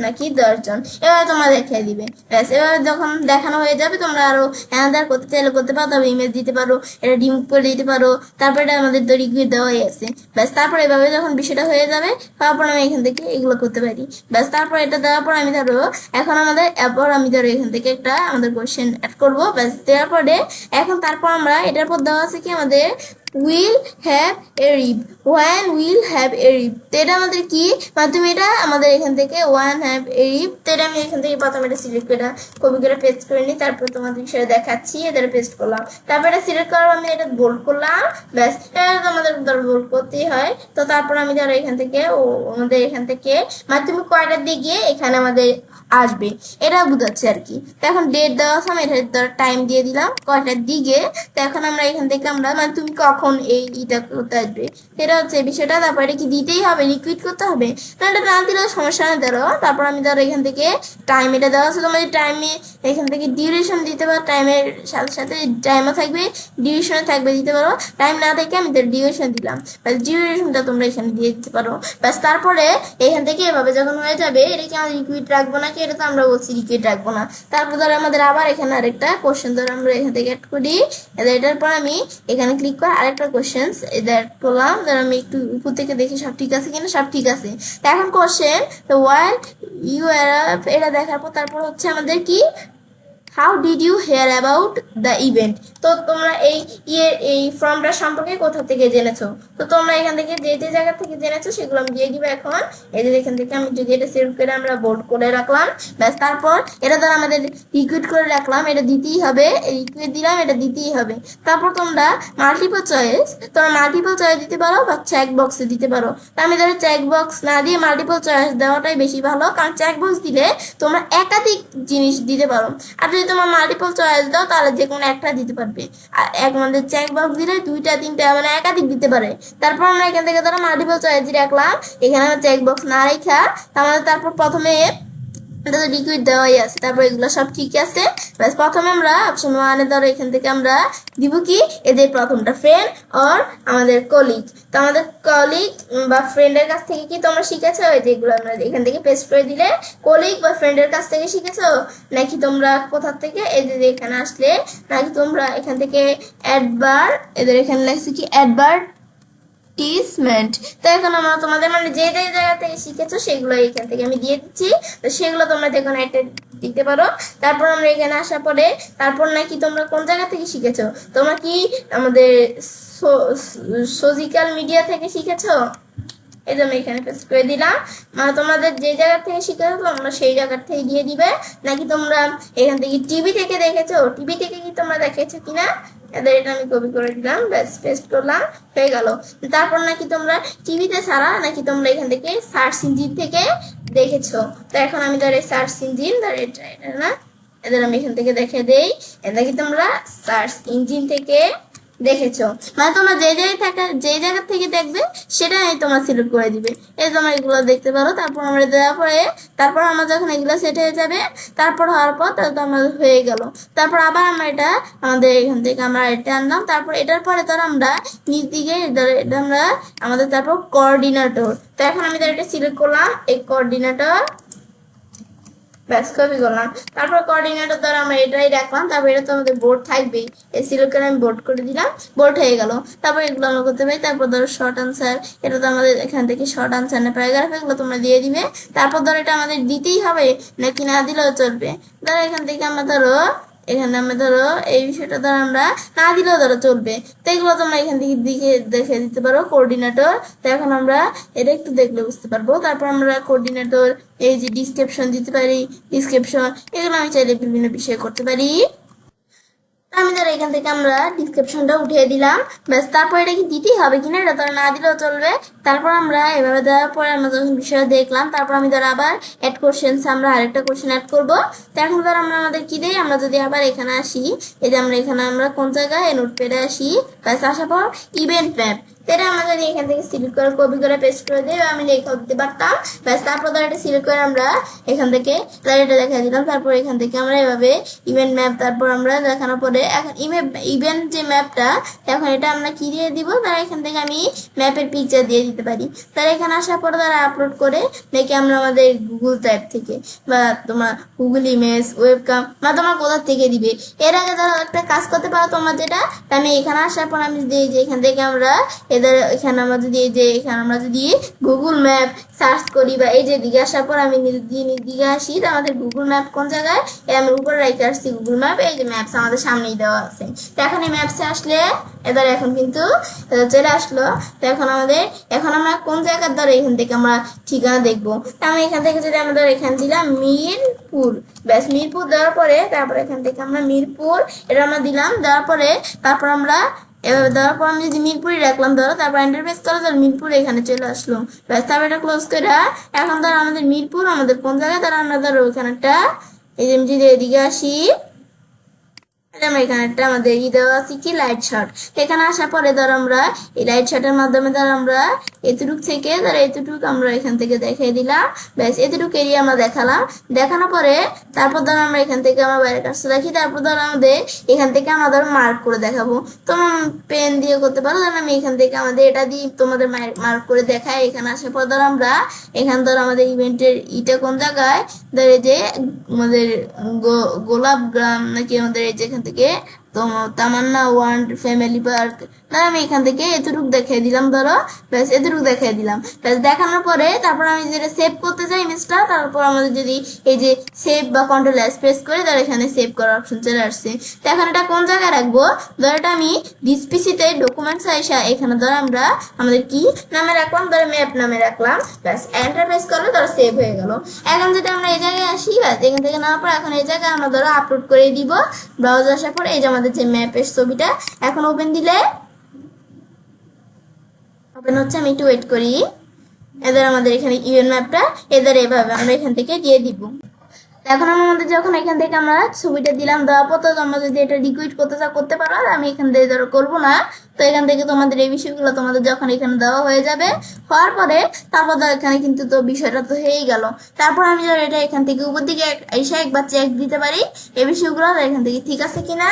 নাকি 10 জন। এভাবে তোমরা দেখিয়ে দিবে। ব্যাস এভাবে যখন দেখানো হয়ে যাবে তোমরা আরো অ্যানাদার করতে চাইলে করতে পারো, তবে ইমেজ দিতে পারো, এটা রিমুভ করে দিতে পারো। তারপরে এটা আমাদের তো রিকুইট দেওয়াই আছে। ব্যাস তারপর এভাবে যখন বিষয়টা হয়ে যাবে তারপর আমি এখান থেকে এগুলো করতে পারি। ব্যাস তারপর এটা দেওয়ার পর আমি ধরো এখন আমাদের এরপর আমি ধরো এখান থেকে একটা আমাদের কোশ্চেন অ্যাড করবো। ব্যাস দেওয়ার পরে এখন তারপর আমরা এটার পর দেওয়া আছে কি আমাদের will have a rib, when will have a rib, তো এটা আমাদের কি মানে তুমি এটা আমাদের এখান থেকে one have a rib, তো এটা আমি এখান থেকে প্রথমে এটা সিলেক্ট করে কপি করে পেস্ট করে নিই, তারপর তোমাদের বিষয়ে দেখাচ্ছি। এটা পেস্ট করলাম, তারপর এটা সিলেক্ট করার আমি এটা বোল্ড করলাম। ব্যাস এটা তো আমাদের ধরো বোল্ড করতেই হয়। তো তারপর আমি ধরো এখান থেকে আমাদের এখান থেকে মানে তুমি কয়টার দিয়ে গিয়ে এখানে আমাদের আসবে এটা বুঝাচ্ছে আর কি। তো এখন ডেট দেওয়া আছে, আমি এটা টাইম দিয়ে দিলাম কয়টার দিকে। তো এখন আমরা এখান থেকে আমরা মানে তুমি কখন এইটা করতে আসবে সেটা হচ্ছে বিষয়টা। তারপর এটা কি দিতেই হবে, রিকুইট করতে হবে না, এটা না দিলেও সমস্যা নেই ধরো। তারপর আমি ধরো এখান থেকে টাইম এটা দেওয়া আছে, তোমাদের টাইমে এখান থেকে ডিউরেশন দিতে পারো, টাইমের সাথে সাথে টাইমও থাকবে ডিউরেশনে থাকবে দিতে পারো। টাইম না থেকে আমি তো ডিউরেশন দিলাম, ব্যাস ডিউরেশনটা তোমরা এখানে দিয়ে দিতে পারো। ব্যাস তারপরে এখান থেকে এভাবে যখন হয়ে যাবে এটা কি আমরা রিকুইট রাখবো নাকি, এটা তো আমরা বলছি রিকুইট রাখবো না। তারপর ধরো আমাদের আবার এখানে আরেকটা কোশ্চেন ধরো আমরা এখান থেকে অ্যাড করি। এটার পর আমি এখানে ক্লিক করে আরেকটা কোশ্চেন এটা অ্যাড করলাম। ধরো আমি একটু উপর থেকে দেখি সব ঠিক আছে কিনা, সব ঠিক আছে। এখন কোশ্চেন তো ওয়াইল ইউ এটা দেখার পর তারপর হচ্ছে আমাদের কি how did you hear about the event, তো তোমরা এই ফর্মটা সম্পর্কে কোথা থেকে জেনেছো। তো তোমরা এখান থেকে যে যে জায়গা থেকে জেনেছো সেগুলো আমি দিয়ে দিবে। এখন এই যে এখান থেকে আমি যদি এটা সেভ করে আমরা বোল্ড করে রাখলাম। ব্যাস তারপর এটা ধর আমাদের রিকুইট করে রাখলাম, এটা দিতেই হবে, রিকুইট দিলাম, এটা দিতেই হবে। তারপর তোমরা মাল্টিপল চয়েস দিতে পারো বা চেক বক্সে দিতে পারো। তো আমি ধরো চেক বক্স না দিয়ে মাল্টিপল চয়েস দেওয়াটাই বেশি ভালো, কারণ চেক বক্স দিলে তোমরা একাধিক জিনিস দিতে পারো। আর যদি তোমার মাল্টিপল চয়েস দাও তাহলে যে কোনো একটা দিতে পারবে। আর এক আমাদের চেক বক্স দিলে 2টা 3টা মানে একাধিক দিতে পারে। তারপর আমরা এখান থেকে ধরো মাল্টিপল চয়েস দিয়ে রাখলাম, এখানে আমরা চেক বক্স না রেখা আমাদের তারপর প্রথমে এটা তো লিকুইড দেওয়াই আছে, তারপর এগুলো সব ঠিক আছে। ব্যাস প্রথমে আমরা অপশন 1-এ ধরো এখান থেকে আমরা দিব কি এদের প্রথমটা ফ্রেন্ড অর আমাদের কলিগ। তো আমাদের কলিগ বা ফ্রেন্ডের কাছ থেকে কি তোমরা শিখেছো, এই যেগুলো আমরা এখান থেকে পেস্ট করে দিলে কলিগ বা ফ্রেন্ডের কাছ থেকে শিখেছো, নাকি তোমরা কোথা থেকে এই যে এখানে আসলে, নাকি তোমরা এখান থেকে অ্যাডভার এদের এখানে লেখছে কি অ্যাডভার্টিসমেন্ট। তো এখন আমরা তোমাদের মানে যে যে জায়গা থেকে শিখেছো সেগুলো এখান থেকে আমি দিয়ে দিচ্ছি, তো সেগুলো তোমরা দেখুন একটা দিতে পারো। তারপর আমরা এখানে আসার পরে তারপর নাকি তোমরা কোন জায়গা থেকে শিখেছো, তোমরা কি আমাদের সোজিক্যাল মিডিয়া থেকে শিখেছো, এই জন্য এখানে পেস্ট করে দিলাম। মানে তোমাদের যে জায়গা থেকে শিখেছো তোমরা সেই জায়গা থেকে দিয়ে দিবে, নাকি তোমরা এখান থেকে টিভি থেকে দেখেছো, টিভি থেকে কি তোমরা দেখেছো কিনা এদের এটা আমি কপি করে দিলাম, ব্যাস পেস্ট করলাম, হয়ে গেল। তারপর নাকি তোমরা টিভিতে ছাড়া নাকি তোমরা এখান থেকে সার্চ ইঞ্জিন থেকে দেখেছো। তো এখন আমি ধর এই সার্চ ইঞ্জিন ধর এটা না এদের আমি এখান থেকে দেখে দেই, এটা কি তোমরা সার্চ ইঞ্জিন থেকে দেখেছো, মানে তোমরা যে জায়গা থেকে দেখবে সেটাই তোমরা সিলেক্ট করে দিবে। এই তোমরা এগুলো দেখতে পারো। তারপর আমরা দেওয়ার পরে তারপর আমরা যখন এগুলো সেট হয়ে যাবে, তারপর হওয়ার পর তাহলে তো আমাদের হয়ে গেল। তারপর আবার আমরা এটা আমাদের এখান থেকে আমরা এটা আনলাম। তারপর এটার পরে ধর আমরা নিচ দিকে এটা আমরা আমাদের তারপর কোঅর্ডিনেটর। তো এখন আমি এটা সিলেক্ট করলাম এই কোঅর্ডিনেটর, ব্যাস কপি করলাম। তারপর কোঅর্ডিনেটর দ্বারা আমরা এটাই রাখলাম। তারপর এটা তো আমাদের বোর্ড থাকবেই, এই সিলেক্ট করে আমি বোর্ড করে দিলাম, বোর্ড হয়ে গেল। তারপর এগুলো আমরা করতে পারি। তারপর ধরো শর্ট আনসার, এটা তো আমাদের এখান থেকে শর্ট আনসার না প্যারাগ্রাফ, এগুলো তোমরা দিয়ে দিবে। তারপর ধরো এটা আমাদের দিতেই হবে, নাকি না দিলেও চলবে। ধরো এখান থেকে আমরা ধরো এখানে আমরা ধরো এই বিষয়টা ধরো আমরা না দিলেও ধরো চলবে। তো এগুলো তোমরা এখান থেকে দেখে দিতে পারো কোঅর্ডিনেটর। তো এখন আমরা এটা একটু দেখলে বুঝতে পারবো। তারপর আমরা কোঅর্ডিনেটর এই যে ডিসক্রিপশন দিতে পারি, ডিসক্রিপশন এগুলো আমি চাইলে বিভিন্ন বিষয়ে করতে পারি। আমি ধরো এখান থেকে আমরা ডিসক্রিপশনটা উঠিয়ে দিলাম, ব্যাস। তারপর এটা কি দিতেই হবে কিনা এটা ধরো না দিলেও চলবে। তারপর আমরা এভাবে দেওয়ার পরে আমরা যখন বিষয় দেখলাম, তারপর আমি ধরো আবার অ্যাড কোশ্চেন আমরা আরেকটা কোশ্চেন অ্যাড করবো। তো এখন ধরো আমরা আমাদের কি দেই, আমরা যদি আবার এখানে আসি, এই যে আমরা এখানে আমরা কোন জায়গায় নোটপ্যাডে আসি, ব্যাস আসার পর ইভেন্ট ম্যাপ, সেটা আমরা যদি এখান থেকে সিলেক্ট করে কপি করে পেস্ট করে দিই, আমি লেখা দিতে পারতাম। ব্যাস তারপর ধর এটা সিলেক্ট করে আমরা এখান থেকে এটা দেখা দিলাম। তারপর এখান থেকে আমরা এভাবে ইভেন্ট ম্যাপ, তারপর আমরা দেখানোর পরে এখন ইভেন্ট যে ম্যাপটা, এখন এটা আমরা কি দিয়ে দিব, তারা এখান থেকে আমি ম্যাপের পিকচার দিয়ে দিতে পারি। তারা এখানে আসার পরে তারা আপলোড করে দেখি আমরা আমাদের গুগল টাইপ থেকে বা তোমার গুগল ইমেজ ওয়েবকাম বা তোমার কোথা থেকে দিবে। এর আগে ধরো একটা কাজ করতে পারো তোমরা, যেটা আমি এখানে আসার পর আমি যদি যে এখান থেকে আমরা এদের এখানে আমরা যদি এই যে এখানে আমরা যদি গুগল ম্যাপ সার্চ করি বা এই যে দিকে আসার পর আমি দিকে আসি, তো আমাদের গুগল ম্যাপ কোন জায়গায়, আমি উপরে রেখে আসছি গুগল ম্যাপ, এই যে ম্যাপস আমাদের সামনেই দেওয়া আছে। তো এখন এই ম্যাপসে আসলে এদের এখন কিন্তু চলে আসলো। তো এখন আমরা কোন জায়গার ধরে এখান থেকে আমরা ঠিকানা দেখবো। তো আমি এখান থেকে যদি আমাদের এখানে দিলাম মিরপুর, ব্যাস মিরপুর দেওয়ার পরে তারপর এখান থেকে আমরা মিরপুর এটা আমরা দিলাম, দেওয়ার পরে তারপর আমরা এভাবে দেওয়ার পর আমি যদি মিরপুরই রাখলাম ধরো, তারপর এন্টার প্রেস করো, তাহলে মিরপুর এখানে চলে আসলো। ব্যাস তারপর এটা ক্লোজ করে এখন ধরো আমাদের মিরপুর আমাদের কোন জায়গায়, তারা আমরা ধরো ওখানে একটা এই যে যদি এদিকে আসি, আমরা এখানে একটা আমাদের দেওয়া আছে কি লাইট শট। এখানে আসার পরে ধরো আমরা এই লাইট শটের মাধ্যমে ধরো আমরা এতটুক থেকে ধরো এতটুক আমরা এখান থেকে দেখিয়ে দিলাম। ব্যাস এতটুকু এরিয়া আমরা দেখালাম। দেখানোর পরে তারপর ধরো আমরা এখান থেকে আমার বাইরের কাছে রাখি। তারপর ধরো আমাদের এখান থেকে আমরা ধরো মার্ক করে দেখাবো। তোমার পেন দিয়ে করতে পারো, ধরো আমি এখান থেকে আমাদের এটা দিয়ে তোমাদের মার্ক করে দেখাই। এখানে আসার পর ধরো আমরা এখান ধরো আমাদের ইভেন্টের ইটা কোন জায়গায়, ধরো যে আমাদের গোলাপ গ্রাম নাকি আমাদের এই যেখান থেকে তামান্না ওয়ার্ল্ড ফ্যামিলি পার্ক, না আমি এখান থেকে এতটুকু দেখিয়ে দিলাম ধরো। ব্যাস এতটুকু দেখিয়ে দিলাম। ব্যাস দেখানোর পরে তারপর আমি যেটা সেভ করতে চাই ইমেজটা, তারপর আমাদের যদি এই যে সেভ বা কন্ট্রোল এস প্রেস করে তার এখানে সেভ করার অপশন চলে আসছে। তো এখন এটা কোন জায়গায় রাখবো, ধরো এটা আমি ডিসপিসিতে ডকুমেন্টস আইসা এখানে ধরো আমরা আমাদের কি নামে রাখলাম, ধরো ম্যাপ নামে রাখলাম। ব্যাস এন্টার প্রেস করলে ধরো সেভ হয়ে গেল। এখন যদি আমরা এই জায়গায় আসি, ব্যাস এখান থেকে নেওয়ার পর এখন এই জায়গায় আমরা ধরো আপলোড করে দিব। ব্রাউজার আসার পর এই যে আমাদের যে ম্যাপের ছবিটা এখন ওপেন দিলে ওপেন হচ্ছে। আমি একটু ওয়েট করি। এদের আমাদের এখানে ইভেন্ট ম্যাপটা এদের এভাবে আমরা এখান থেকে দিয়ে দিব। এখন আমাদের যখন এখান থেকে আমরা ছবিটা দিলাম, দেওয়ার পর তোমরা যদি এটা রিকুইট করতে চাও করতে পারো। আমি এখান থেকে ধরো করবো না। তো এখান থেকে তোমাদের এই বিষয়গুলো তোমাদের যখন এখানে দেওয়া হয়ে যাবে, হওয়ার পরে তারপর এখানে কিন্তু তো বিষয়টা তো হয়েই গেল। তারপর আমি ধরো এটা এখান থেকে উপর দিকে এসে একবার চেক দিতে পারি এই বিষয়গুলো এখান থেকে ঠিক আছে কিনা।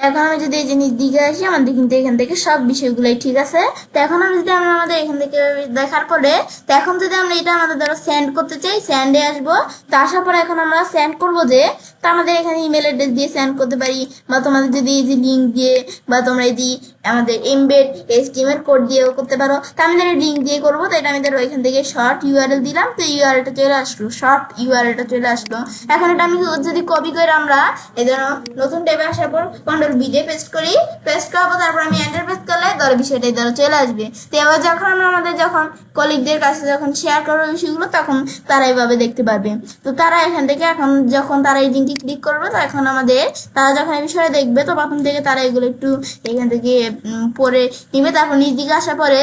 এখন আমি যদি এই জিনিস দিকে আসি, আমাদের কিন্তু এখান থেকে সব বিষয়গুলোই ঠিক আছে। তো এখন আমি যদি আমরা আমাদের এখান থেকে দেখার পরে, তো এখন যদি আমরা এটা আমাদের ধরো সেন্ড করতে চাই, সেন্ডে আসবো। তো আসার পরে এখন আমরা সেন্ড করবো যে, তো আমাদের এখানে ইমেল অ্যাড্রেস দিয়ে সেন্ড করতে পারি, বা তোমাদের যদি এই যে লিঙ্ক দিয়ে বা তোমরা এই যে আমাদের এমবেড HTML কোড দিয়েও করতে পারো। তো আমি ধরো লিঙ্ক দিয়ে করবো। তো এটা আমি ধরো এখান থেকে শর্ট ইউআরএল দিলাম। তো ইউআরএলটা চলে আসলো, শর্ট ইউআরএলটা চলে আসলো। এখন এটা আমি যদি কপি করে আমরা এই ধরো নতুন ট্যাবে আসার পর কন্ট্রোল ভি দিয়ে পেস্ট করি, পেস্ট করবো, তারপর আমি এন্টার প্রেস করলে ধরো বিষয়টাই ধরো চলে আসবে। তো এবার যখন আমরা আমাদের যখন কলিগদের কাছে যখন শেয়ার করবো বিষয়গুলো, তখন তারা এইভাবে দেখতে পারবে। তো তারা এখান থেকে এখন যখন তারা এই লিঙ্কে ক্লিক করবে, তো এখন আমাদের তারা যখন এই বিষয়টা দেখবে, তো প্রথম থেকে তারা এগুলো একটু এখান থেকে পরে নিবে। তারপর নিজ দিকে আসার পরে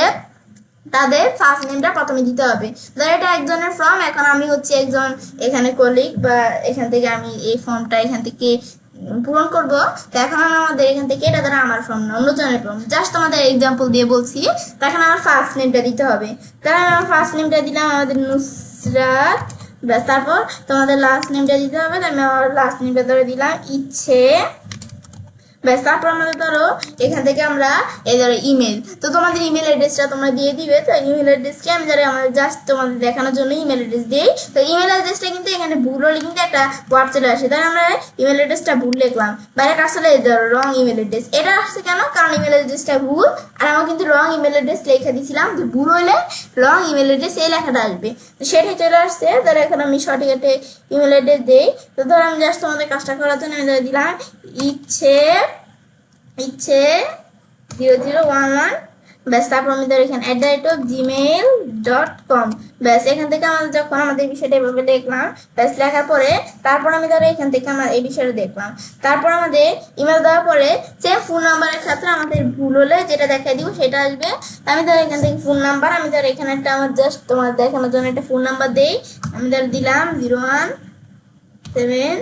তাদের ফার্স্ট নেমটা প্রথমে দিতে হবে। ধর এটা একজনের ফর্ম, এখন আমি হচ্ছে একজন এখানে কলিগ, বা এখান থেকে আমি এই ফর্মটা এখান থেকে পূরণ করব। তো এখন আমাদের এখান থেকে এটা ধরো আমার ফর্ম না অন্যজনের ফর্ম, জাস্ট তোমাদের এক্সাম্পল দিয়ে বলছি। তো এখন আমার ফার্স্ট নেমটা দিতে হবে। তাহলে আমার ফার্স্ট নেমটা দিলাম আমাদের নুসরাত। ব্যাস তারপর তোমাদের লাস্ট নেমটা দিতে হবে। তো আমি আমার লাস্ট নেমটা ধরে দিলাম ইচ্ছে। ব্যাস তারপর আমাদের ধরো এখান থেকে আমরা এই ধরো ইমেল, তো তোমাদের ইমেল অ্যাড্রেসটা তোমরা দিয়ে দিবে। তো ইমেল অ্যাড্রেসকে আমি ধরো আমাদের জাস্ট তোমাদের দেখানোর জন্য ইমেল অ্যাড্রেস দিই। তো ইমেল অ্যাড্রেসটা কিন্তু এখানে ভুল হলে কিন্তু একটা ওয়ার্ড চলে আসে। তাই আমরা ইমেল অ্যাড্রেসটা ভুল লিখলাম, বাইরে আসলে ধরো রং ইমেল অ্যাড্রেস। এটা আসছে কেন, কারণ ইমেল অ্যাড্রেসটা ভুল, আর আমরা কিন্তু রং ইমেল অ্যাড্রেস লিখে দিয়েছিলাম। যে ভুল হইলে রং ইমেল অ্যাড্রেস এই লেখাটা আসবে, তো সেটাই চলে আসছে। ধরো এখন আমি সঠিক একটা ইমেল অ্যাড্রেস দিই। তো ধরো আমি জাস্ট তোমাদের কাজটা করার জন্য আমি ধরে দিলাম ইচ্ছে 0011। ব্যাস তারপর আমি ধর এখানে @gmail.com। ব্যাস এখান থেকে আমাদের যখন আমাদের বিষয়টা এভাবে দেখলাম, ব্যাস লেখার পরে তারপর আমি ধরো এখান থেকে আমার এই বিষয়টা দেখলাম। তারপর আমাদের ইমেল দেওয়ার পরে সেম ফোন নাম্বারের ক্ষেত্রে আমাদের ভুল হলে যেটা দেখাই দিব সেটা আসবে। আমি ধর এখান থেকে ফোন নাম্বার, আমি ধর এখানে একটা আমার জাস্ট তোমার দেখানোর জন্য একটা ফোন নাম্বার দিই। আমি ধর দিলাম 017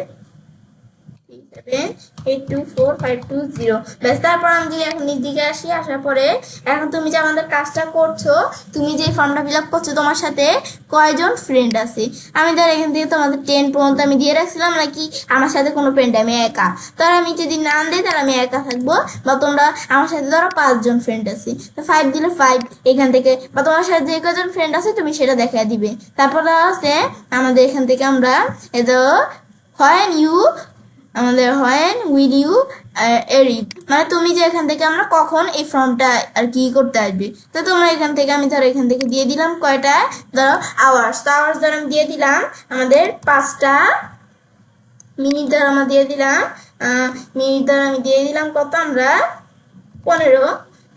7824520 ব্যাস। তারপর আমি যদি এখন দিকে আসি, আসার পরে এখন তুমি যে আমাদের কাজটা করছো, তুমি যে ফর্মটা ফিল আপ করছো, তোমার সাথে কয়জন ফ্রেন্ড আছে? আমি ধর এখান থেকে তোমাদের 10 পর্যন্ত আমি দিয়ে রাখছিলাম, নাকি আমার সাথে কোনো ফ্রেন্ড, আমি একা। তাহলে আমি যদি নাম দিই তাহলে আমি একা থাকবো, বা তোমরা আমার সাথে ধরো 5জন ফ্রেন্ড আছে, 5 দিলে 5 এখান থেকে, বা তোমার সাথে যে কজন ফ্রেন্ড আছে তুমি সেটা দেখা দিবে। তারপরে আছে আমাদের এখান থেকে আমরা when you আমাদের when will you read, মানে তুমি যে এখান থেকে আমরা কখন এই ফর্মটা আর কি করতে আসবে। তো তোমরা এখান থেকে আমি ধরো এখান থেকে দিয়ে দিলাম কয়টা, ধরো আওয়ার্স, তো আওয়ার্স ধরো আমি দিয়ে দিলাম আমাদের 5টা, মিনিট ধরো আমরা দিয়ে দিলাম মিনিট ধরো আমি দিয়ে দিলাম কত আমরা 15,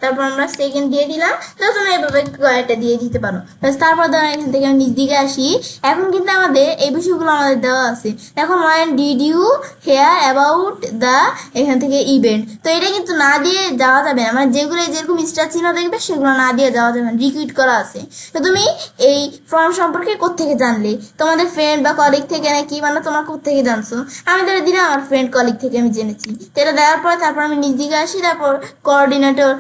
তারপর আমরা সেকেন্ড দিয়ে দিলাম। তো তোমরা এভাবে কয়েকটা দিয়ে দিতে পারো। তারপর ধরো এখান থেকে আমি নিচ দিকে আসি, এখন কিন্তু আমাদের এই বিষয়গুলো আমাদের দেওয়া আছে। এখন when did you hear about the এখান থেকে ইভেন্ট, তো এটা কিন্তু না দিয়ে যাওয়া যাবে না, মানে যেগুলো যেরকম স্টার চিহ্ন দেখবে সেগুলো না দিয়ে যাওয়া যাবে না, রিকুইট করা আছে। তো তুমি এই ফর্ম সম্পর্কে কোত্থেকে জানলে? তোমাদের ফ্রেন্ড বা কলিগ থেকে নাকি, মানে তোমরা কোত্থেকে জানছো? আমি ধরে দিলাম আমার ফ্রেন্ড কলিগ থেকে আমি জেনেছি। তো এটা দেওয়ার পরে তারপর আমি নিচ দিকে আসি, তারপর কোঅর্ডিনেটর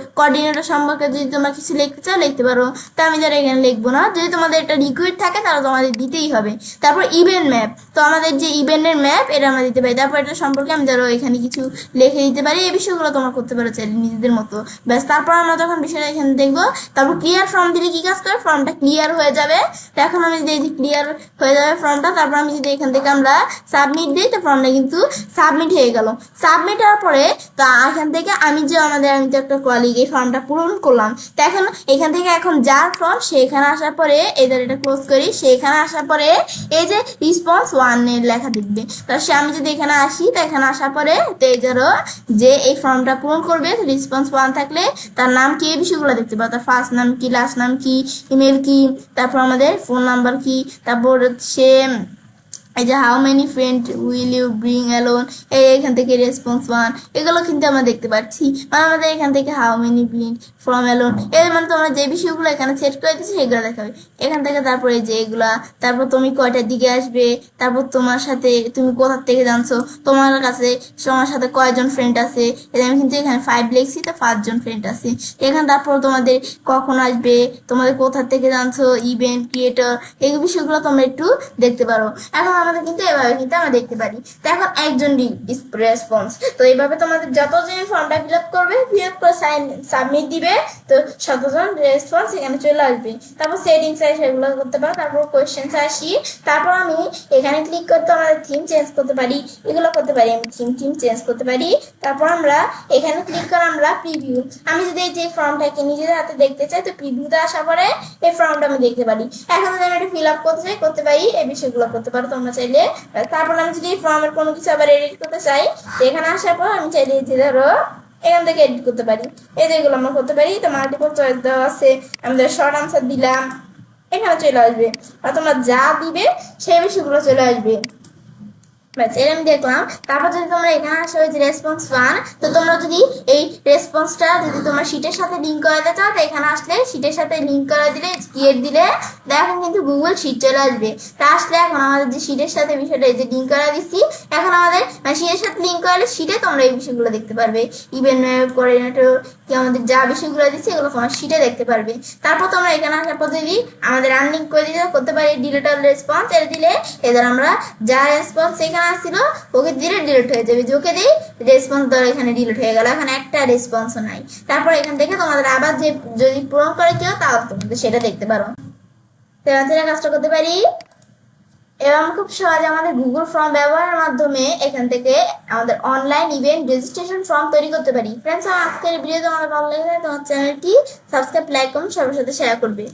সম্পর্কে যদি তোমরা কিছু লিখতে চাও লিখতে পারো, তা আমি যারা এখানে লিখবো না। যদি তোমাদের একটা রিকুইড থাকে তাহলে তোমাদের দিতেই হবে। তারপর ইভেন্ট ম্যাপ, তো আমাদের যে ইভেন্টের ম্যাপ এটা আমরা দিতে পারি। তারপর এটা সম্পর্কে আমি ধরো এখানে কিছু লিখে দিতে পারি, এই বিষয়গুলো তোমরা করতে পারো চাইলে নিজেদের মতো। ব্যাস, তারপর আমরা যখন বিষয়টা এখানে দেখবো, তারপর ক্লিয়ার ফর্ম দিলে কি কাজ করে, ফর্মটা ক্লিয়ার হয়ে যাবে। তো এখন আমি যদি ক্লিয়ার হয়ে যাবে ফর্মটা, তারপর আমি যদি এখান থেকে আমরা সাবমিট দিই, তো ফর্মটা কিন্তু সাবমিট হয়ে গেল। সাবমিট হওয়ার পরে তো এখান থেকে আমি যে আমি তো একটা কলিগ এই ফর্মটা পূরণ করলাম। তো এখন এখান থেকে এখন যার ফর্ম সেখানে আসার পরে এদের এটা ক্লোজ করি, সেখানে আসার পরে এই যে রেসপন্স 1 এর লেখা দেখবে। তো আমি যদি এখানে আসি, তো এখানে আসার পরে তো এই যে এই ফর্মটা পূরণ করবে রেসপন্স 1 থাকলে তার নাম কি, এই বিষয়গুলো দেখতে পাবো। তার ফার্স্ট নাম কি, লাস্ট নাম কি, ইমেল কি, তারপর আমাদের ফোন নাম্বার কি, তারপর হচ্ছে এই যে how many friend will you bring alone, এখান থেকে রেসপন্স 1 এগুলো কিন্তু আমরা দেখতে পাচ্ছি। মানে আমাদের এখান থেকে how many bring from alone, মানে তোমরা যে বিষয়গুলো এখানে সেট করে দিচ্ছি সেগুলো দেখাবে এখান থেকে। তারপরে যে এগুলা, তারপর তুমি কয়টার দিকে আসবে, তারপর তোমার সাথে তুমি কোথা থেকে জানছো, তোমার কাছে তোমার সাথে কয়জন ফ্রেন্ড আছে, আমি কিন্তু এখানে 5 লিখছি, তো 5জন ফ্রেন্ড আছে এখানে। তারপর তোমাদের কখন আসবে, তোমাদের কোথা থেকে জানছো, ইভেন্ট ক্রিয়েটর, এই বিষয়গুলো তোমরা একটু দেখতে পারো। এখন আমাদের কিন্তু এভাবে কিন্তু আমরা দেখতে পারি। তো এখন একজন রেসপন্স, তো এইভাবে তোমাদের যতজন ফর্মটা ফিল আপ করবে, ফিল আপ করে সাবমিট দিবে, তো 7জন রেসপন্স এখানে চলে আসবে। তারপর সেটিংস আছে সেগুলো করতে পারো। তারপর কোয়েশ্চেন্স আসি, তারপর আমি এখানে ক্লিক করতে আমাদের থিম চেঞ্জ করতে পারি, এগুলো করতে পারি, আমি থিম চেঞ্জ করতে পারি। তারপর আমরা এখানে ক্লিক করে আমরা প্রিভিউ, আমি যদি এই যে ফর্মটাকে নিজের হাতে দেখতে চাই, তো প্রিভিউতে আসার পরে এই ফর্মটা আমি দেখতে পারি। এখন যদি আমি এটা ফিল আপ করতে চাই করতে পারি, এই বিষয়গুলো করতে পারো তোমরা চাইলে। তারপর আমি যদি ফর্মের কোনো কিছু আবার এডিট করতে চাই, এখানে আসার পর আমি চাইলে যে ধরো এখান থেকে এডিট করতে পারি, এই যেগুলো আমরা করতে পারি। তো মাল্টিপল চয়েস দেওয়া আছে, আমাদের শর্ট আনসার দিলাম, এখানে চলে আসবে, আর তোমরা যা দিবে সেই বিষয়গুলো চলে আসবে। ব্যাস, এর আমি দেখলাম। তারপর যদি তোমরা এখানে আসো ওই যে রেসপন্স 1, তো তোমরা যদি এই রেসপন্সটা যদি তোমরা শিটের সাথে লিঙ্ক করাতে চাও, তো এখানে আসলে শিটের সাথে লিঙ্ক করা দিলে, ক্রিয়েট দিলে এখন কিন্তু গুগল শিট চলে আসবে। তা আসলে এখন আমাদের যে শিটের সাথে বিষয়টা এই যে লিঙ্ক করা দিচ্ছি, এখন আমাদের শিটের সাথে লিঙ্ক করালে শিটে তোমরা এই বিষয়গুলো দেখতে পারবে, ইভেন্ট কোঅর্ডিনেটর কি, আমাদের যা বিষয়গুলো দিচ্ছে এগুলো তোমার শিটে দেখতে পারবে। তারপর তোমরা এখানে আসার পর যদি আমাদের আনলিঙ্ক করে দিতে করতে পারি ডিলিট অল রেসপন্স, এটা দিলে এদের আমরা যা রেসপন্স এখানে আসছিল ওকে দিলে ডিলিট হয়ে যাবে, যে ওকে দিই রেসপন্স ধরো এখানে ডিলিট হয়ে গেল, এখন একটা রেসপন্সও নাই। তারপর এখান থেকে তোমাদের আবার যে যদি পূরণ করে কেউ তাও তোমাদের সেটা দেখতে পারো। কাজটা করতে পারি এবং খুব সহজে আমাদের গুগল ফর্ম ব্যবহারের মাধ্যমে এখান থেকে আমাদের অনলাইন ইভেন্ট রেজিস্ট্রেশন ফর্ম তৈরি করতে পারি। ফ্রেন্ডস, আমার আজকের ভিডিও তোমাদের ভালো লাগলে তোমার চ্যানেলটি সাবস্ক্রাইব, লাইক, কমেন্ট সবার সাথে শেয়ার করবে।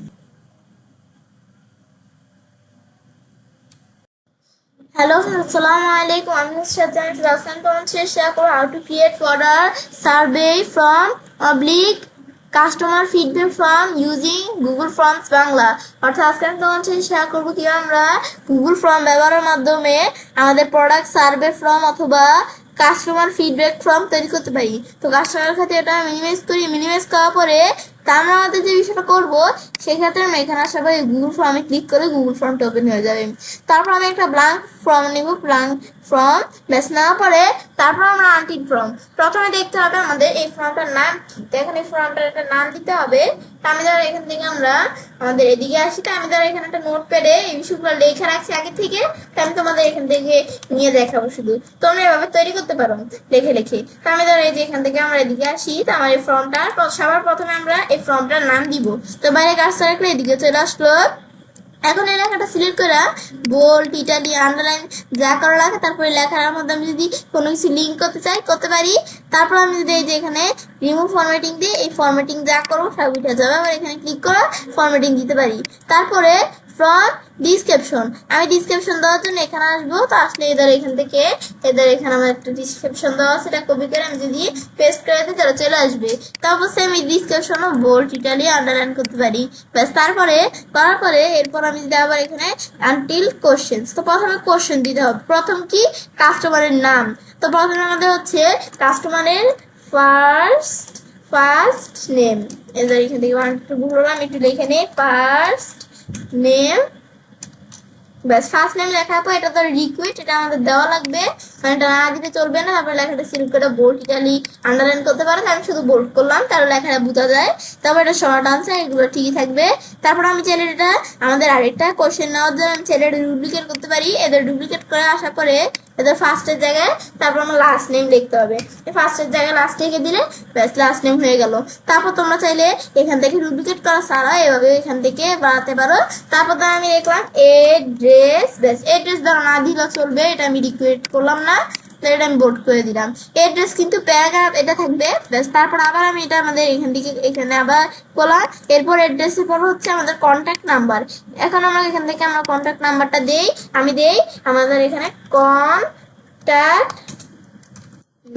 Hello, assalamu alaikum. I'm Shazan. Today share how to create folder survey from oblique customer feedback form using Google forms Bangla. অর্থাৎ আজকে আমি তোমাদের শেয়ার করবো কি আমরা গুগল ফর্ম ব্যবহারের মাধ্যমে আমাদের প্রোডাক্ট সার্ভে ফর্ম অথবা কাস্টমার ফিডব্যাক ফর্ম তৈরি করতে পারি। তো কাস্টমারের ক্ষেত্রে এটা মিনিমাইজ করি, মিনিমাইজ করার পরে তা আমরা আমাদের যে বিষয়টা করবো সেক্ষেত্রে আমরা এখানে আসার পরে গুগল ফর্মে ক্লিক করে গুগল ফর্মটা ওপেন হয়ে যাবে। তারপর আমি একটা ব্ল্যাঙ্ক ফর্ম নিব, ব্ল্যাঙ্ক ফর্ম ব্যাস নেওয়ার পরে তারপর আমরা আনটিক ফর্ম প্রথমে দেখতে হবে আমাদের এই ফর্মটার নাম কি। তো এখন এই ফর্মটার একটা নাম দিতে হবে। তা আমি ধরো এখান থেকে আমরা আমাদের এদিকে আসি। তো আমি ধরো এখানে একটা নোটপ্যাডে এই বিষয়গুলো লেখা রাখছি আগে থেকে। তো আমি তোমাদের এখান থেকে নিয়ে দেখাবো, শুধু তোমরা এভাবে তৈরি করতে পারো লিখে লিখে। তো আমি ধরো এই যে এখান থেকে আমরা এদিকে আসি। তো আমার এই ফর্মটা সবার প্রথমে আমরা এই ফর্মটার নাম দিব। তো বাইরে কাজটা রাখলে এদিকে চলে আসলো। এখন এই লেখাটা সিলেক্ট করে বোল্ড, ইটালি, আন্ডারলাইন যা করা লাগে, তারপরে লেখার মধ্যে আমি যদি কোনো কিছু লিঙ্ক করতে চাই করতে পারি। তারপর আমি যদি এই যে এখানে রিমুভ ফরম্যাটিং দিই, এই ফরম্যাটিং যা করবো সব উঠে যাবে। আবার এখানে ক্লিক করে ফরম্যাটিং দিতে পারি। তারপরে ফ্রম ডিসক্রিপশন, আমি ডিসক্রিপশন দেওয়ার জন্য এখানে আসবো। তো আসলে এদের এখান থেকে এখানে আমার একটা ডিসক্রিপশন দেওয়া আছে, এটা কপি করে আমি যদি পেস্ট করে দিই তাহলে চলে আসবে। তো অবশ্যই আমি ডিসক্রিপশনও বোল্ড, ইটালি, আন্ডারলাইন করতে পারি। ব্যাস তারপরে করার পরে এরপর আমি যদি আবার এখানে আনটিল কোশ্চেন্স, তো প্রথমে কোশ্চেন দিতে হবে। প্রথম কি কাস্টমারের নাম। তো প্রথমে আমাদের হচ্ছে কাস্টমারের ফার্স্ট নেম। এদের এখান থেকে আমি একটু লিখে নিই ফার্স্ট নেম। ব্যাস ফার্স্ট নেম লেখার পর এটা ধর রিকুইট, এটা আমাদের দেওয়া লাগবে, মানে এটা না দিতে চলবে না। তারপরে লেখাটা সিলেক্ট করে বোল্ড, ইটালি, আন্ডারলাইন করতে পারেন। আমি শুধু বোল্ড করলাম, তাহলে লেখাটা বোঝা যায়। তারপর এটা শর্ট আনসার, এগুলো ঠিকই থাকবে। তারপর আমি চাইলে এটা আমাদের আরেকটা কোশ্চেন নেওয়ার জন্য আমি চাইলে এটা ডুপ্লিকেট করতে পারি। এদের ডুপ্লিকেট করে আসার পরে এদের ফার্স্টের জায়গায় তারপর আমার লাস্ট নেম লিখতে হবে। ফার্স্টের জায়গায় লাস্ট লিখে দিলে ব্যাস লাস্ট নেম হয়ে গেল। তারপর তোমরা চাইলে এখান থেকে ডুপ্লিকেট করা ছাড়া এভাবে এখান থেকে বাড়াতে পারো। তারপর ধর আমি লিখলাম এড্রেস, ব্যাস এড্রেস ধরো না দিলেও চলবে, এটা আমি রিকুয়েট করলাম না, এটা আমি বোল্ড করে দিলাম। এড্রেস কিন্তু প্যারাগ্রাফ এটা থাকবে। ব্যাস তারপর আবার আমি এটা আমাদের এখান থেকে এখানে আবার করলাম। এরপর এড্রেসের পর হচ্ছে আমাদের কন্ট্যাক্ট নাম্বার। এখন আমরা এখান থেকে আমরা কন্ট্যাক্ট নাম্বারটা আমি দেই আমাদের এখানে কন্ট্যাক্ট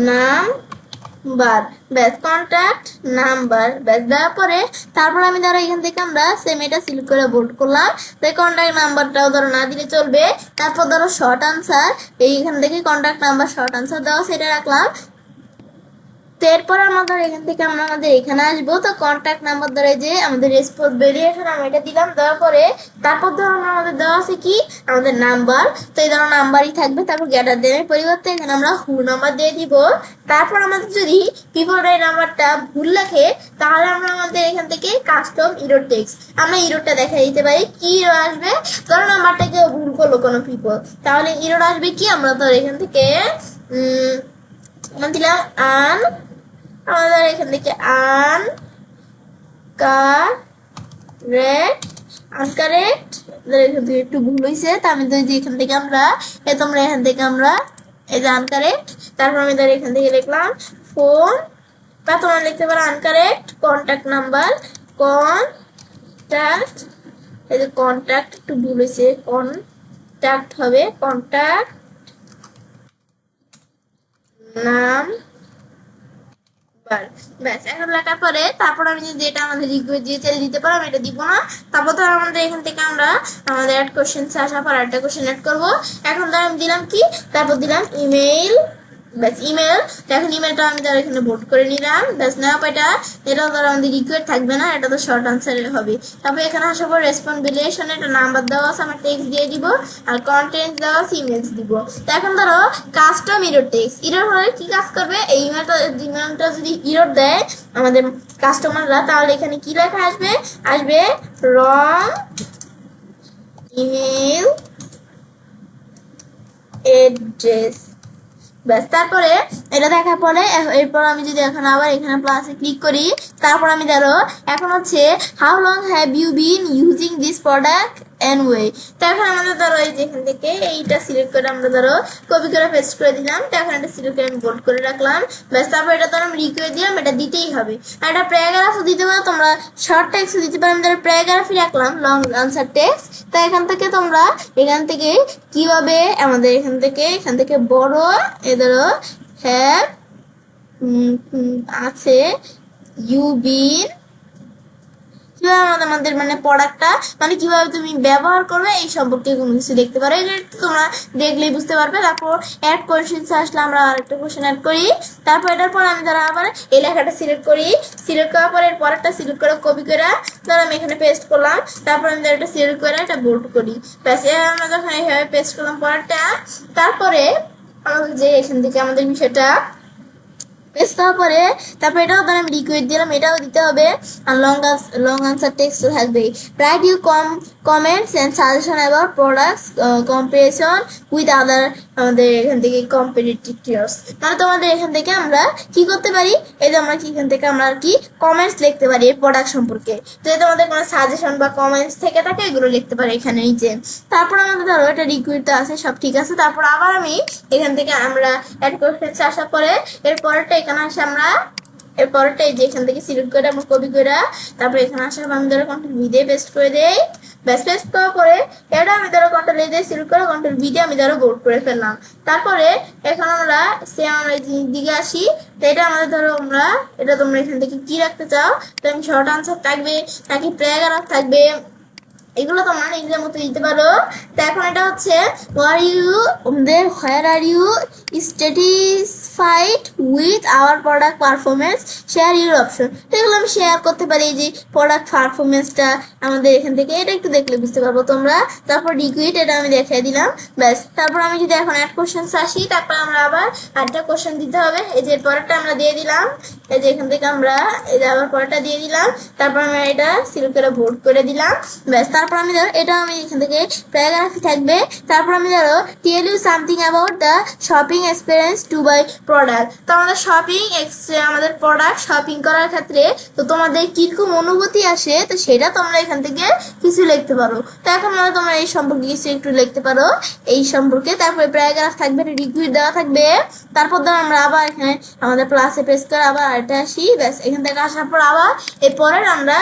নাম্বার, ব্যাস কন্ট্যাক্ট নাম্বার ব্যাস দেওয়ার পরে তারপর আমি ধরো এখান থেকে আমরা সেম এটা সিলেক্ট করে বোল্ড করলাম। তাই কন্ট্যাক্ট নাম্বারটাও ধরো না দিলে চলবে। তারপর ধরো শর্ট আনসার, এইখান থেকে কন্ট্যাক্ট নাম্বার শর্ট আনসার দেওয়া সেটা রাখলাম। তো এরপর আমাদের এখান থেকে আমরা আমাদের এখানে আসবো। তো কন্ট্যাক্ট নাম্বার ধরে যে আমাদের রেসপন্স ভেরিয়েশন আমি এটা দিলাম, দেওয়ার পরে তারপর ধরো আমাদের দেওয়া আছে কি আমাদের নাম্বার। তো এই ধরো নাম্বারই থাকবে। তারপর গ্রেটার দেনের পরিবর্তে এখানে আমরা হু নাম্বার দিয়ে দিব। তারপর আমাদের যদি পিপল এই নাম্বারটা ভুল লেখে তাহলে আমরা আমাদের এখান থেকে কাস্টম ইরোর টেক্সট আমরা ইরোরটা দেখা দিতে পারি। কি ইরোর আসবে, ধরো নাম্বারটা কেউ ভুল করলো কোনো পিপল, তাহলে ইরোর আসবে কি আমরা ধর এখান থেকে দিলাম আমাদের এখান থেকে আনকারেক্ট এখান থেকে একটু ভুল হয়েছে। তা আমি এখান থেকে আমরা তোমরা এখান থেকে আমরা এই যে আনকারেক্ট, তারপর আমি ধর এখান থেকে লিখলাম ফোন, বা তোমরা লিখতে পারো আনকারেক্ট কন্ট্যাক্ট নাম্বার, কন্ট্যাক্ট এই যে কন্ট্যাক্ট একটু ভুল হয়েছে, কন্ট্যাক্ট হবে কন্ট্যাক্ট নাম। ব্যাস এখন লেখার পরে তারপর আমি যদি এটা আমাদের রিকোয়েস্ট দিয়ে চাইলে দিতে পারো, আমি এটা দিব না। তারপর ধর আমাদের এখান থেকে আমরা আমাদের অ্যাড কোশ্চেন আসার পর একটা কোশ্চেন অ্যাড করবো। এখন ধর আমি দিলাম কি, তারপর দিলাম ইমেইল, ব্যাস ইমেল। এখন ইমেলটা আমি ধর এখানে বোল্ড করে নিলাম। ব্যাস নেওয়া এটা ধর আমাদের রিকোয়েস্ট থাকবে না, এটা তো শর্ট আনসারের হবে। তারপর এখানে আসার পর রেসপন্স ভেরিয়েশন একটা নাম্বার দেওয়া আছে, আমার টেক্সট দিয়ে দিব, আর কন্টেন্ট দেওয়া আছে ইমেলস দিব। তো এখন ধরো কাস্টম ইরোর টেক্সট, ইরোর হলে কি কাজ করবে, এই ইমেলটা যদি ইরোর দেয় আমাদের কাস্টমাররা তাহলে এখানে কি লেখা আসবে রং ইমেল এড্রেস। ব্যাস তারপরে এটা দেখার পরে এরপর আমি যদি এখন আবার এখানে প্লাসে ক্লিক করি, তারপর আমি ধরো এখন হচ্ছে how long have you been using this product anyway. তো এখন আমাদের ধরো এই যে এখান থেকে এইটা সিলেক্ট করে আমরা ধরো কপি করে পেস্ট করে দিলাম। তো এখন এটা সিলেক্ট করে আমি বোল্ড করে রাখলাম। ব্যাস তারপর এটা ধরো আমি রিকোয়েস্ট দিলাম, এটা দিতেই হবে। আর এটা প্যারাগ্রাফও দিতে পারো, তোমরা শর্ট টেক্সটও দিতে পারো। আমি ধরো প্যারাগ্রাফই রাখলাম লং আনসার টেক্সট। তো এখান থেকে তোমরা এখান থেকে কিভাবে আমাদের এখান থেকে বড় ধরো হ্যাভ আছে ইউ বিন কিভাবে আমাদের মানে প্রোডাক্টটা মানে কিভাবে তুমি ব্যবহার করবে এই সম্পর্কে কোনো কিছু দেখতে পারো। এগুলো তোমরা দেখলেই বুঝতে পারবে। তারপর অ্যাড কোয়েশ্চেন আসলে আমরা আরেকটা কোয়েশ্চেন অ্যাড করি। তারপর এটার পর আমি ধরো আবার এই লেখাটা সিলেক্ট করি, সিলেক্ট করার পরে এর পরেরটা সিলেক্ট করে কপি করে ধরো আমি এখানে পেস্ট করলাম। তারপর আমি এটা সিলেক্ট করে এটা বোল্ড করি, ব্যাস। আমরা যখন এইভাবে পেস্ট করলাম পরেরটা, তারপরে আমাদের যে এখান থেকে আমাদের বিষয়টা পেস্ট করার পরে তারপর এটাও ধর আমি লিকুইড দিলাম, এটাও দিতে হবে। আর লং আনসার টেক্সট থাকবে। Write you comments and suggestion about products comparison with other, আমাদের এখান থেকে কম্পিটিটিভ টিয়ার্স। মানে তোমাদের এখান থেকে আমরা কি করতে পারি, এই যে আমরা কি এখান থেকে আমরা আর কি কমেন্টস লিখতে পারি এই প্রোডাক্ট সম্পর্কে। যদি তোমাদের কোনো সাজেশন বা কমেন্টস থেকে থাকে এগুলো লিখতে পারি এখানে নিচে। তারপর আমাদের ধরো এটা লিকুইড তো আছে, সব ঠিক আছে। তারপর আবার আমি এখান থেকে আমরা অ্যাড কোয়েশ্চেন আসার পরে এর পরেরটা এখানে আসে আমরা এর পরেরটা এই যে এখান থেকে সিলেক্ট করে আমরা কপি করে তারপর এখানে আসার আমি ধরো কন্ট্রোল ভি দিয়ে পেস্ট করে দেই। ব্যাস, পেস্ট করার পরে এটা আমি ধরো কন্ট্রোল এ দিয়ে সিলেক্ট করে কন্ট্রোল ভি দিয়ে আমি ধরো বোল্ড করে ফেললাম। তারপরে এখন আমরা সেম আমরা দিকে আসি। তো এটা আমাদের ধরো আমরা এটা তোমরা এখান থেকে কি রাখতে চাও, তো আমি শর্ট আনসার থাকবে নাকি প্যারাগ্রাফ থাকবে এগুলো তোমরা নিজের মতো দিতে পারো। তো এখন এটা হচ্ছে where are you satisfied with our product performance, share your option. তো এগুলো আমি শেয়ার করতে পারি যে প্রোডাক্ট পারফরমেন্সটা আমাদের এখান থেকে, এটা একটু দেখলে বুঝতে পারবো তোমরা। তারপর লিকুইড এটা আমি দেখিয়ে দিলাম, ব্যাস। তারপর আমি যদি এখন অ্যাড কোশ্চেন আসি, তারপর আমরা আবার আরেকটা কোশ্চেন দিতে হবে। এই যে পরেরটা আমরা দিয়ে দিলাম, এই যে এখান থেকে আমরা এই যে আবার পরেরটা দিয়ে দিলাম। তারপর আমরা এটা সিলেক্ট করে ভোট করে দিলাম, ব্যাস। তারপর আমি ধরো এটা আমি এখান থেকে প্যারাগ্রাফি থাকবে। তারপর আমি ধরো tell you something about the shopping experience to buy product. তো আমাদের আমাদের প্রোডাক্ট শপিং করার ক্ষেত্রে তো তোমাদের কিরকম অনুভূতি আসে, তো সেটা তোমরা এখান থেকে কিছু লিখতে পারো। তো এখন তোমরা এই সম্পর্কে কিছু একটু লিখতে পারো এই সম্পর্কে। তারপরে প্যারাগ্রাফ থাকবে, রিকুইড দেওয়া থাকবে। তারপর ধরো আমরা আবার এখানে আমাদের প্লাসে প্রেস করে আবার এটা আসি, ব্যাস। এখান থেকে আসার পর আবার এরপরের আমরা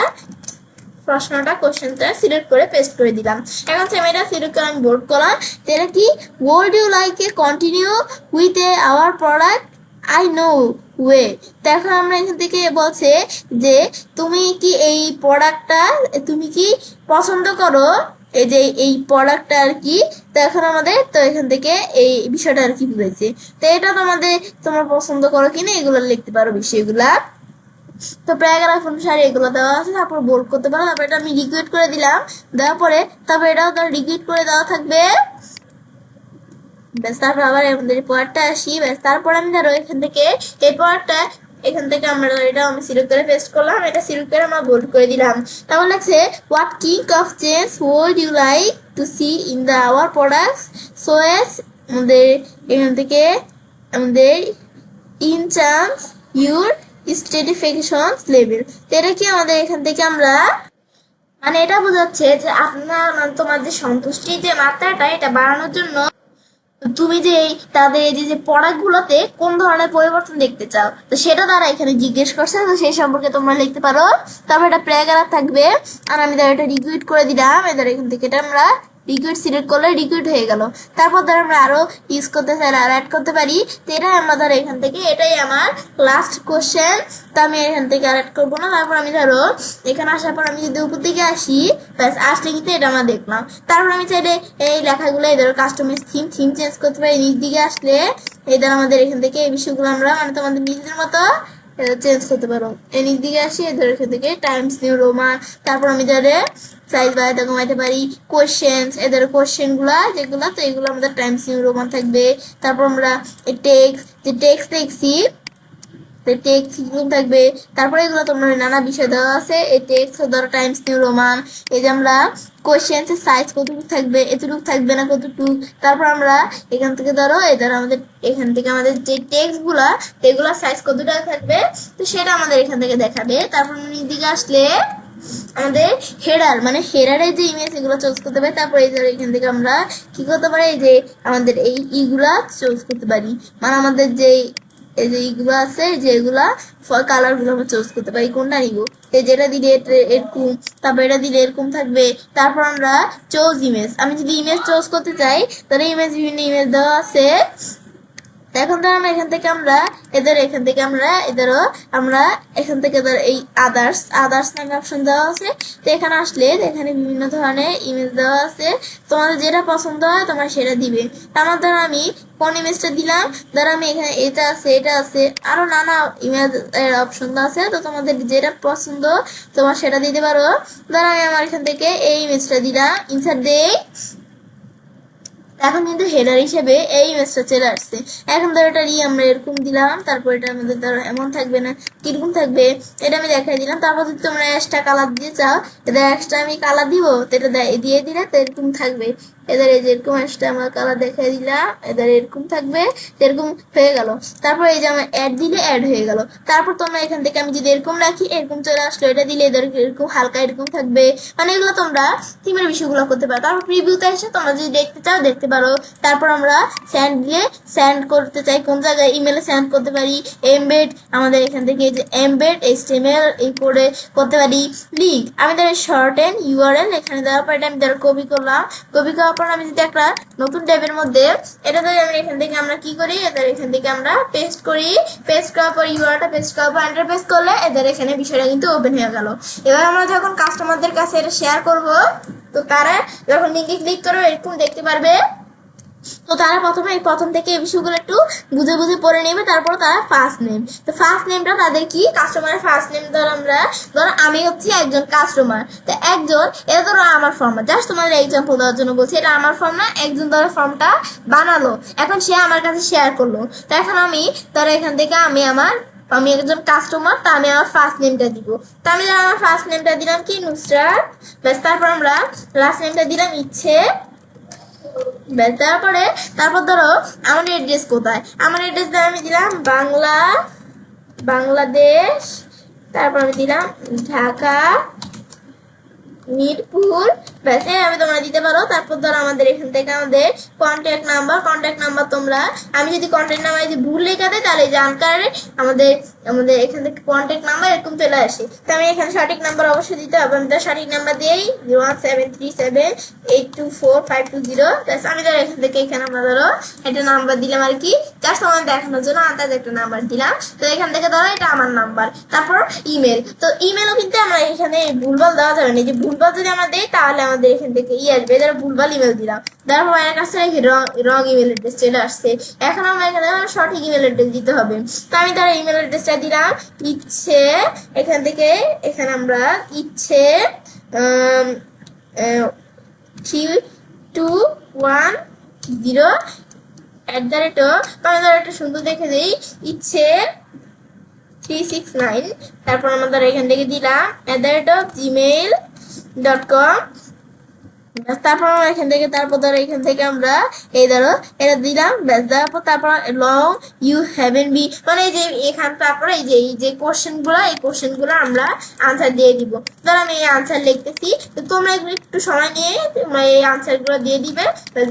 প্রশ্নটা কোশ্চেনটা সিলেক্ট করে পেস্ট করে দিলাম। এখন এটা সিলেক্ট করে আমি বোল্ড করলাম। এটা কি, would you like a continue with our product I know way. তো এখন আমরা এখান থেকে বলছে যে তুমি কি এই প্রোডাক্টটা তুমি কি পছন্দ করো, এই যে এই প্রোডাক্টটা আর কি। তো এখন আমাদের তো এখান থেকে এই বিষয়টা আর কি বুঝেছে। তো এটা তোমরা পছন্দ করো কিনা এগুলো লিখতে পারো বিষয়গুলা। তো প্যারাগ্রাফ অনুসারে এগুলো দেওয়া আছে। তারপর বোল্ড করতে পারো। তারপর এটা আমি লিকুইড করে দিলাম, দেওয়ার পরে তারপর এটাও তো লিকুইড করে দেওয়া থাকবে, ব্যাস। তারপর আবার আমাদের পয়েন্টটা আসি, ব্যাস। তারপর আমি ধরো এখান থেকে এই পয়েন্টটা এখান থেকে আমরা এটা আমি সিলেক্ট করে পেস্ট করলাম, এটা সিলেক্ট করে আমরা বোল্ড করে দিলাম। তারপর লাগছে what king of change would you like to see in the our products so as আমাদের এখান থেকে আমাদের in chance your স্টেটিফিকেশন লেভেল। তো এটা কি আমাদের এখান থেকে আমরা মানে এটা বোঝাচ্ছে যে আপনার মানে তোমার যে সন্তুষ্টির যে মাত্রাটা এটা বাড়ানোর জন্য তুমি যে তাদের এই যে প্রোডাক্ট গুলোতে কোন ধরনের পরিবর্তন দেখতে চাও, তো সেটা তারা এখানে জিজ্ঞেস করছে, তো সেই সম্পর্কে তোমরা লিখতে পারো। তারপর এটা প্যারাগ্রাফ থাকবে। আর আমি এটা রিকুইড করে দিলাম, এদের এখান থেকে এটা আমরা রিকুইড সিলেক্ট করলে রিকুইড হয়ে গেল। তারপর ধর আমরা আরো ইউজ করতে চাইলে আরো অ্যাড করতে পারি। তো এটা আমরা ধরো এখান থেকে এটাই আমার লাস্ট কোশ্চেন, তো আমি এখান থেকে আর অ্যাড করবো না। তারপর আমি ধরো এখানে আসার পর আমি যদি উপর দিকে আসি, ব্যাস আসলে কিন্তু এটা আমরা দেখলাম। তারপর আমি চাইলে এই লেখাগুলো এই ধরো কাস্টমাইজ থিম চেঞ্জ করতে পারি। নিচ দিকে আসলে এই ধর আমাদের এখান থেকে এই বিষয়গুলো আমরা মানে তোমাদের নিজেদের মতো চেঞ্জ করতে পারো। এই নিচ দিকে আসি এদের এখান থেকে টাইমস নিউ রোমান। তারপর আমি ধরে সাইজ বাড়াতে কমাইতে পারি। কোশ্চেন্স এদের কোশ্চেন গুলা যেগুলা, তো এগুলো আমাদের টাইমস নিউ রোমান থাকবে। তারপর আমরা টেক্সট দেখছি টেক্সট থাকবে। তারপরে এগুলো তোমার নানা বিষয় দেওয়া আছে। এই টেক্সট ধরো টাইমস নিউ রোমান। এই যে আমরা কোশ্চেন্স এর সাইজ কতটুকু থাকবে, এতটুকু থাকবে না কতটুকু। তারপর আমরা এখান থেকে ধরো আমাদের এখান থেকে আমাদের যে টেক্সট গুলা এগুলা সাইজ কতটা থাকবে, তো সেটা আমাদের এখান থেকে দেখাবে। তারপর দিকে আসলে আমাদের হেডার মানে হেডারের যে ইমেজ এগুলো চুজ করতে পারি। তারপর এই ধরো এখান থেকে আমরা কি করতে পারি, এই যে আমাদের এইগুলা চুজ করতে পারি। মানে আমাদের যে এই যে এইগুলো আছে যে এগুলা কালার গুলো আমরা চুজ করতে পারি কোনটা নিব। এই যেটা দিলে এরকম, তারপর এটা দিলে এরকম থাকবে। তারপর আমরা চুজ ইমেজ, আমি যদি ইমেজ চুজ করতে চাই তাহলে ইমেজ বিভিন্ন ইমেজ দেওয়া আছে। এখন ধর আমরা এখান থেকে আমরা এদেরও আমরা এখান থেকে ধর এই আদার্স নামে অপশন দেওয়া আছে। তো এখানে আসলে এখানে বিভিন্ন ধরনের ইমেজ দেওয়া আছে, তোমাদের যেটা পছন্দ হয় তোমরা সেটা দিবে। আমার ধর আমি কোন ইমেজটা দিলাম, ধর আমি এখানে এটা আছে আরো নানা ইমেজ এর অপশন আছে, তো তোমাদের যেটা পছন্দ তোমরা সেটা দিতে পারো। ধর আমি আমার এখান থেকে এই ইমেজটা দিলাম, ইনসার্ট দেই। এখন কিন্তু হেডার হিসেবে এই ইমেজটা চলে আসছে। এখন ধরো এটা আমরা এরকম দিলাম, তারপর এটা আমাদের ধরো এমন থাকবে না, কিরকম থাকবে এটা আমি দেখাই দিলাম। তারপর যদি তোমরা এক্সট্রা কালার দিয়ে চাও, এটা এক্সট্রা আমি কালার দিব, তো এটা দিয়ে দিলে তো এরকম থাকবে। এদের এই যে এরকম এক্সট্রা আমার কালার দেখাই দিলাম, এদের এরকম থাকবে, এরকম হয়ে গেল। তারপর এই যে আমার অ্যাড দিলে অ্যাড হয়ে গেল। তারপর তোমরা এখান থেকে আমি যদি এরকম রাখি, এরকম চলে আসলো, এটা দিলে এদের এরকম হালকা এরকম থাকবে। মানে এগুলো তোমরা থিমের বিষয়গুলো করতে পারো। তারপর প্রিভিউতে এসে তোমরা যদি দেখতে চাও দেখতে পারো। তারপর আমরা সেন্ড দিয়ে সেন্ড করতে চাই কোন জায়গায়, ইমেলে সেন্ড করতে পারি। এমবেড আমাদের এখান থেকে এই যে এমবেড HTML এই করে করতে পারি। লিঙ্ক আমি ধর শর্ট এন্ড URL এখানে দেওয়ার পর এটা আমি ধর কপি করলাম। কপি করার পর আমি যদি একটা নতুন ট্যাবের মধ্যে এটা ধরে আমি এখান থেকে আমরা কি করি, এদের এখান থেকে আমরা পেস্ট করি। পেস্ট করার পর URLটা পেস্ট করার পর এন্টার প্রেস করলে এদের এখানে বিষয়টা কিন্তু ওপেন হয়ে গেল। এবার আমরা যখন কাস্টমারদের কাছে এটা শেয়ার করব, তো তারা যখন লিঙ্কে ক্লিক করবে এরকম দেখতে পারবে। তো তারা প্রথম থেকে এই বিষয়গুলো একটু বুঝে বুঝে পড়ে নেবে। তারপর তারা ফার্স্ট নেম, তো ফার্স্ট নেমটা তাদের কি, কাস্টমারের ফার্স্ট নেম। ধরো আমি হচ্ছি একজন কাস্টমার, তো একজন, এটা ধরো আমার ফর্ম, জাস্ট তোমাদের এক্সাম্পল দেওয়ার জন্য বলছি, এটা আমার ফর্ম না, একজন ধরো ফর্মটা বানালো, এখন সে আমার কাছে শেয়ার করলো। তো এখন আমি ধরো এখান থেকে আমি একজন কাস্টমার, তো আমি আমার ফার্স্ট নেমটা দিব। তো আমি আমার ফার্স্ট নেমটা দিলাম কি, নুসরাত, ব্যাস। তারপর আমরা লাস্ট নেমটা দিলাম ইচ্ছে, ব্যাস। তারপর ধরো আমার এড্রেস কোথায়, আমার এড্রেস আমি দিলাম বাংলাদেশ, তারপর আমি দিলাম ঢাকা মিরপুর, ব্যাস। আমি তোমরা দিতে পারো। তারপর ধরো আমাদের এখান থেকে আমাদের কন্ট্যাক্ট নাম্বার তোমরা, আমি যদি কন্ট্যাক্ট নাম্বার ভুল লেখা দেয় তাহলে জানকার আমাদের এখান থেকে কন্ট্যাক্ট নাম্বার এরকম চলে আসে। তো আমি এখানে সঠিক নাম্বার অবশ্যই দিতে হবে। আমি তার সঠিক নাম্বার দিয়েই 01737824520, ব্যাস। আমি ধরো এখান থেকে এখানে আমরা ধরো একটা নাম্বার দিলাম আর কি, জাস্ট আমার দেখানোর জন্য আন্দাজ একটা নাম্বার দিলাম। তো এখান থেকে ধরো এটা আমার নাম্বার। তারপর ইমেল, তো ইমেলও কিন্তু আমরা এখানে ভুলভাল দেওয়া যাবে না, যে ভুলভাল যদি আমরা দেই তাহলে আমাদের এখান থেকে আসবে, যারা ভুলভাল ইমেল দিলাম, তারপর আমার কাছে রং ইমেল অ্যাড্রেস চলে আসছে। এখন আমরা এখানে সঠিক ইমেল অ্যাড্রেস দিতে হবে। তো আমি তার ইমেল অ্যাড্রেসটা দিলাম ইচ্ছে, এখান থেকে এখানে আমরা ইচ্ছে 3210 আমি ধরো একটা সুন্দর দেখে দিই, ইচ্ছে 369, তারপর আমাদের এখান থেকে দিলাম gmail.com, তারপর এখান থেকে এখান থেকে আমরা এই ধরো এটা দিলাম, ব্যাস। তারপর লং ইউ হ্যাভেন বি, মানে যে এখান তারপরে এই যে কোশ্চেন গুলো আমরা আনসার দিয়ে দিব। ধরো আমি এই আনসার লিখতেছি, তো তোমরা একটু সময় নিয়ে তোমরা এই আনসার গুলো দিয়ে দিবে।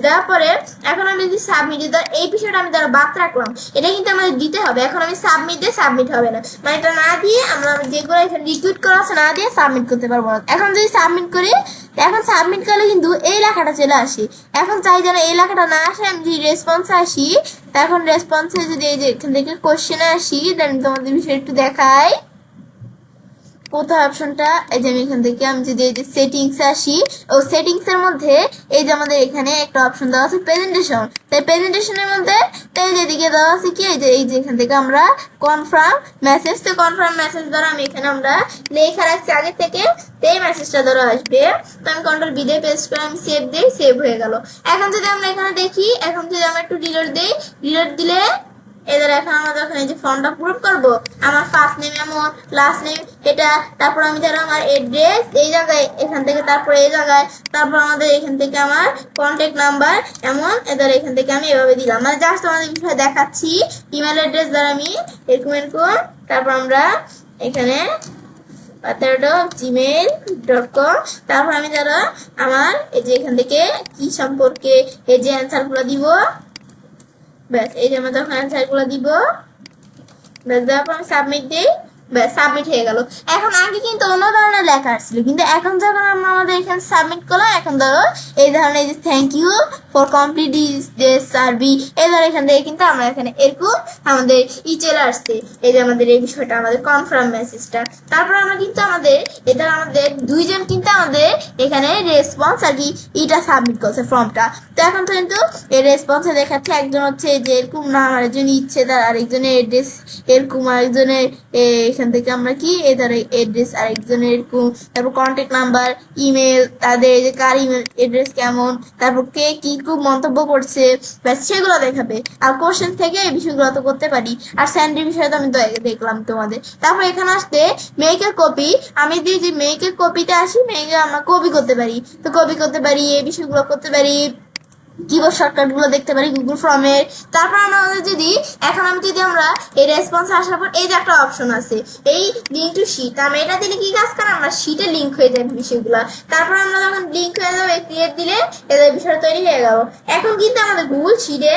দেওয়ার পরে এখন আমি যদি সাবমিট দিই, এই বিষয়টা আমি ধরো বাদ রাখলাম, এটা কিন্তু আমাদের দিতে হবে। এখন আমি সাবমিট হবে না, মানে এটা না দিয়ে আমরা যেগুলো এখানে রিকুইট করা আছে না দিয়ে সাবমিট করতে পারবো না। এখন যদি সাবমিট করি, এখন সাবমিট করলে কিন্তু এই লেখাটা চলে আসে। এখন চাই যেন এই লেখাটা না আসে, আমি যদি রেসপন্সে আসি, এখন রেসপন্সে যদি এই যে এখান থেকে কোশ্চেনে আসি, দেন তোমাদের বিষয় একটু দেখাই কোথায় অপশনটা, এই যে আমি এখান থেকে আমি যদি এই যে সেটিংসে আসি, ও সেটিংস এর মধ্যে এই যে আমাদের এখানে একটা অপশন দেওয়া আছে প্রেজেন্টেশন, তাই প্রেজেন্টেশনের মধ্যে এই যে দিকে দেওয়া আছে কি, এই যে এখান থেকে আমরা কনফার্ম মেসেজ, তো কনফার্ম মেসেজ দ্বারা আমি এখানে আমরা লেখা রাখছি আগে থেকে, তো এই মেসেজটা ধরো আসবে। তো আমি কন্ট্রোল বি দিয়ে পেস্ট করে আমি সেভ দিই, সেভ হয়ে গেল। এখন যদি আমরা এখানে দেখি, এখন যদি আমরা একটু ডিলিট দিই, ডিলিট দিলে এদের এখন আমরা যখন এই যে ফর্মটা পূরণ করবো, আমার ফার্স্ট নেম এমন, লাস্ট নেম এটা, তারপর আমি ধরো আমার এড্রেস এই জায়গায়, এখান থেকে তারপর এই জায়গায়, তারপর আমাদের এখান থেকে আমার কন্ট্যাক্ট নাম্বার এমন, এদের এখান থেকে আমি এভাবে দিলাম, মানে জাস্ট আমাদের বিষয়ে দেখাচ্ছি। ইমেল অ্যাড্রেস দ্বারা আমি এরকম, তারপর আমরা এখানে gmail.com, তারপর আমি ধরো আমার এই যে এখান থেকে কি সম্পর্কে এই যে অ্যান্সার গুলো দিব, ব্যাস। এই যে আমরা তখন অ্যান্সার গুলো দিব, ব্যাস। দেওয়ার পর আমি সাবমিট দিই, ব্যাস সাবমিট হয়ে গেল। এখন আগে কিন্তু অন্য ধরনের লেখা আসছিল, কিন্তু এখন যখন আমরা আমাদের এখানে সাবমিট করলাম, এখন ধরো এই ধরনের যে thank you for complete this service, এই ধরো এখান থেকে কিন্তু আমরা এখানে এরকম আমাদের চলে আসছে, এই যে আমাদের এই বিষয়টা আমাদের কনফার্ম মেসেজটা। তারপর আমরা কিন্তু আমাদের এটা আমাদের দুইজন কিন্তু আমাদের এখানে রেসপন্স আর কি ইটা সাবমিট করছে ফর্মটা। তো এখন তো কিন্তু এই রেসপন্সে দেখাচ্ছে একজন হচ্ছে যে এরকম নাম, আরেকজন ইচ্ছেদার, আরেকজনের এড্রেস এরকম, আরেকজনের এখান থেকে আমরা কি এদের এড্রেস, আরেকজনের এরকম, তারপর কন্ট্যাক্ট নাম্বার, ইমেল, তাদের যে কার ইমেল এড্রেস কেমন, তারপর কে কি খুব মন্তব্য করছে, ব্যাস সেগুলো দেখাবে। আর কোশ্চেন থেকে এই বিষয়গুলো তো করতে পারি। আর স্যান্ডের বিষয়ে তো আমি দেখলাম তোমাদের। তারপর এখানে আসতে মেকের কপি, আমি দিয়ে যে মেকের কপিতে আসি, মেকে আমরা কপি করতে পারি, তো কপি করতে পারি, এই বিষয়গুলো করতে পারি, কিবোর্ড শর্টকাট গুলো দেখতে পারি গুগল ফর্মের। তারপর আমরা যদি এখন আমি যদি আমরা এই রেসপন্স আসার পর এই যে একটা অপশন আছে এই লিঙ্ক টু শিট, আমরা এটা দিলে কি কাজ করে, আমরা শিটে লিঙ্ক হয়ে যাবে বিষয়গুলো। তারপর আমরা যখন লিঙ্ক হয়ে যাবে ক্রিয়েট দিলে এদের বিষয়টা তৈরি হয়ে গেল। এখন কিন্তু আমাদের গুগল শিটে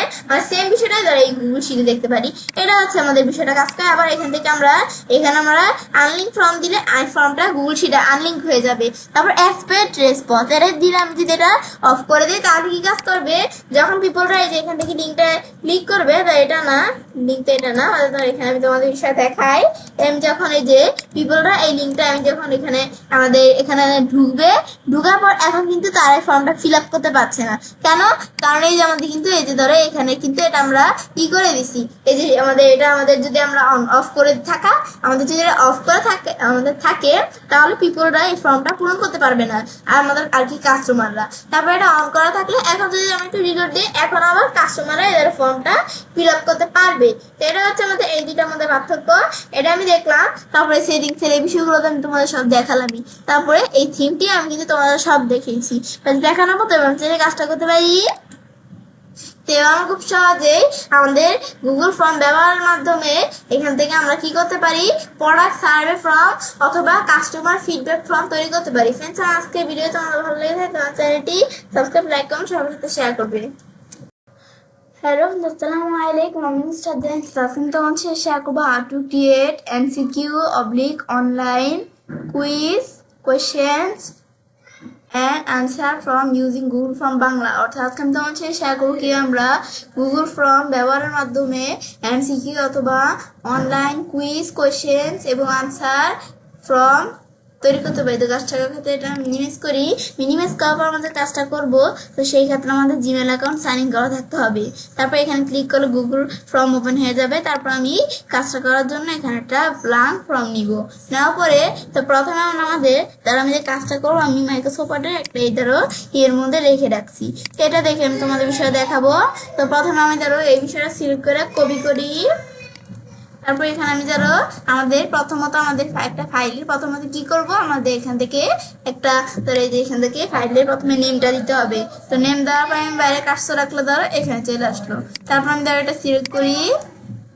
সেম বিষয়টাই ধরে এই গুগল শিটে দেখতে পারি। এটা হচ্ছে আমাদের বিষয়টা কাজ করে। আবার এখান থেকে আমরা এখানে আমরা আনলিঙ্ক ফর্ম দিলে আই ফর্মটা গুগল শিটে আনলিঙ্ক হয়ে যাবে। তারপর এক্সপেক্ট রেসপন্স এটা দিলে আমি যদি এটা অফ করে দিই তাহলে কি কাজ করবে, যখন পিপলরা এই যে এখান থেকে লিঙ্কটা ক্লিক করবে, এটা না লিঙ্কটা, এটা না এখানে আমি তোমাদের বিষয় দেখাই। আমি যখন এই যে পিপলরা এই লিঙ্কটা আমি যখন এখানে আমাদের এখানে ঢুকবে, ঢুকার পর এখন কিন্তু তার এই ফর্মটা ফিল আপ করতে পারছে না। কেন? কারণ এই যে আমাদের কিন্তু এই যে ধরো এখানে কিন্তু এটা আমরা কি করে দিছি, এই যে আমাদের এটা আমাদের যদি আমরা অন অফ করে থাকা, আমাদের যদি অফ করে থাকে আমাদের থাকে, তাহলে পিপলরা এই ফর্মটা পূরণ করতে পারবে না, আর আমাদের আর কি কাস্টমাররা। তারপর এটা অন করা থাকলে এখন যদি আমি একটু রিলোড দিই, এখন আবার কাস্টমাররা এদের ফর্মটা ফিল আপ করতে পারবে। তো এটা হচ্ছে আমাদের এই দুইটার মধ্যে পার্থক্য, এটা আমি দেখলাম। তারপরে সেটিংসের এই বিষয়গুলো তো আমি তোমাদের সব দেখালামই। তারপরে এই থিমটি আমি কিন্তু তোমাদের সব দেখিয়েছি, দেখানোর মতো এবং কাজটা করতে পারি। আমরা খুব সহজেই আমাদের গুগল ফর্ম ব্যবহারের মাধ্যমে এখান থেকে আমরা কি করতে পারি, প্রোডাক্ট সার্ভে ফর্ম অথবা কাস্টমার ফিডব্যাক ফর্ম তৈরি করতে পারি। ফ্রেন্ডস, আজকে ভিডিও তোমাদের ভালো লেগে থাকে তোমার চ্যানেলটি সাবস্ক্রাইব, লাইক, কমেন্ট সবার সাথে শেয়ার করবে। হ্যালো, আসসালামু আলাইকুম। আমি মিস্টার জেন্স আজকে তোমার সাথে শেয়ার করবো how to create MCQ oblique online quiz questions and answer from using Google Form Bangla. অর্থাৎ আজকে আমি তোমার সাথে শেয়ার করবো কি আমরা গুগল ফর্ম ব্যবহারের মাধ্যমে এমসিকিউ অথবা অনলাইন কুইজ কোয়েশ্চেন্স এবং আনসার ফর্ম তৈরি করতে পারি। তো কাজটার ক্ষেত্রে এটা মিনিমাইজ করি, মিনিমাইজ করার পর আমাদের কাজটা করবো, তো সেই ক্ষেত্রে আমাদের জিমেল অ্যাকাউন্ট সাইন ইন করা থাকতে হবে। তারপর এখানে ক্লিক করলে গুগল ফর্ম ওপেন হয়ে যাবে। তারপর আমি কাজটা করার জন্য এখানে একটা ব্ল্যাঙ্ক ফর্ম নিব, নেওয়ার পরে তো প্রথমে আমাদের তারা আমি যে কাজটা করবো, আমি মাইক্রোসফট ওয়ার্ডে একটা এই ধরো এর মধ্যে রেখে রাখছি, এটা দেখে আমি তোমাদের বিষয়ে দেখাবো। তো প্রথমে আমি ধরো এই বিষয়টা সিলেক্ট করে কপি করি। তারপর এখানে আমি ধরো আমাদের প্রথমত আমাদের একটা ফাইলের প্রথমত কি করব, আমাদের এখান থেকে একটা ধরো এই যে এখান থেকে ফাইলের প্রথমে নেমটা দিতে হবে। তো নেম দেওয়ার পর আমি বাইরে কাজটা রাখলে ধরো এখানে চলে আসলো। তারপর আমি ধরো এটা সিলেক্ট করি,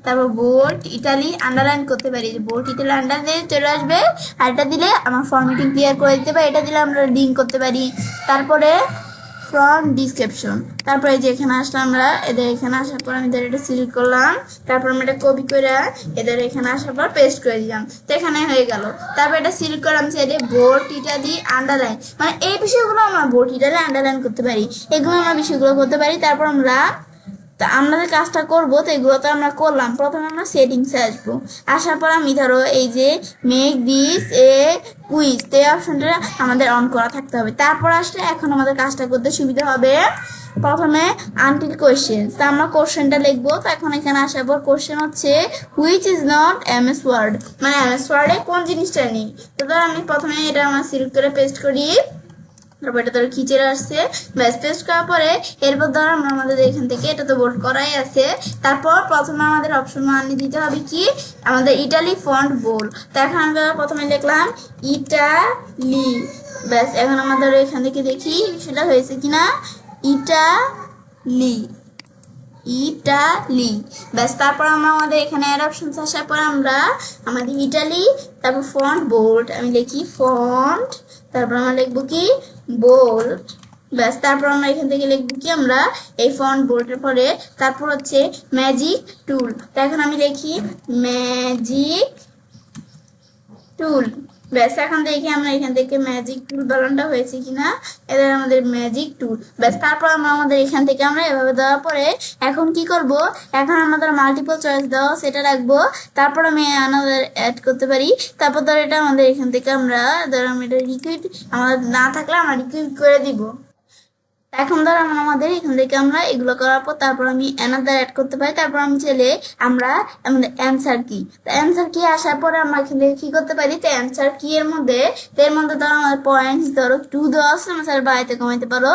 তারপর বোল্ড ইটালি আন্ডারলাইন করতে পারি, যে বোল্ড ইটালি আন্ডারলাইন চলে আসবে। আর এটা দিলে আমার ফরম্যাটিং ক্লিয়ার করে দিতে পারি, এটা দিলে আমরা লিঙ্ক করতে পারি। তারপরে ফ্রম ডিসক্রিপশন, তারপরে যে এখানে আসলাম আমরা, এদের এখানে আসার পর আমি এটা সিলেক্ট করলাম। তারপর আমি এটা কপি করে এদের এখানে আসার পর পেস্ট করে দিলাম, তো এখানে হয়ে গেল। তারপর এটা সিলেক্ট করলাম সাইডে বোল্ড ইটালি আন্ডারলাইন, মানে এই বিষয়গুলো আমরা বোল্ড ইটালি আন্ডারলাইন করতে পারি, এগুলো আমরা বিষয়গুলো করতে পারি। তারপর আমরা তা আমাদের কাজটা করবো, তো এগুলো তো আমরা করলাম। প্রথমে আমরা সেটিংসে আসবো, আসার পর আমি ধরো এই যে মেক দিস এ কুইজ, তো এই অপশনটা আমাদের অন করা থাকতে হবে। তারপর আসলে এখন আমাদের কাজটা করতে সুবিধা হবে। প্রথমে আনটিল কোয়েশ্চেন, তো আমরা কোশ্চেনটা লিখবো। তো এখন এখানে আসার পর কোশ্চেন হচ্ছে which is not MS word, মানে এমএস ওয়ার্ডে কোন জিনিসটা নেই। তো ধর আমি প্রথমে এটা আমার সিলেক্ট করে পেস্ট করি, তারপর এটা ধরো খিচে আসছে, ব্যাস পেস্ট করার পরে এরপর ধরো আমরা আমাদের এখান থেকে এটা তো বোল্ড করাই আছে। তারপর প্রথমে আমাদের অপশন আনিয়ে দিতে হবে কি আমাদের ইটালি ফন্ট বোল্ড। তো এখন আমরা প্রথমে লিখলাম ইটালি, ব্যাস এখন আমাদের এখান থেকে দেখি সেটা হয়েছে কিনা, ইটালি ইটালি, ব্যাস। তারপর আমরা আমাদের এখানে অ্যাড অপশন আসার পর আমরা আমাদের ইটালি, তারপর ফন্ট বোল্ড আমি লিখি ফন্ট, তারপর আমরা লিখবো কি বোল্ড, ব্যাস। তারপর আমরা এখান থেকে লিখবো কি আমরা এই ফন্ট বোল্ডের পরে তারপর হচ্ছে ম্যাজিক টুল, তো এখন আমি লিখি ম্যাজিক টুল। ব্যাস এখন দেখি আমরা এখান থেকে ম্যাজিক টুল বানানটা হয়েছে কিনা। এদের আমাদের ম্যাজিক টুল। ব্যাস তারপর আমরা আমাদের এখান থেকে আমরা এভাবে দেওয়ার পরে এখন কি করব, এখন আমাদের মাল্টিপল চয়েস দেওয়া সেটা রাখবো। তারপর আমি আমাদের অ্যাড করতে পারি। তারপর ধর এটা আমাদের এখান থেকে আমরা ধর আমি এটা রিকুইট আমাদের না থাকলে আমরা রিকুইট করে দিব। এখন ধর আমাদের এখান থেকে আমরা এগুলো করার পর তারপর আমি অ্যানাদার অ্যাড করতে পারি। তারপর আমি চাইলে আমরা আমাদের অ্যান্সার কি, অ্যান্সার কি আসার পরে আমরা এখান থেকে কি করতে পারি, তো অ্যান্সার কি এর মধ্যে ধরো আমাদের পয়েন্টস ধরো 2 দেওয়া আছে, আমরা স্যার বাড়াইতে কমাইতে পারো।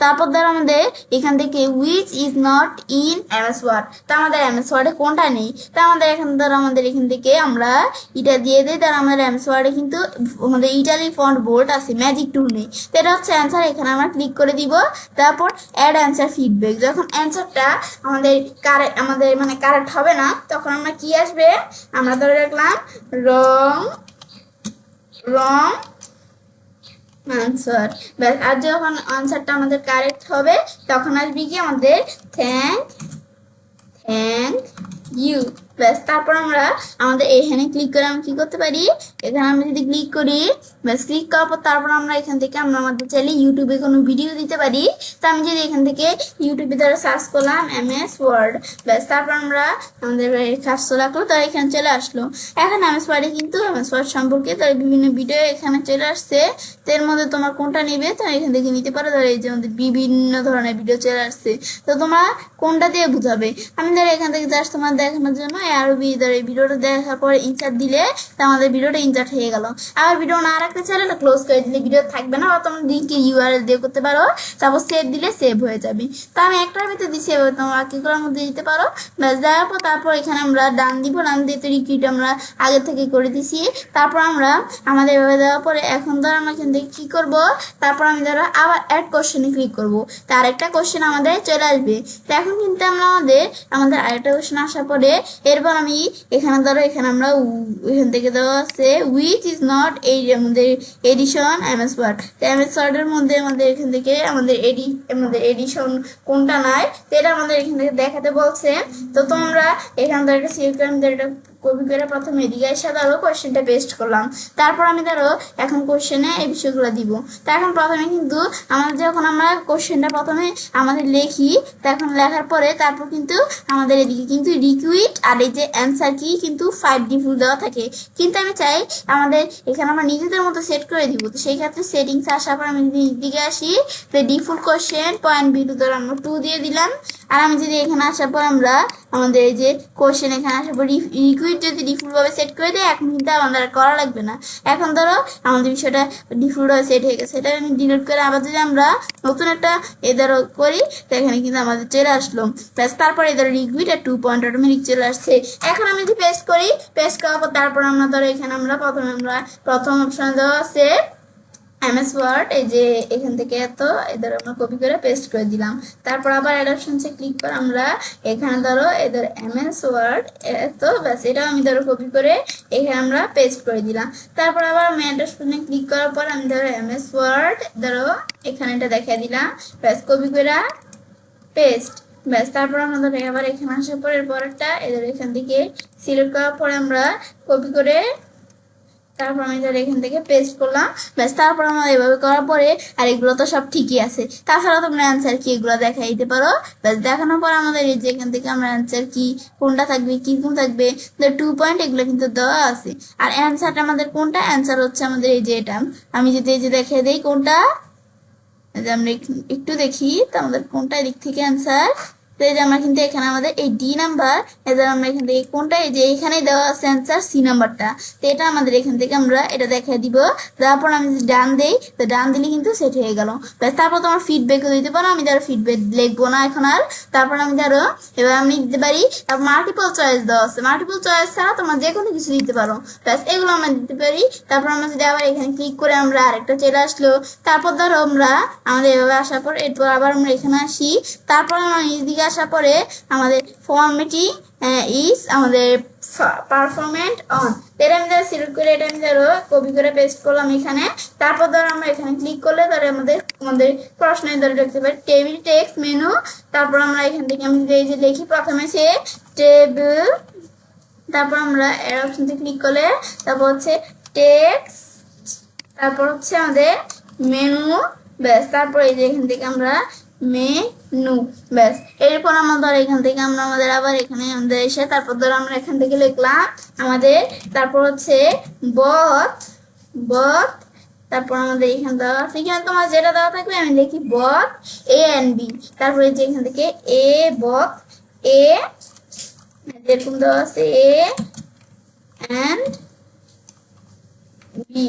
তারপর ধরো আমাদের এখান থেকে which is not in MS word, তা আমাদের এমএস ওয়ার্ডে কোনটা নেই, তা আমাদের এখান ধরো আমাদের এখান থেকে আমরা এটা দিয়ে দিই। তার আমাদের এমএস ওয়ার্ডে কিন্তু আমাদের ইটালি ফন্ট বোল্ড আছে, ম্যাজিক টুল নেই। তো এটা হচ্ছে অ্যান্সার, এখানে আমরা ক্লিক করে দিব। তারপর অ্যাড অ্যান্সার ফিডব্যাক, যখন অ্যান্সারটা আমাদের কারেক্ট হবে না তখন আমরা কি আসবে, আমরা ধরে রাখলাম রং আনসার। আর যখন আনসারটা আমাদের কারেক্ট হবে তখন আসবে কি আমাদের থ্যাংক ইউ। ব্যাস তারপর আমরা আমাদের এখানে ক্লিক করে আমি কি করতে পারি, এখানে আমরা যদি ক্লিক করি, ব্যাস ক্লিক করার পর তারপর আমরা এখান থেকে আমরা আমাদের চাইলে ইউটিউবে কোনো ভিডিও দিতে পারি। তো আমি যদি এখান থেকে ইউটিউবে ধরে সার্চ করলাম এমএস ওয়ার্ড, ব্যাস তারপর আমরা আমাদের কাজ রাখলো, তার এখানে চলে আসলো। এখন এমএস ওয়ার্ডে কিন্তু এমএস ওয়ার্ড সম্পর্কে তার বিভিন্ন ভিডিও এখানে চলে আসছে। তো এর মধ্যে তোমার কোনটা নেবে তো এখান থেকে নিতে পারো। ধরো এই যে আমাদের বিভিন্ন ধরনের ভিডিও চলে আসছে, তো তোমরা কোনটা দিয়ে বুঝাবে। আমি ধরো এখান থেকে জাস্ট তোমার দেখানোর জন্য আরবি ধরো এই ভিডিওটা দেখার পরে ইনসার্ট দিলে তো আমাদের ভিডিওটা ইনসার্ট হয়ে গেল। আবার ভিডিও না রাখতে চাইলে এটা ক্লোজ করে দিলে ভিডিও থাকবে না, বা তোমরা লিঙ্কের ইউআরএল দিয়ে করতে পারো। তারপর সেভ দিলে সেভ হয়ে যাবে। তো আমি একটার ভিতরে দিচ্ছি, এভাবে তোমরা বাকিগুলোর মধ্যে দিতে পারো। ব্যাস দেওয়ার পর তারপর এখানে আমরা ডান দিব, ডান দিয়ে তো রিকুইট আমরা আগে থেকে করে দিছি। তারপর আমরা আমাদের এভাবে দেওয়ার পরে এখন ধরো আমরা এখান থেকে কী করবো, তারপর আমি ধরো আবার অ্যাড কোশ্চেনে ক্লিক করবো, তো আরেকটা কোশ্চেন আমাদের চলে আসবে। তো এখন কিন্তু আমরা আমাদের আরেকটা কোশ্চেন আসার পরে এরপর আমি এখানে ধরো এখানে আমরা এখান থেকে দেওয়া আছে উইচ ইজ নট এই আমাদের এডিশন এমএস ওয়ার্ড। তো এমএস ওয়ার্ডের মধ্যে আমাদের এখান থেকে আমাদের এডিশন কোনটা নাই, তো এটা আমাদের এখান থেকে দেখাতে বলছে। তো তোমরা এখান থেকে একটা সিলেক্ট করে আমাদের এটা কপি করে প্রথমে এদিকে এসে ধরো কোশ্চেনটা পেস্ট করলাম। তারপর আমি ধরো এখন কোশ্চেনে এই বিষয়গুলো দিব। তো এখন প্রথমে কিন্তু আমাদের যখন আমরা কোশ্চেনটা প্রথমে আমাদের লিখি, তখন লেখার পরে তারপর কিন্তু আমাদের এদিকে কিন্তু রিকুইট আর এই যে অ্যান্সার কি কিন্তু 5 ডিফল্ট দেওয়া থাকে। কিন্তু আমি চাই আমাদের এখানে আমরা নিজেদের মতো সেট করে দিব। তো সেই ক্ষেত্রে সেটিংস আসার পর আমি যদি দিকে আসি, তো ডিফল্ট কোশ্চেন পয়েন্ট বিটু ধরো আমরা 2 দিয়ে দিলাম। আর আমি যদি এখানে আসার পর আমরা আমাদের এই যে কোশ্চেন এখানে আসার পর রিকুইট যদি ডিফল্টভাবে সেট করে দেয়, এখন কিন্তু আমাদের করা লাগবে না। এখন ধরো আমাদের বিষয়টা ডিফল্টভাবে সেট হয়ে গেছে, এটা আমি ডিলিট করে আবার যদি আমরা নতুন একটা ধরো করি, তো এখানে কিন্তু আমাদের চলে আসলো। প্লাস তারপরে ধরো রিকুইট আর 2 পয়েন্ট অটোমেটিক চলে আসছে। এখন আমি যদি পেস্ট করি, পেস্ট করার পর তারপর আমরা ধরো এখানে আমরা প্রথম অপশন দেওয়া আছে এমএস ওয়ার্ড, এই যে এখান থেকে এত এদের আমরা কপি করে পেস্ট করে দিলাম। তারপর আবার অ্যাড অপশনসে ক্লিক করে আমরা এখানে ধরো এদের এমএস ওয়ার্ড এত, ব্যাস এটা আমি ধরো কপি করে এখানে আমরা পেস্ট করে দিলাম। তারপর আবার আমি অ্যাড অপশনে ক্লিক করার পর আমি ধরো এমএস ওয়ার্ড ধরো এখানে এটা দেখিয়ে দিলাম, ব্যাস কপি করে পেস্ট। ব্যাস তারপর আমরা ধরো আবার এখানে আসার পর এর পরেরটা এদের এখান থেকে সিলেক্ট করার পরে আমরা কপি করে তারপর আমি ধর এখান থেকে পেস্ট করলাম। ব্যাস তারপর আমরা এভাবে করার পরে আর এগুলো তো সব ঠিকই আছে। তাছাড়া তোমরা অ্যান্সার কি এগুলো দেখাই দিতে পারো। ব্যাস দেখানোর পর আমাদের এই যে এখান থেকে আমরা অ্যান্সার কি কোনটা থাকবে কিরকম থাকবে 2 পয়েন্ট এগুলো কিন্তু দেওয়া আছে। আর অ্যান্সারটা আমাদের কোনটা, অ্যান্সার হচ্ছে আমাদের এই যে এটা। আমি যদি এই যে দেখিয়ে দিই কোনটা, আমরা একটু দেখি তো আমাদের কোনটা দিক থেকে অ্যান্সার। তো এই যে আমরা কিন্তু এখানে আমাদের এই ডি নাম্বার, এদের আমরা এখান থেকে কোনটা এই যে এখানেই দেওয়া আছে অ্যান্সার সি নাম্বারটা। তো এটা আমাদের এখান থেকে আমরা এটা দেখাই দিব। তারপর আমি যদি ডান দেই, তো ডান দিলে কিন্তু সেট হয়ে গেল। ব্যাস তারপর তোমার ফিডব্যাকও দিতে পারো। আমি ধরো ফিডব্যাক লিখবো না এখন আর। তারপর আমি ধরো এবার আমি দিতে পারি মাল্টিপল চয়েস দেওয়া আছে, মাল্টিপল চয়েস ছাড়া তোমরা যে কোনো কিছু দিতে পারো। ব্যাস এগুলো আমরা দিতে পারি। তারপর আমরা যদি আবার এখানে ক্লিক করে আমরা আরেকটা চলে আসলো। তারপর ধরো আমরা আমাদের এভাবে আসার পর এরপর আবার আমরা এখানে আসি। তারপর আমরা নিজদিকে আসার পরে আমাদের ফর্মেটিং ইজ আমাদের পারফরমেন্ট অন, এটা আমি ধরো সিলেক্ট করে এটা আমি ধরো কপি করে পেস্ট করলাম এখানে। তারপর ধরো আমরা এখানে ক্লিক করলে ধরো আমাদের প্রশ্নের ধরে দেখতে পারি টেবিল টেক্সট মেনু। তারপর আমরা এখান থেকে আমি এই যে লিখি প্রথমে সে টেবিল, তারপর আমরা এর অপশনতে ক্লিক করলে তারপর হচ্ছে টেক্সট, তারপর হচ্ছে আমাদের মেনু, ব্যাস। তারপর এই যে এখান থেকে আমরা মেনু, ব্যাস। এরপর আমাদের এখান থেকে আমরা আমাদের আবার এখানে আমাদের এসে তারপর ধরো আমরা এখান থেকে লিখলাম আমাদের, তারপর হচ্ছে বথ, বথ, তারপর আমাদের এখানে দেওয়া আছে, এখানে তোমার যেটা দেওয়া থাকবে আমি লিখি বথ এ এন্ড বি, তারপরে যে এখান থেকে এ বথ এ, যেরকম দেওয়া আছে এ এন্ড বি,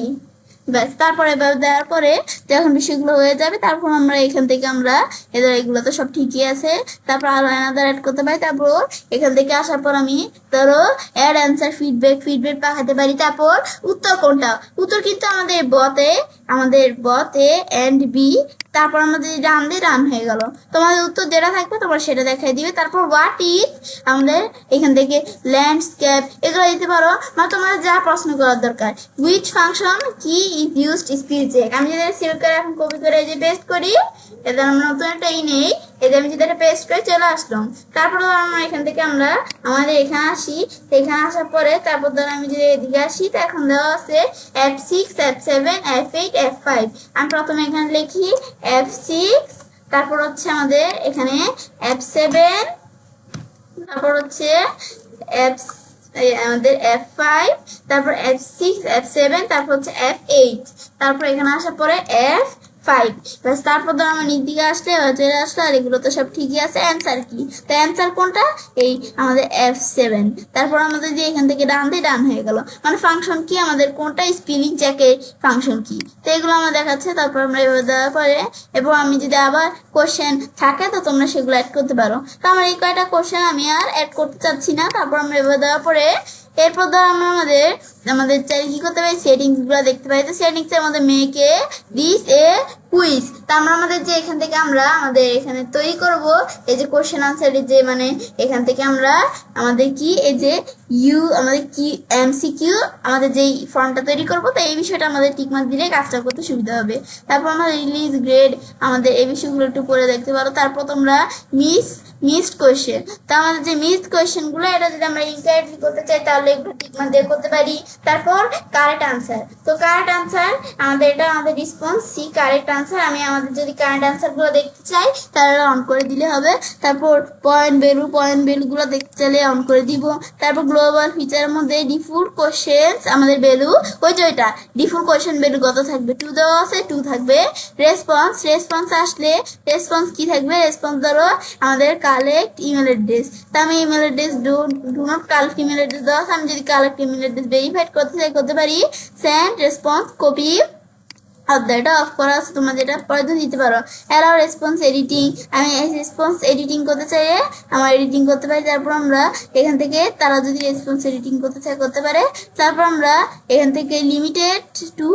ব্যাস। তারপরে দেওয়ার পরে যখন বিষয়গুলো হয়ে যাবে তারপর আমরা এখান থেকে আমরা এদের এগুলো তো সব ঠিকই আছে, তারপর আরো অ্যানাদার অ্যাড করতে পারি। তারপর এখান থেকে আসার পর আমি ধরো অ্যাড অ্যান্সার ফিডব্যাক, ফিডব্যাক পাঠাতে পারি। তারপর উত্তর কোনটা, উত্তর কিন্তু আমাদের বতে এন্ড বি, তারপর আমাদের রান দিয়ে রান হয়ে গেল, তোমাদের উত্তর যেটা থাকবে তোমার সেটা দেখাই দিবে। তারপর হোয়াট ইজ আমাদের এখান থেকে ল্যান্ডস্কেপ এগুলো দিতে পারো, মানে তোমাদের যা প্রশ্ন করার দরকার। উইচ ফাংশন কি ইজ ইউজড স্পিড চেক, আমি যদি সিলেক্ট করে এখন কপি করে এই যে পেস্ট করি, এদের আমরা নতুন একটা নেই, এদের আমি যদি এটা পেস্ট করে চলে আসলাম। তারপর আমরা এখান থেকে আমরা আমাদের এখানে আসি, এখানে আসার পরে তারপর ধর আমি যদি এদিকে আসি, তো এখন দেওয়া আছে F6 F7 F8 F5, আমি প্রথমে এখানে লিখি F6, তারপর হচ্ছে আমাদের এখানে F7, তারপর হচ্ছে F আমাদের F5, তারপর F6 F7, তারপর হচ্ছে F8, তারপর এখানে আসার পরে F5, ব্যাস। তারপর ধর আমার নিচ দিকে আসলে চলে আসলো, আর এগুলো তো সব ঠিকই আছে। অ্যান্সার কি, তো অ্যান্সার কোনটা, এই আমাদের F7। তারপর আমাদের যে এখান থেকে ডান দিয়ে ডান হয়ে গেল, মানে ফাংশন কি আমাদের কোনটা, স্পেলিং চেকের ফাংশন কি, তো এগুলো আমার দেখাচ্ছে। তারপর আমরা এভাবে দেওয়ার পরে এবং আমি যদি আবার কোশ্চেন থাকে তো তোমরা সেগুলো অ্যাড করতে পারো, তো আমার এই কয়টা কোশ্চেন আমি আর অ্যাড করতে চাচ্ছি না। তারপর আমরা এভাবে দেওয়ার পরে এরপর ধর আমরা আমাদের চাই কি করতে পারি, সেটিংস গুলো দেখতে পাই। তো সেটিংস এর মধ্যে মেকে দিস এ কুইজ, তা আমরা আমাদের যে এখান থেকে আমরা আমাদের এখানে তৈরি করব এই যে কোশ্চেন আনসারের যে মানে এখান থেকে আমরা আমাদের কি এই যে আমাদের কি এমসিকিউ আমাদের যেই ফর্মটা তৈরি করব, তো এই বিষয়টা আমাদের টিকমার্ক দিলে কাজটা করতে সুবিধা হবে। তারপর আমাদের রিলিজ গ্রেড আমাদের এই বিষয়গুলো একটু পরে দেখতে পারো। তারপর তোমরা মিসড কোয়েশ্চেন, তো আমাদের যে মিসড কোয়েশ্চেন গুলো এটা যদি আমরা ইনকারেক্টলি করতে চাই তাহলে একটু টিকমার্ক দিয়ে করতে পারি। তারপর কারেক্ট আনসার, তো কারেক্ট আনসার আমাদের এটা আমাদের রেসপন্স সি কারেক্ট আনসার, আমি আমাদের যদি কারেক্ট আনসার গুলো দেখতে চাই তাহলে অন করে দিলে হবে। তারপর পয়েন্ট ভ্যালু গুলো দেখতে চাইলে অন করে দিব। তারপর গ্লোবাল ফিচারের মধ্যে ডিফল্ট কোশ্চেন আমাদের ভ্যালু ওই যে ওইটা ডিফল্ট কোশ্চেন ভ্যালু কত থাকবে, 2 দেওয়া আছে 2 থাকবে। রেসপন্স আসলে রেসপন্স কি থাকবে, রেসপন্স ধরো আমাদের কালেক্ট ইমেল অ্যাড্রেস, তা আমি email address do not collect email address দেওয়া আছে, আমি যদি কালেক্ট ইমেল অ্যাড্রেস ভেরিফাইড করতে চাই করতে পারি। সেন্ড রেসপন্স কপি এটা অফ করা আছে, তোমরা যেটা প্রয়োজন দিতে পারো। অ্যালাউ রেসপন্স এডিটিং, আমি রেসপন্স এডিটিং করতে চাইলে আমার এডিটিং করতে পারি। তারপর আমরা এখান থেকে তারা যদি রেসপন্স এডিটিং করতে চায় করতে পারে। তারপর আমরা এখান থেকে লিমিটেড টু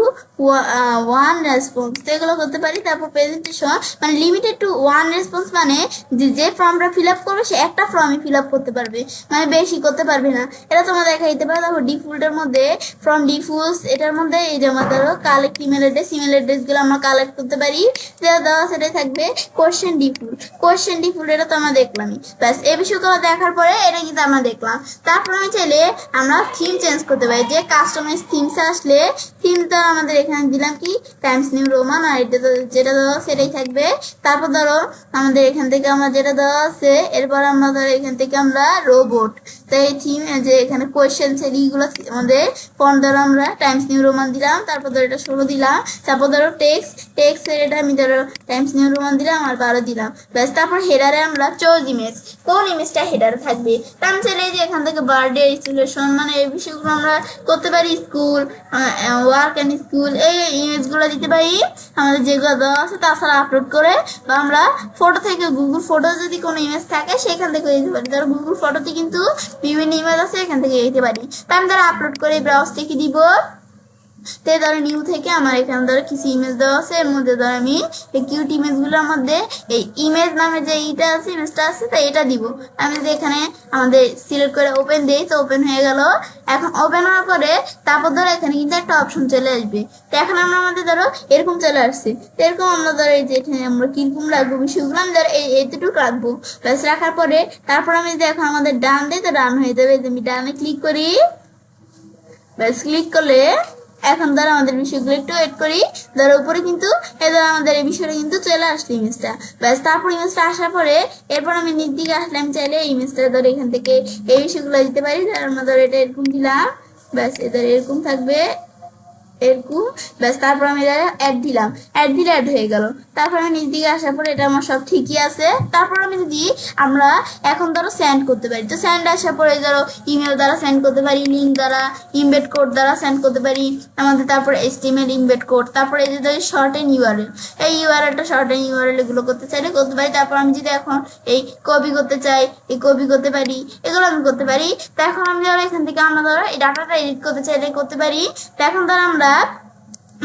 1 রেসপন্স, তো এগুলো করতে পারি। তারপর প্রেজেন্টেশন মানে লিমিটেড টু 1 রেসপন্স, মানে যে ফর্মটা ফিল আপ করবে সে একটা ফর্মই ফিল আপ করতে পারবে, মানে বেশি করতে পারবে না, এটা তোমরা দেখা দিতে পারো। তারপর ডিফল্টের মধ্যে ফ্রম ডিফল্টস এটার মধ্যে এই যে আমাদের কালেক্ট ইমেল অ্যাড্রেস গুলো আমরা কালেক্ট করতে পারি, যেটা দেওয়া সেটাই থাকবে। কোশ্চেন ডিফল্ট এটা তো আমরা দেখলামই, ব্যাস। এই বিষয়গুলো দেখার পরে এটা কিন্তু আমরা দেখলাম। তারপর আমি চাইলে আমরা থিম চেঞ্জ করতে পারি, যে কাস্টমাইজ থিমস আসলে থিমটা আমাদের এখানে দিলাম কি টাইমস নিউ রোমান, আর এটা যেটা দেওয়া সেটাই থাকবে। তারপর ধরো আমাদের এখান থেকে আমরা যেটা দেওয়া আছে, এরপর আমরা ধরো এখান থেকে আমরা রোবট, তো এই থিম যে এখানে কোয়েশ্চেন সেগুলো আমাদের ফন্ট ধরো আমরা টাইমস নিউ রোমান দিলাম, তারপর ধরো এটা 16 দিলাম। তারপর ধরো টেক্সট এর এটা আমি ধরো টাইমস নিউ রোমান দিলাম আর 12 দিলাম, ব্যাস। তারপর হেডারে আমরা চোজ ইমেজ, কোন ইমেজটা হেডারে থাকবে, তা আমি চাইলে যে এখান থেকে বার্থডে ইনস্টলেশন মানে এই বিষয়গুলো আমরা করতে পারি। স্কুল ওয়ার্ক অ্যান্ড স্কুল এই ইমেজগুলো দিতে পারি আমাদের যেগুলো দেওয়া আছে, তাছাড়া আপলোড করে বা আমরা ফটো থেকে গুগল ফটো যদি কোনো ইমেজ থাকে সেখান থেকে দিতে পারি। ধরো গুগল ফটোতে কিন্তু বিভিন্ন ইমেজ আছে, এখান থেকে দিতে পারি। তা আমি ধরো আপলোড করে ব্রাউজ থেকে দিব, তো ধরো নিউ থেকে আমার এখানে ধরো কিছু ইমেজ দেওয়া আছে, এর মধ্যে ধরো আমি এই কিউট ইমেজগুলোর মধ্যে এই ইমেজ নামে যে ইটা আছে ইমেজটা আছে, তো এটা দিব। আমি যদি এখানে আমাদের সিলেক্ট করে ওপেন দিই তো ওপেন হয়ে গেল। এখন ওপেন হওয়ার পরে তারপর ধরো এখানে কিন্তু একটা অপশন চলে আসবে, তো এখন আমরা আমাদের ধরো এরকম চলে আসছে, তো এরকম আমরা ধরো এই যে এখানে আমরা কিরকম রাখবো বিষয়গুলো আমি ধরো এইটুকু রাখবো, ব্যাস। রাখার পরে তারপর আমি যদি এখন আমাদের ডান দিই তো ডান হয়ে যাবে, আমি ডানে ক্লিক করি, ব্যাস। ক্লিক করলে এখন ধরো আমাদের বিষয়গুলো একটু ওয়েট করি, ধরো উপরে কিন্তু এবার আমাদের এই বিষয়টা কিন্তু চলে আসলো ইমেজটা। ব্যাস তারপর ইমেজটা আসার পরে এরপর আমি নিচ দিকে আসলে আমি চাইলে ইমেজটা ধরো এখান থেকে এই বিষয়গুলো দিতে পারি। আমরা ধরো এটা এরকম দিলাম, ব্যাস এদের এরকম থাকবে এরকম, ব্যাস তারপর আমি অ্যাড দিলাম, অ্যাড দিলে অ্যাড হয়ে গেল। তারপর আমি নিচ দিকে আসার পর এটা আমার সব ঠিকই আছে। তারপর আমি যদি আমরা এখন ধরো সেন্ড করতে পারি, তো সেন্ড আসার পরে ধরো ইমেল দ্বারা সেন্ড করতে পারি, লিঙ্ক দ্বারা, ইমবেড কোড দ্বারা সেন্ড করতে পারি আমাদের। তারপর HTML ইমবেড কোড, তারপর এই যে ধরো শর্ট এন্ড ইউআরএল, এই ইউআরএলটা শর্ট এন্ড ইউআরএল এগুলো করতে চাইলে করতে পারি। তারপর আমি যদি এখন এই কপি করতে চাই, এই কপি করতে পারি, এগুলো আমি করতে পারি। তো এখন আমি ধরো এখান থেকে আমরা ধরো এই ডাটাটা এডিট করতে চাইলে করতে পারি। তো এখন ধরো আমরা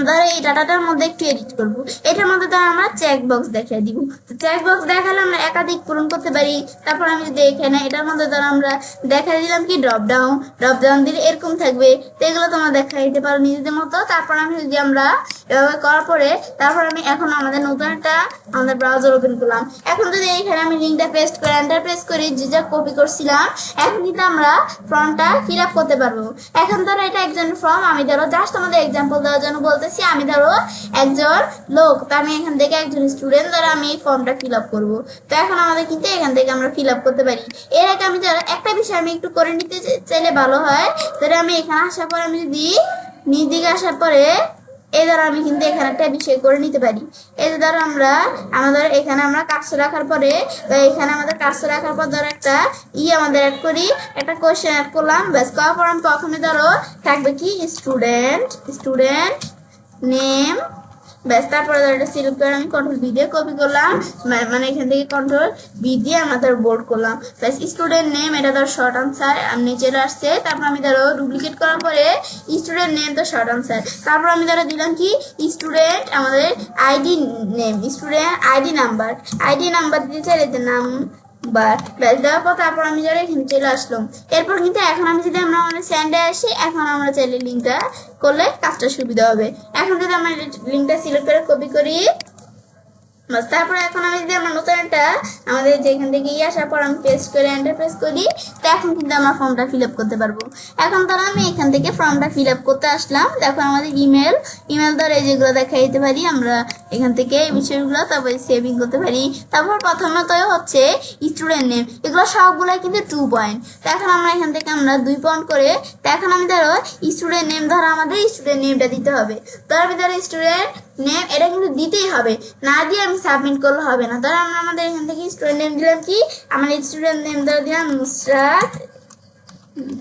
ধরো এই ডাটাটার মধ্যে একটু এডিট করবো, এটার মধ্যে ধরো আমরা চেক বক্স দেখিয়ে দিব। তো চেক বক্স দেখালে আমরা একাধিক পূরণ করতে পারি। তারপর আমি যদি এখানে এটার মধ্যে ধরো আমরা দেখা দিলাম কি ড্রপ ডাউন দিলে এরকম থাকবে। তো এগুলো তোমরা দেখা দিতে পারো নিজেদের মতো। তারপর আমি যদি আমরা এভাবে করার পরে তারপর আমি এখন আমাদের নতুন একটা আমাদের ব্রাউজার ওপেন করলাম। এখন যদি এইখানে আমি লিঙ্কটা পেস্ট করে এন্টার প্রেস করি, যে যা কপি করছিলাম, এখন কিন্তু আমরা ফর্মটা ফিল আপ করতে পারবো। এখন ধরো এটা একজন ফর্ম, আমি ধরো জাস্ট আমাদের এক্সাম্পল দেওয়ার জন্য বলতেছি, আমি ধরো একজন লোক, তো আমি এখান থেকে একজন স্টুডেন্ট ধরো আমি এই ফর্মটা ফিল আপ করবো। তো এখন আমাদের কিন্তু এখান থেকে আমরা ফিল আপ করতে পারি। এর আগে আমি ধরো একটা বিষয় আমি একটু করে নিতে চাইলে ভালো হয়। ধরো আমি এখানে আসার পরে আমি যদি নিচ দিকে আসার পরে এই ধরো আমি কিন্তু এখানে একটা বিষয় করে নিতে পারি। এই যে ধরো আমাদের এখানে আমরা কার্সর রাখার পরে এখানে আমাদের কার্সর রাখার পর ধরো একটা আমাদের অ্যাড করি, একটা কোশ্চেন অ্যাড করলাম। ব্যাস করার পর আমি প্রথমে ধরো থাকবে কি স্টুডেন্ট নেম, ব্যাস তারপরে এটা সিলেক্ট করে আমি কন্ট্রোল বি দিয়ে কপি করলাম, মানে এখান থেকে কন্ট্রোল বি দিয়ে আমরা ধরো বোল্ড করলাম। ব্যাস স্টুডেন্ট নেম এটা ধরো শর্ট আনসার নিচে আসছে। তারপর আমি ধরো ডুপ্লিকেট করার পরে স্টুডেন্ট নেম তো শর্ট আনসার, তারপর আমি ধরো দিলাম কি স্টুডেন্ট আমাদের ID name, student ID number দিতে চাইলে নাম ব্যাস দেওয়ার পর তারপর আমি ধরো এখানে চলে আসলাম। এরপর কিন্তু এখন আমি যদি আমরা আমাদের স্যান্ডে আসি, এখন আমরা চাইলে লিঙ্কটা করলে কাজটা সুবিধা হবে। এখন যদি আমরা লিঙ্কটা সিলেক্ট করে কপি করি, বাস তারপর এখন আমি যদি আমার নতুন একটা আমাদের যেখান থেকে আসার পর আমি পেস্ট করে এন্টার প্রেস করি, তো এখন কিন্তু আমরা ফর্মটা ফিল আপ করতে পারবো। এখন ধরো আমি এখান থেকে ফর্মটা ফিল আপ করতে আসলাম। দেখো আমাদের ইমেল ধরো এই যেগুলো দেখা দিতে পারি আমরা এখান থেকে এই বিষয়গুলো, তারপরে সেভিং করতে পারি। তারপর প্রথমত হচ্ছে স্টুডেন্ট নেম, এগুলো সবগুলোই কিন্তু 2 পয়েন্ট। তো এখন আমরা এখান থেকে আমরা 2 পয়েন্ট করে, তো এখন আমি ধরো স্টুডেন্ট নেম ধরো আমাদের স্টুডেন্ট নেমটা দিতে হবে। তার ভিতরে স্টুডেন্ট নেম এটা কিন্তু দিতেই হবে, না দিয়ে আমি সাবমিট করলে হবে না। ধরো আমরা আমাদের এখান থেকে স্টুডেন্ট নেম দিলাম কি আমাদের স্টুডেন্ট নেম ধরো দিলাম নুসরাত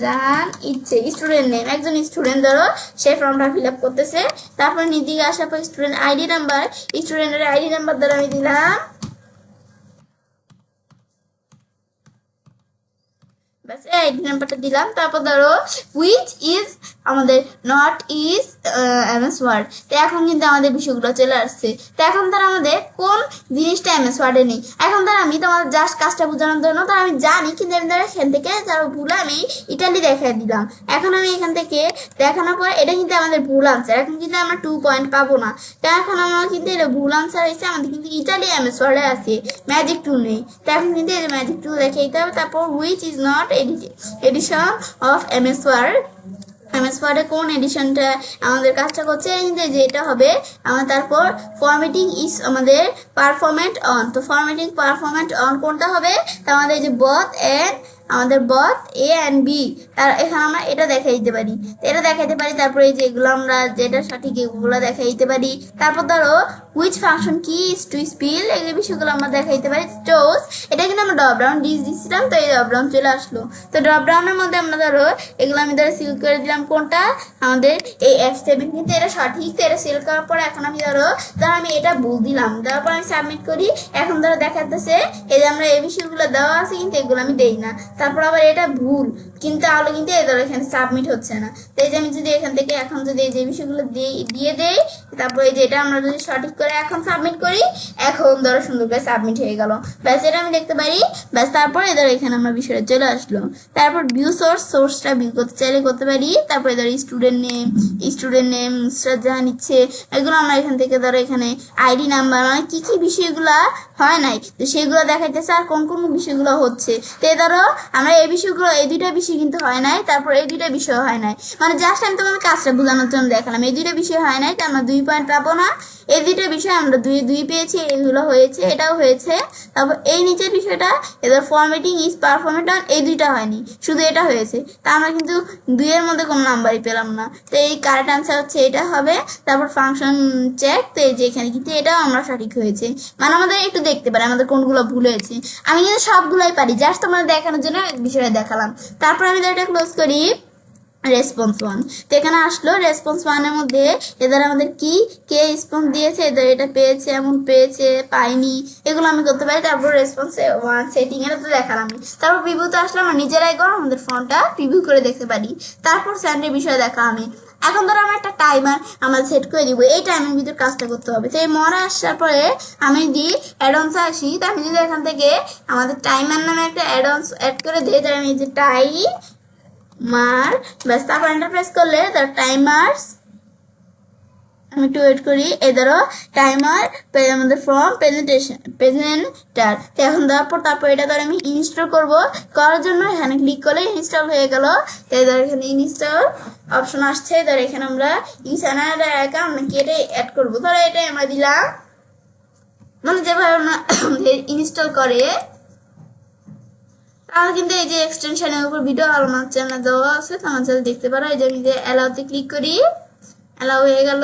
জাহান ইচ্ছে, স্টুডেন্ট নেম একজন স্টুডেন্ট ধরো সে ফর্মটা ফিল আপ করতেছে। তারপর নিচে আসার পর স্টুডেন্ট আইডি নাম্বার, স্টুডেন্টের আইডি নাম্বার ধরো আমি দিলাম, ব্যাস এই আইডি নাম্বারটা দিলাম। তারপর ধরো হুইচ ইজ আমাদের নট ইজ MS ওয়ার্ড, তো এখন কিন্তু আমাদের বিষয়গুলো চলে আসছে। তো এখন ধর আমাদের কোন জিনিসটা MS ওয়ার্ডে নেই, এখন ধর আমি তোমাদের জাস্ট কাজটা বোঝানোর জন্য ধর আমি জানি, কিন্তু আমি ধর এখান থেকে ধরো ভুল আমি ইটালি দেখাই দিলাম। এখন আমি এখান থেকে দেখানোর পর এটা কিন্তু আমাদের ভুল আনসার, এখন কিন্তু আমরা 2 পয়েন্ট পাবো না। তো এখন আমার কিন্তু এটা ভুল আনসার হয়েছে, আমাদের কিন্তু ইটালি MS ওয়ার্ডে আছে, ম্যাজিক টুল নেই। তো এখন কিন্তু এই ম্যাজিক টুল দেখে দিতে হবে। তারপর which is not edition of MS word, MS ওয়ার্ডে কোন এডিশনটা আমাদের কাজটা করছে যে এটা হবে আমার। তারপর ফরম্যাটিং ইজ আমাদের পারফরম্যান্ট অন, তো ফরম্যাটিং পারফরম্যান্ট অন কোনটা হবে, তো আমাদের যে বথ এন্ড আমাদের বথ A and B, তার এখানে আমরা এটা দেখাই দিতে পারি, এটা দেখাইতে পারি। তারপরে এই যে এগুলো আমরা যেটা সঠিক এগুলো দেখাই দিতে পারি। তারপর ধরো হুইচ ফাংশন কি ইজ টু স্পিল, এই বিষয়গুলো আমরা দেখাই দিতে পারি। চোজ এটা কিন্তু আমরা ড্রপ ডাউন দিয়েছিলাম, তো এই ড্রপ ডাউন চলে আসলো। তো ড্রপ ডাউনের মধ্যে আমরা ধরো এগুলো আমি ধরো সিলেক্ট করে দিলাম কোনটা আমাদের এই F7, কিন্তু এটা সঠিক। তো এটা সিলেক্ট করার পরে এখন আমি ধরো আমি এটা ভুল দিলাম, দেওয়ার পর আমি সাবমিট করি। এখন ধরো দেখাতেছে এই যে আমরা এই বিষয়গুলো দেওয়া আছে কিন্তু এগুলো আমি দেই না, তারপর আবার এটা ভুল কিন্তু তাহলে কিন্তু এই ধরো এখানে সাবমিট হচ্ছে না। তো এই যে আমি যদি এখান থেকে এখন যদি এই যে বিষয়গুলো দিয়ে দেই, তারপর এই যে এটা আমরা যদি সঠিক করে এখন সাবমিট করি, এখন ধরো সুন্দর করে সাবমিট হয়ে গেল। ব্যাস এটা আমি দেখতে পারি। ব্যাস তারপরে ধরো এখানে আমরা বিষয়টা চলে আসলো। তারপর ভিউ সোর্সটা ভিউ করতে চাইলে করতে পারি। তারপরে ধরো স্টুডেন্ট নেম নুসরাত জাহান ইচ্ছে, এগুলো আমরা এখান থেকে ধরো এখানে আইডি নাম্বার মানে কি কি বিষয়গুলা হয় নাই তো সেগুলো দেখাইতেছে আর কোন কোন বিষয়গুলো হচ্ছে। তো ধরো আমরা এই বিষয়গুলো, এই দুইটা বিষয় কিন্তু হয় নাই, তারপর এই দুইটা বিষয় হয় নাই, মানে জাস্ট আমি তোমাকে কাজটা বোঝানোর জন্য দেখালাম। এই দুইটা বিষয় হয় নাই, তাই আমরা 2 পয়েন্ট পাবো না। এই দুইটা বিষয় আমরা 2 পেয়েছি, এগুলো হয়েছে, এটাও হয়েছে। তারপর এই নিচের বিষয়টা, এদের ফরম্যাটিং ইজ পারফরমেন্ট অন, এই দুইটা হয়নি, শুধু এটা হয়েছে। তা আমরা কিন্তু 2 এর মধ্যে কোনো নাম্বারই পেলাম না। তো এই কারেক্ট আনসার হচ্ছে এটা হবে। তারপর ফাংশন চেক, তো এই যে এখানে কিন্তু এটাও আমরা সঠিক হয়েছে। মানে আমাদের একটু দেখতে পারি আমাদের কোনগুলো ভুল হয়েছে। আমি কিন্তু সবগুলোই পারি, জাস্ট তোমাদের দেখানোর জন্য বিষয়টা দেখালাম। তারপর আমি এটা ক্লোজ করি। রেসপন্স 1, তো এখানে আসলো রেসপন্স 1 এর মধ্যে এদের আমাদের কি কে রেসপন্স দিয়েছে, এদের এটা পেয়েছে, এমন পেয়েছে, পাইনি, এগুলো আমি করতে পারি। তারপর রেসপন্স 1 সেটিং এর তো দেখালাম। তারপর প্রিভিউতে আসলে আমরা নিজেরাই করে আমাদের ফোনটা প্রিভিউ করে দেখতে পারি। তারপর স্যান্ডের বিষয়ে দেখা আমি এখন ধরো আমরা একটা টাইমার আমরা সেট করে দিব, এই টাইমের ভিতর কাজটা করতে হবে। তো এই মনে আসার পরে আমি যদি অ্যাডঅনসে আসি, তো আমি যদি এখান থেকে আমাদের টাইমার নামে একটা অ্যাডঅনস অ্যাড করে দিই, তাই আমি যে টাইমার, ব্যাস তারপর এন্টার প্রেস করলে তার টাইমার্স, আমি একটু ওয়েট করি, এদেরও টাইমার আমাদের ফ্রম প্রেজেন্টার। এখন তারপর এটা ধর আমি ইনস্টল করব, করার জন্য এখানে ক্লিক করলে ইনস্টল হয়ে গেল। তাই ধর এখানে ইনস্টল অপশন আসছে, ধর এখানে আমরা ইউজার অ্যাকাউন্ট নাকি এটা অ্যাড করবো, ধরো এটাই আমরা দিলাম, মানে যেভাবে আমরা ইনস্টল করে। তাহলে কিন্তু এই যে এক্সটেনশনের উপর ভিডিও আমার চ্যানেল দেওয়া আছে, তোমার চ্যানেল দেখতে পারো। এই যে আমি যে অ্যালাউতে ক্লিক করি, অ্যালাউ হয়ে গেল।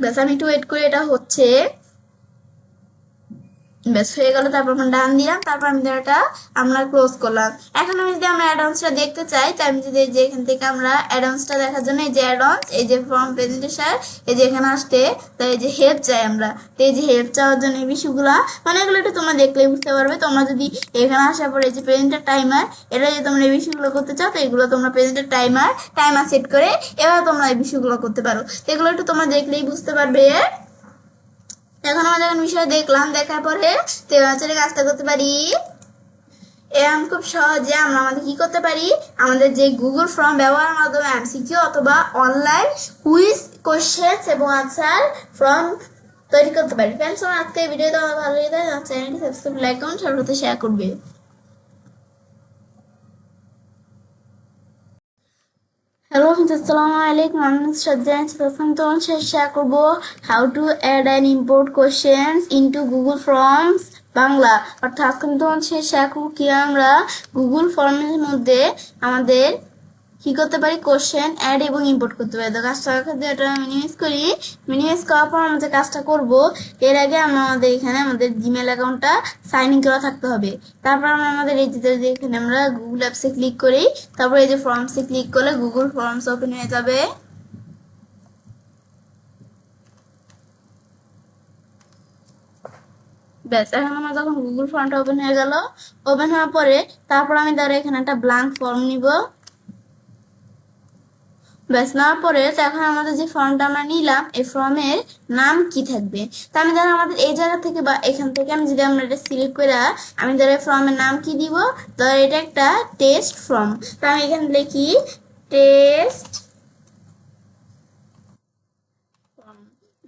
ব্যাস আমি একটু ওয়েট করে, এটা হচ্ছে, ব্যাস হয়ে গেল। তারপর আমরা ডান দিলাম, তারপর আমি এটা আমরা ক্লোজ করলাম। এখন আমি যদি আমরা অ্যাডভান্সটা দেখতে চাই, তাই আমি যদি যে এখান থেকে আমরা অ্যাডভান্সটা দেখার জন্য এই যে অ্যাডভান্স, এই যে ফর্ম প্রেজেন্টেশন, এই যে এখানে আসতে, তাই এই যে হেল্প চাই আমরা, তো এই যে হেল্প চাওয়ার জন্য এই বিষয়গুলো মানে এগুলো একটু তোমরা দেখলেই বুঝতে পারবে। তোমরা যদি এখানে আসার পরে এই যে প্রেজেন্টার টাইমার, এটা যদি তোমরা এই বিষয়গুলো করতে চাও, তো এগুলো তোমরা প্রেজেন্টার টাইমার সেট করে এবার তোমরা এই বিষয়গুলো করতে পারো। তো এগুলো একটু তোমরা দেখলেই বুঝতে পারবে। এখন আমরা যখন বিষয় দেখলাম, দেখার পরে চলে কাজটা করতে পারি। এখন খুব সহজে আমরা আমাদের কি করতে পারি, আমাদের যে গুগল ফর্ম ব্যবহারের মাধ্যমে এমসিকিউ অথবা অনলাইন কুইজ কোশ্চেন এবং আনসার ফর্ম তৈরি করতে পারি। ফ্রেন্ডস, আমার আজকে এই ভিডিও তোমাদের ভালো লেগে থাকে, চ্যানেলটি সাবস্ক্রাইব, লাইক, কমেন্ট, সবার সাথে শেয়ার করবে। হ্যালো ফ্রেন্ডস, আসসালামু আলাইকুম। আমি শ্রদ্ধা প্রথম তোমার সাথে শেয়ার করবো how to add and import questions into Google forms Bangla. অর্থাৎ আজকে আমি তোমার সাথে শেয়ার করবো কি আমরা গুগল ফর্মের মধ্যে আমাদের কি করতে পারি, কোশ্চেন অ্যাড এবং ইম্পোর্ট করতে পারি। তো কাজটা এটা মিনিমাইজ করি। মিনিমাইজ করার পর আমরা যে কাজটা করব, এর আগে আমরা আমাদের এখানে আমাদের জিমেল অ্যাকাউন্টটা সাইন ইন করা থাকতে হবে। তারপর আমরা আমাদের এই যে এখানে আমরা গুগল অ্যাপসে ক্লিক করি, তারপর এই যে ফর্মসে ক্লিক করলে গুগল ফর্মস ওপেন হয়ে যাবে। ব্যাস, এখন আমার যখন গুগল ফর্মটা ওপেন হয়ে গেল, ওপেন হওয়ার পরে তারপর আমি ধরো এখানে একটা ব্ল্যাঙ্ক ফর্ম নিব। ব্যাস, নেওয়ার পরে এখন আমাদের যে ফর্মটা আমরা নিলাম, এই ফর্মের নাম কি থাকবে। তা আমি ধরো আমাদের এই জায়গা থেকে বা এখান থেকে আমি যদি আমরা এটা সিলেক্ট করে আমি ধরো ফর্মের নাম কি দিব, ধরো এটা একটা টেস্ট ফর্ম। তো আমি এখানে লিখি টেস্ট।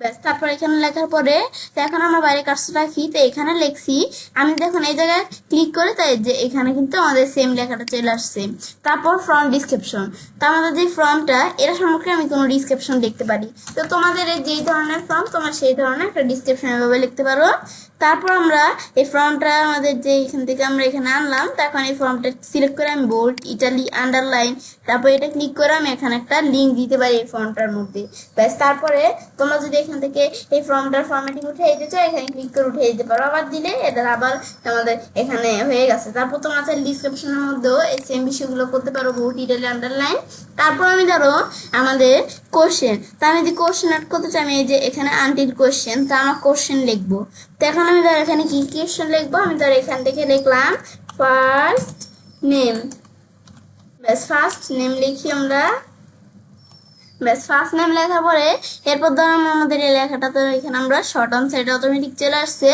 ব্যাস, তারপর এখানে লেখার পরে তো এখন আমরা বাইরে কাজটা রাখি, তো এখানে লিখছি আমি দেখুন এই জায়গায় ক্লিক করে, তাই যে এখানে কিন্তু আমাদের সেম লেখাটা চলে আসছে। তারপর ফর্ম ডিসক্রিপশন, তো আমাদের যে ফর্মটা এর সম্পর্কে আমি কোনো ডিসক্রিপশন লিখতে পারি। তো তোমাদের যেই ধরনের ফর্ম তোমার সেই ধরনের একটা ডিসক্রিপশন এভাবে লিখতে পারো। তারপর আমরা এই ফর্মটা আমাদের যে এখান থেকে আমরা এখানে আনলাম, তখন এই ফর্মটা সিলেক্ট করে আমি বোল্ড, ইটালি, আন্ডারলাইন, তারপর এটা ক্লিক করে আমি এখানে একটা লিঙ্ক দিতে পারি এই ফর্মটার মধ্যে। ব্যাস, তারপরে তোমরা যদি এখান থেকে এই ফর্মটার ফরম্যাটিং উঠে দিতে চাও, এখানে ক্লিক করে উঠে দিতে পারো। আবার দিলে এদের আবার আমাদের এখানে হয়ে গেছে। তারপর তোমরা চাইলে ডিসক্রিপশনের মধ্যেও এই সেম বিষয়গুলো করতে পারো, বোল্ড, ইটালি, আন্ডারলাইন। তারপর আমি ধরো আমাদের কোশ্চেন, তা আমি যদি কোশ্চেন অ্যাড করতে চাই, আমি এই যে এখানে আনটিল কোশ্চেন, তা আমার কোশ্চেন লিখবো। তো এখন আমি ধর এখানে কি কোশ্চেন লিখবো, আমি ধর এখান থেকে লিখলাম ফার্স্ট নেম। ব্যাস, ফার্স্ট নেম লিখি আমরা। ব্যাস, ফার্স্ট নেম লেখার পরে এরপর ধরো আমাদের এই লেখাটা তো এখানে আমরা শর্ট আনসার, এটা অটোমেটিক চলে আসছে।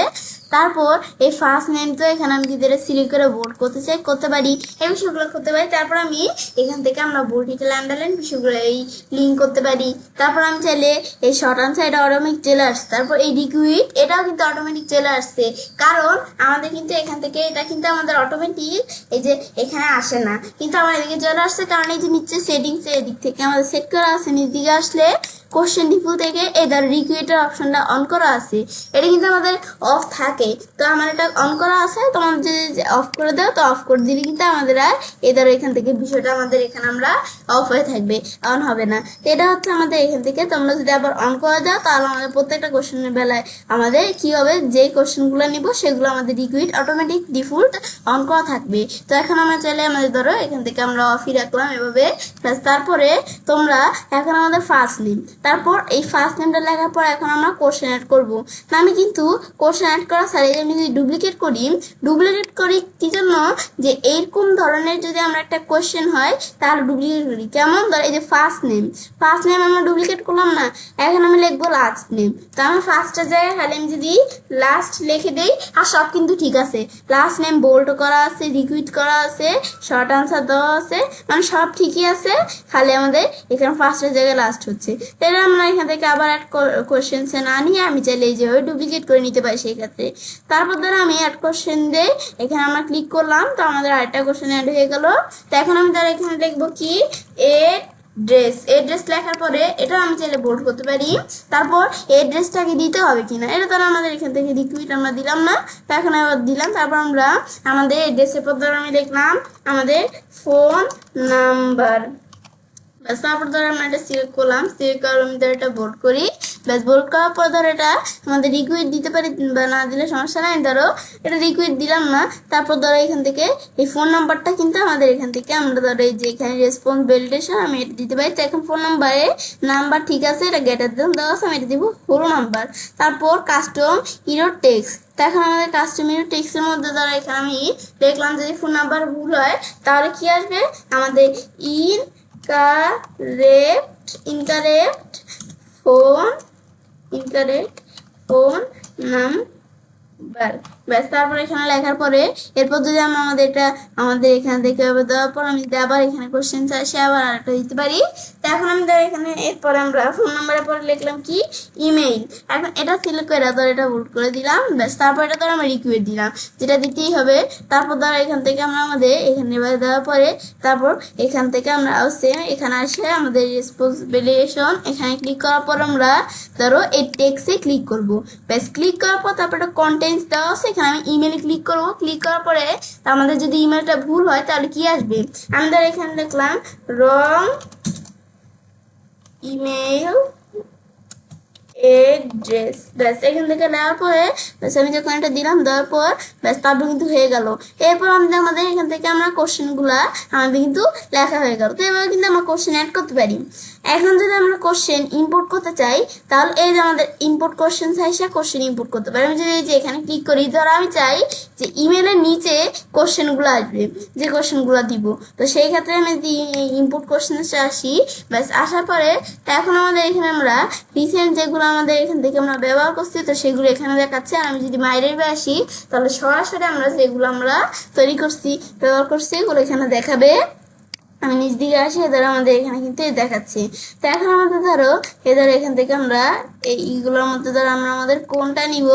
তারপর এই ফার্স্ট নেম তো এখানে আমি যদি এটা সিলেক্ট করে বোল্ড করতে চাই করতে পারি, এই বিষয়গুলো করতে পারি। তারপর আমি এখান থেকে আমরা বোল্টিক্যাল আন্ডারলাইন বিষয়গুলো এই লিঙ্ক করতে পারি। তারপর আমি চাইলে এই শর্ট আনসার এটা অটোমেটিক চলে আসছে। তারপর এই লিকুইড এটাও কিন্তু অটোমেটিক চলে আসছে, কারণ আমাদের কিন্তু এখান থেকে এটা কিন্তু আমাদের অটোমেটিক এই যে এখানে আসে না, কিন্তু আমার এদিকে চলে আসছে, কারণ এই যে নিচে সেটিংস এদিক থেকে আমাদের সেট করা আছে। নিচ দিকে আসলে কোশ্চেন ডিফল্ট থেকে এই ধর রিকুইটের অপশনটা অন করা আছে, এটা কিন্তু আমাদের অফ থাকে। তো আমার এটা অন করা আছে, তোমার যদি অফ করে দাও তো অফ করে দিলে কিন্তু আমাদের আর এই ধরো এখান থেকে বিষয়টা আমাদের এখানে আমরা অফ হয়ে থাকবে, অন হবে না। তো এটা হচ্ছে আমাদের এখান থেকে তোমরা যদি আবার অন করে দাও তাহলে আমাদের প্রত্যেকটা কোশ্চেনের বেলায় আমাদের কি হবে, যেই কোশ্চেনগুলো নিব সেগুলো আমাদের রিকুইট অটোমেটিক ডিফল্ট অন করা থাকবে। তো এখন আমরা চাইলে আমাদের ধরো এখান থেকে আমরা অফই রাখলাম এভাবে। তারপরে তোমরা এখন আমাদের ফার্স্ট নেম, তারপর এই ফার্স্ট নেমটা লেখার পর এখন আমরা কোশ্চেন অ্যাড করবো। তো আমি কিন্তু কোশ্চেন অ্যাড করা ছাড়াই আমি যদি ডুপ্লিকেট করি কি জন্য, যে এইরকম ধরনের যদি আমরা একটা কোশ্চেন হয় তাহলে ডুপ্লিকেট করি। কেমন ধর এই যে ফার্স্ট নেম আমরা ডুপ্লিকেট করলাম না, এখন আমি লিখবো লাস্ট নেম। তো আমার ফার্স্টের জায়গায় খালি আমি যদি লাস্ট লিখে দেই, আর সব কিন্তু ঠিক আছে, লাস্ট নেম বোল্ড করা আছে, রিকুইট করা আছে, শর্ট আনসার দেওয়া আছে, মানে সব ঠিকই আছে, খালি আমাদের এখানে ফার্স্টের জায়গায় লাস্ট হচ্ছে। তাহলে আমরা এখান থেকে আবার অ্যাড কোশ্চেন না নিয়ে আমি চাইলে এই যে ডুপ্লিকেট করে নিতে পারি সেই ক্ষেত্রে। তারপর ধরো আমি অ্যাড কোশ্চেন দিয়ে এখানে আমরা ক্লিক করলাম, তো আমাদের আরেকটা কোশ্চেন অ্যাড হয়ে গেল। তো এখন আমি ধরো এখানে লিখবো কি এড্রেস লেখার পরে এটা আমি চাইলে বোল্ড করতে পারি। তারপর এড্রেসটাকে দিতে হবে কিনা, এটা তো আমাদের এখান থেকে রিকুইট আমরা দিলাম না, তো এখন আবার দিলাম। তারপর আমরা আমাদের এড্রেসের পর ধরো আমি লিখলাম আমাদের ফোন নাম্বার, ব্যাস। তারপর ধরো আমরা এটা সিলেক্ট করলাম, সিলেক্ট করার আমি ধরো এটা বোল্ড করি, ব্যাস। বোল্ড করার পর ধরো এটা আমাদের রিকুইট দিতে পারি বা না দিলে সমস্যা নাই, ধরো এটা রিকুইট দিলাম না। তারপর ধরো এখান থেকে এই ফোন নাম্বারটা কিন্তু আমাদের এখান থেকে আমরা ধরো এই যে এখানে রেসপন্স ভ্যালিডেশন আমি এটা দিতে পারি। তো এখন ফোন নাম্বার ঠিক আছে, এটা গেটার দেওয়া আছে, আমি এটা দিব হোল নাম্বার। তারপর কাস্টম ইরো টেক্সট, তো এখন আমাদের কাস্টম ইরো টেক্সটের মধ্যে ধরো এখানে আমি দেখলাম যদি ফোন নাম্বার ভুল হয় তাহলে কি আসবে, আমাদের ইনকারেক্ট ফোন নাম্বার, ব্যাস। তারপর এখানে লেখার পরে এরপর যদি আমরা আমাদের এখানে থেকে দেওয়ার পর আমি যদি আবার এখানে কোশ্চেন চাই সে আবার আরেকটা দিতে পারি। তো এখন আমি ধর এখানে এরপরে আমরা ফোন নাম্বারের পরে লিখলাম কি ইমেইল, এখন এটা সিলেক্ট করে ধর এটা বোল্ড করে দিলাম, ব্যাস। তারপর এটা ধর আমরা রিকুইট দিলাম, যেটা দিতেই হবে। তারপর ধর এখান থেকে আমরা আমাদের এখানে দেওয়ার পরে তারপর এখান থেকে আমরা সেম এখানে আসে আমাদের রেসপন্সিবিলিটিশন এখানে ক্লিক করার পর আমরা ধরো এই টেক্সটে ক্লিক করব, ব্যাস। ক্লিক করার পর তারপর একটা কন্টেন্টস দেওয়া আছে, এখানে আমি ইমেলে ক্লিক করবো। ক্লিক করার পরে আমাদের যদি ইমেলটা ভুল হয় তাহলে কি আসবে, আমি ধর এখানে লিখলাম রং ইমেল এড্রেস, ব্যাস। এখান থেকে নেওয়ার পরে ব্যাস আমি যখন এটা দিলাম দেওয়ার পর ব্যাস তারপর কিন্তু হয়ে গেল। এরপর আমাদের এখান থেকে আমরা কোশ্চেনগুলা আমাদের কিন্তু লেখা হয়ে গেল। তো এবার কিন্তু আমরা কোশ্চেন অ্যাড করতে পারি। এখন যদি আমরা কোশ্চেন ইম্পোর্ট করতে চাই তাহলে এই যে আমাদের ইম্পোর্ট কোশ্চেন চাইছে, কোশ্চেন ইম্পোর্ট করতে পারি। আমি যদি এই যে এখানে ক্লিক করি, ধরো আমি চাই যে ইমেলের নিচে কোশ্চেনগুলো আসবে, যে কোশ্চেনগুলো দিব, তো সেই ক্ষেত্রে আমি ইম্পোর্ট কোশ্চেন আসি, ব্যাস। আসার পরে এখন আমাদের এখানে আমরা রিসেন্ট যেগুলো আমাদের এখান থেকে আমরা ব্যবহার করছি তো সেগুলো এখানে দেখাচ্ছে। আর আমি যদি মাইরের আসি তাহলে সরাসরি আমরা যেগুলো আমরা তৈরি করছি ব্যবহার করছি এগুলো এখানে দেখাবে। আমি নিচ দিকে আসি, এদের আমাদের এখানে কিন্তু দেখাচ্ছে। তো এখন আমাদের ধরো এদের এখান থেকে আমরা এইগুলোর মধ্যে ধরো আমরা আমাদের কোনটা নিব,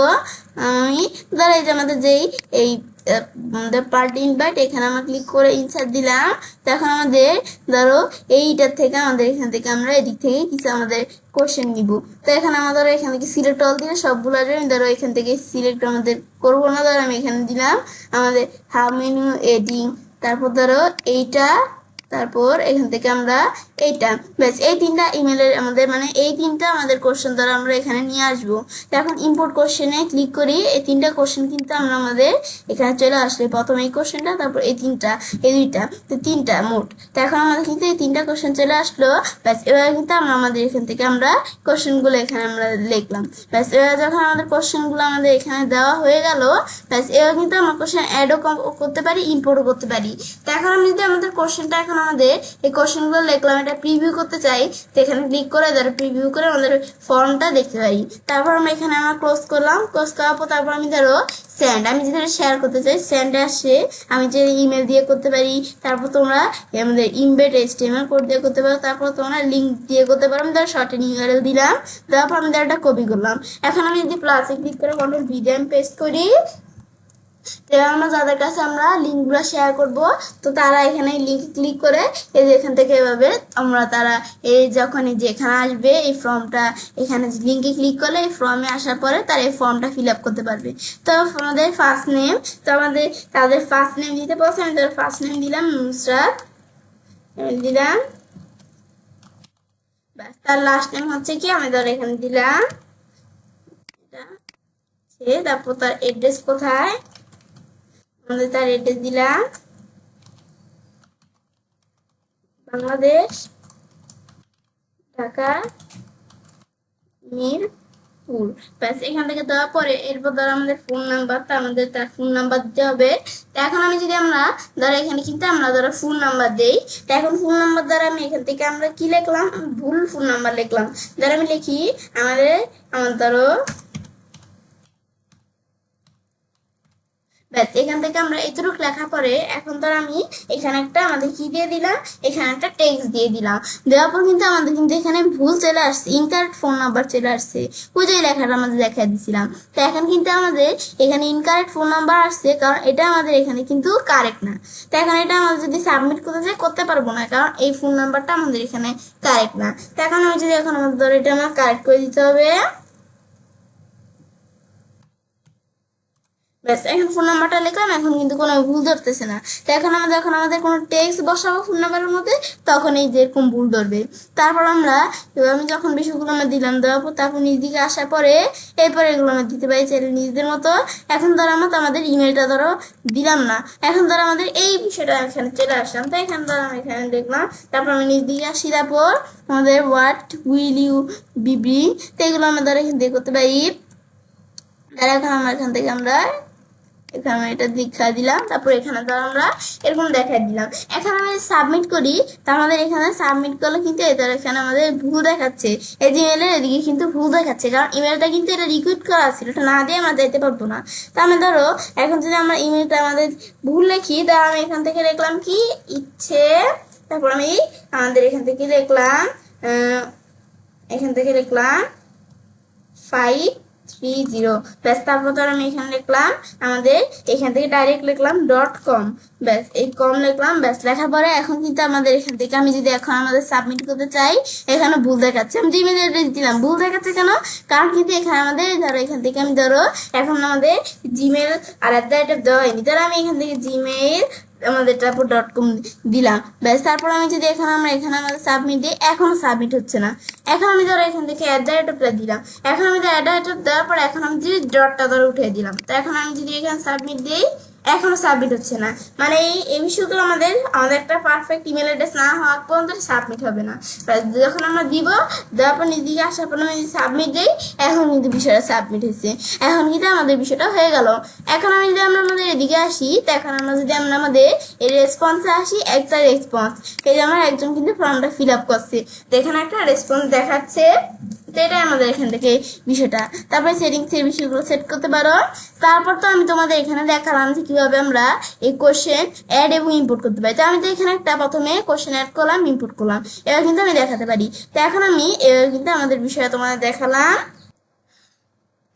আমি ধরো এই যে আমাদের যেই এই আমাদের পার্টি ইনভাইট এখানে আমরা ক্লিক করে ইনসার্ট দিলাম। তো এখন আমাদের ধরো এইটার থেকে আমাদের এখান থেকে আমরা এদিক থেকে কিছু আমাদের কোশ্চেন নিব। তো এখানে আমাদের এখান থেকে সিলেক্ট অল দিলে সবগুলো আসবে। ধরো এখান থেকে সিলেক্ট আমাদের করবো না, ধরো আমি এখানে দিলাম আমাদের হাউ মেনু এডিং, তারপর ধরো এইটা, তারপর এখান থেকে আমরা এইটা, ব্যাস। এই তিনটা ইমেলের আমাদের মানে এই তিনটা আমাদের কোশ্চেন দ্বারা আমরা এখানে নিয়ে আসবো। তো এখন ইম্পোর্ট কোশ্চেনে ক্লিক করি, এই তিনটা কোশ্চেন কিন্তু আমরা আমাদের এখানে চলে আসলে প্রথম এই কোশ্চেনটা, তারপর এই তিনটা, এই দুইটা, তো তিনটা মোট। তো এখন আমাদের কিন্তু এই তিনটা কোশ্চেন চলে আসলো, ব্যাস। এবার কিন্তু আমরা আমাদের এখান থেকে আমরা কোশ্চেনগুলো এখানে আমরা লিখলাম, ব্যাস। এবার যখন আমাদের কোশ্চেনগুলো আমাদের এখানে দেওয়া হয়ে গেল, ব্যাস। এবার কিন্তু আমরা কোশ্চেন অ্যাডও করতে পারি, ইম্পোর্টও করতে পারি। তো এখন আমি যদি আমাদের কোশ্চেনটা এখন আমাদের এই কোশ্চেনগুলো লিখলাম, এটা প্রিভিউ করতে চাই, তো এখানে ক্লিক করে ধরো প্রিভিউ করে আমাদের ফর্মটা দেখতে পারি। তারপর আমরা এখানে আমরা ক্লোজ করলাম, ক্লোজ করার পর তারপর আমি ধরো সেন্ড, আমি যদি শেয়ার করতে চাই সেন্ডে আসে, আমি যে ইমেল দিয়ে করতে পারি, তারপর তোমরা আমাদের ইমবেড HTML কোড দিয়ে করতে পারো, তারপর তোমরা লিঙ্ক দিয়ে করতে পারো। আমি ধরো শর্টেন URL দিলাম, তারপর আমি ধরো এটা কপি করলাম। এখন আমি যদি প্লাসে ক্লিক করে কন্ট্রোল V দিয়ে আমি পেস্ট করি, আমরা যাদের কাছে আমরা লিঙ্কগুলো শেয়ার করব, তো তারা এখানে লিঙ্ক ক্লিক করে এই যে এখান থেকে এভাবে আমরা তারা এই যখন এই যে এখানে আসবে এই ফর্মটা, এখানে লিঙ্কে ক্লিক করলে এই ফর্মে আসার পরে তারা এই ফর্মটা ফিল আপ করতে পারবে। তো আমাদের ফার্স্ট নেম, তো আমাদের তাদের ফার্স্ট নেম দিতে বলছে, আমি তাদের ফার্স্ট নেম দিলাম নুসরাত দিলাম, ব্যাস। তার লাস্ট নেম হচ্ছে কি আমি ধর এখানে দিলাম এটা, তারপর তার অ্যাড্রেস কোথায়, আমাদের তার অ্যাড্রেস দিলাম বাংলাদেশ, ঢাকা, মিরপুর, ব্যাস। এখান থেকে দেওয়ার পরে এরপর ধরো আমাদের ফোন নাম্বার, তো আমাদের তার ফোন নাম্বার দিতে হবে। তো এখন আমি যদি আমরা ধরো এখানে কিন্তু আমরা ধরো ফোন নাম্বার দেই, তো এখন ফোন নাম্বার দ্বারা আমি এখান থেকে আমরা কি লিখলাম, ভুল ফোন নাম্বার লিখলাম, ধরো আমি লিখি আমার ধরো ব্যাস। এখান থেকে আমরা এতটুকু লেখা পরে এখন ধর আমি এখানে একটা আমাদের কি দিয়ে দিলাম, এখানে একটা টেক্সট দিয়ে দিলাম, দেওয়ার পর কিন্তু আমাদের কিন্তু এখানে ভুল চলে আসছে, ইনকারেক্ট ফোন নাম্বার চলে আসছে, ওই যে লেখাটা আমাদের দেখা দিছিলাম। তো এখন কিন্তু আমাদের এখানে ইনকারেক্ট ফোন নাম্বার আসছে, কারণ এটা আমাদের এখানে কিন্তু কারেক্ট না। তো এখন এটা আমাদের যদি সাবমিট করতে চাই করতে পারবো না, কারণ এই ফোন নাম্বারটা আমাদের এখানে কারেক্ট না। তো এখন আমি যদি এখন আমাদের ধর এটা আমার কারেক্ট করে দিতে হবে, ব্যাস। এখন ফোন নাম্বারটা লিখলাম, এখন কিন্তু কোনো ভুল ধরতেছে না। তো এখন আমাদের কোনো টেক্সট বসাবো ফোন নাম্বারের মধ্যে, তখন এই যেরকম ভুল ধরবে। তারপর আমি যখন বিষয়গুলো আমরা দিলাম, দেওয়ার পর তারপর নিজ দিকে আসার পরে এরপরে এগুলো আমরা দিতে পারি চাইলে নিজেদের মতো। এখন ধরো আমাদের ইমেলটা ধরো দিলাম না, এখন ধরো আমাদের এই বিষয়টা এখানে চলে আসলাম, তো এখানে ধরো আমি এখানে দেখলাম, তারপর আমি নিজ দিকে আসি, তারপর আমাদের what will you be bring, তো এগুলো আমরা ধরো এখান থেকে করতে পারি। তাহলে এখন আমরা এখান থেকে এখানে এটা দেখা দিলাম, তারপর এখানে ধর আমরা এরকম দেখাই দিলাম। এখন আমি সাবমিট করি, তা আমাদের এখানে সাবমিট করলে কিন্তু এখানে আমাদের ভুল দেখাচ্ছে, এই যে ইমেলের এদিকে কিন্তু ভুল দেখাচ্ছে, কারণ ইমেলটা কিন্তু এটা রিকুইট করা ছিল, এটা না দিয়ে আমরা যেতে পারবো না। তা আমি ধরো এখন যদি আমরা ইমেলটা আমাদের ভুল লিখি, তা আমি এখান থেকে লিখলাম কি ইচ্ছে, তারপর আমি আমাদের এখান থেকে লিখলাম 530, ব্যাস। তারপর ধর আমি এখানে লিখলাম আমাদের এখান থেকে ডাইরেক্ট লিখলাম .com, ব্যাস। এই কম লিখলাম, ব্যাস। লেখার পরে এখন কিন্তু আমাদের এখান থেকে আমি যদি এখন আমাদের সাবমিট করতে চাই, এখানে ভুল দেখাচ্ছে, আমি জিমেল অ্যাড্রেস দিলাম, ভুল দেখাচ্ছে কেন, কারণ কিন্তু এখানে আমাদের ধরো এখান থেকে আমি ধরো এখন আমাদের জিমেল আর @ দেওয়া হয়নি, ধরো আমি এখান থেকে জিমেল আমাদের তারপর .com দিলাম, ব্যাস। তারপর আমি যদি এখানে আমাদের সাবমিট দিই, এখনো সাবমিট হচ্ছে না। এখন আমি ধরো এখান থেকে @ দিলাম, এখন আমি @ দেওয়ার পর এখন আমি যদি ডটটা ধরে উঠিয়ে দিলাম, তো এখন আমি যদি এখানে সাবমিট দিই, এখনো সাবমিট হচ্ছে না। মানে এই বিষয়গুলো আমাদের একটা পারফেক্ট ইমেল অ্যাড্রেস না হওয়া পর্যন্ত সাবমিট হবে না। যখন আমরা দিব, দেওয়ার পর নিজেকে আসার পর আমি সাবমিট দিই, এখন কিন্তু বিষয়টা সাবমিট হয়েছে, এখন কিন্তু আমাদের বিষয়টা হয়ে গেল। এখন আমি যদি আমাদের এদিকে আসি, তো এখন আমরা যদি আমাদের এই রেসপন্সে আসি, একটা রেসপন্স, এই যে আমার একজন কিন্তু ফর্মটা ফিল আপ করছে, তো এখানে একটা রেসপন্স দেখাচ্ছে, তো এটাই আমাদের এখান থেকে বিষয়টা। তারপরে সেটিংসের বিষয়গুলো সেট করতে পারো। তারপর তো আমি তোমাদের এখানে দেখালাম যে কিভাবে আমরা এই কোশ্চেন অ্যাড এবং ইম্পোর্ট করতে পারি। তো আমি তো এখানে একটা প্রথমে কোশ্চেন অ্যাড করলাম, ইম্পোর্ট করলাম, এবার কিন্তু আমি দেখাতে পারি। তো এখন আমি কিন্তু আমাদের বিষয়টা তোমাদের দেখালাম।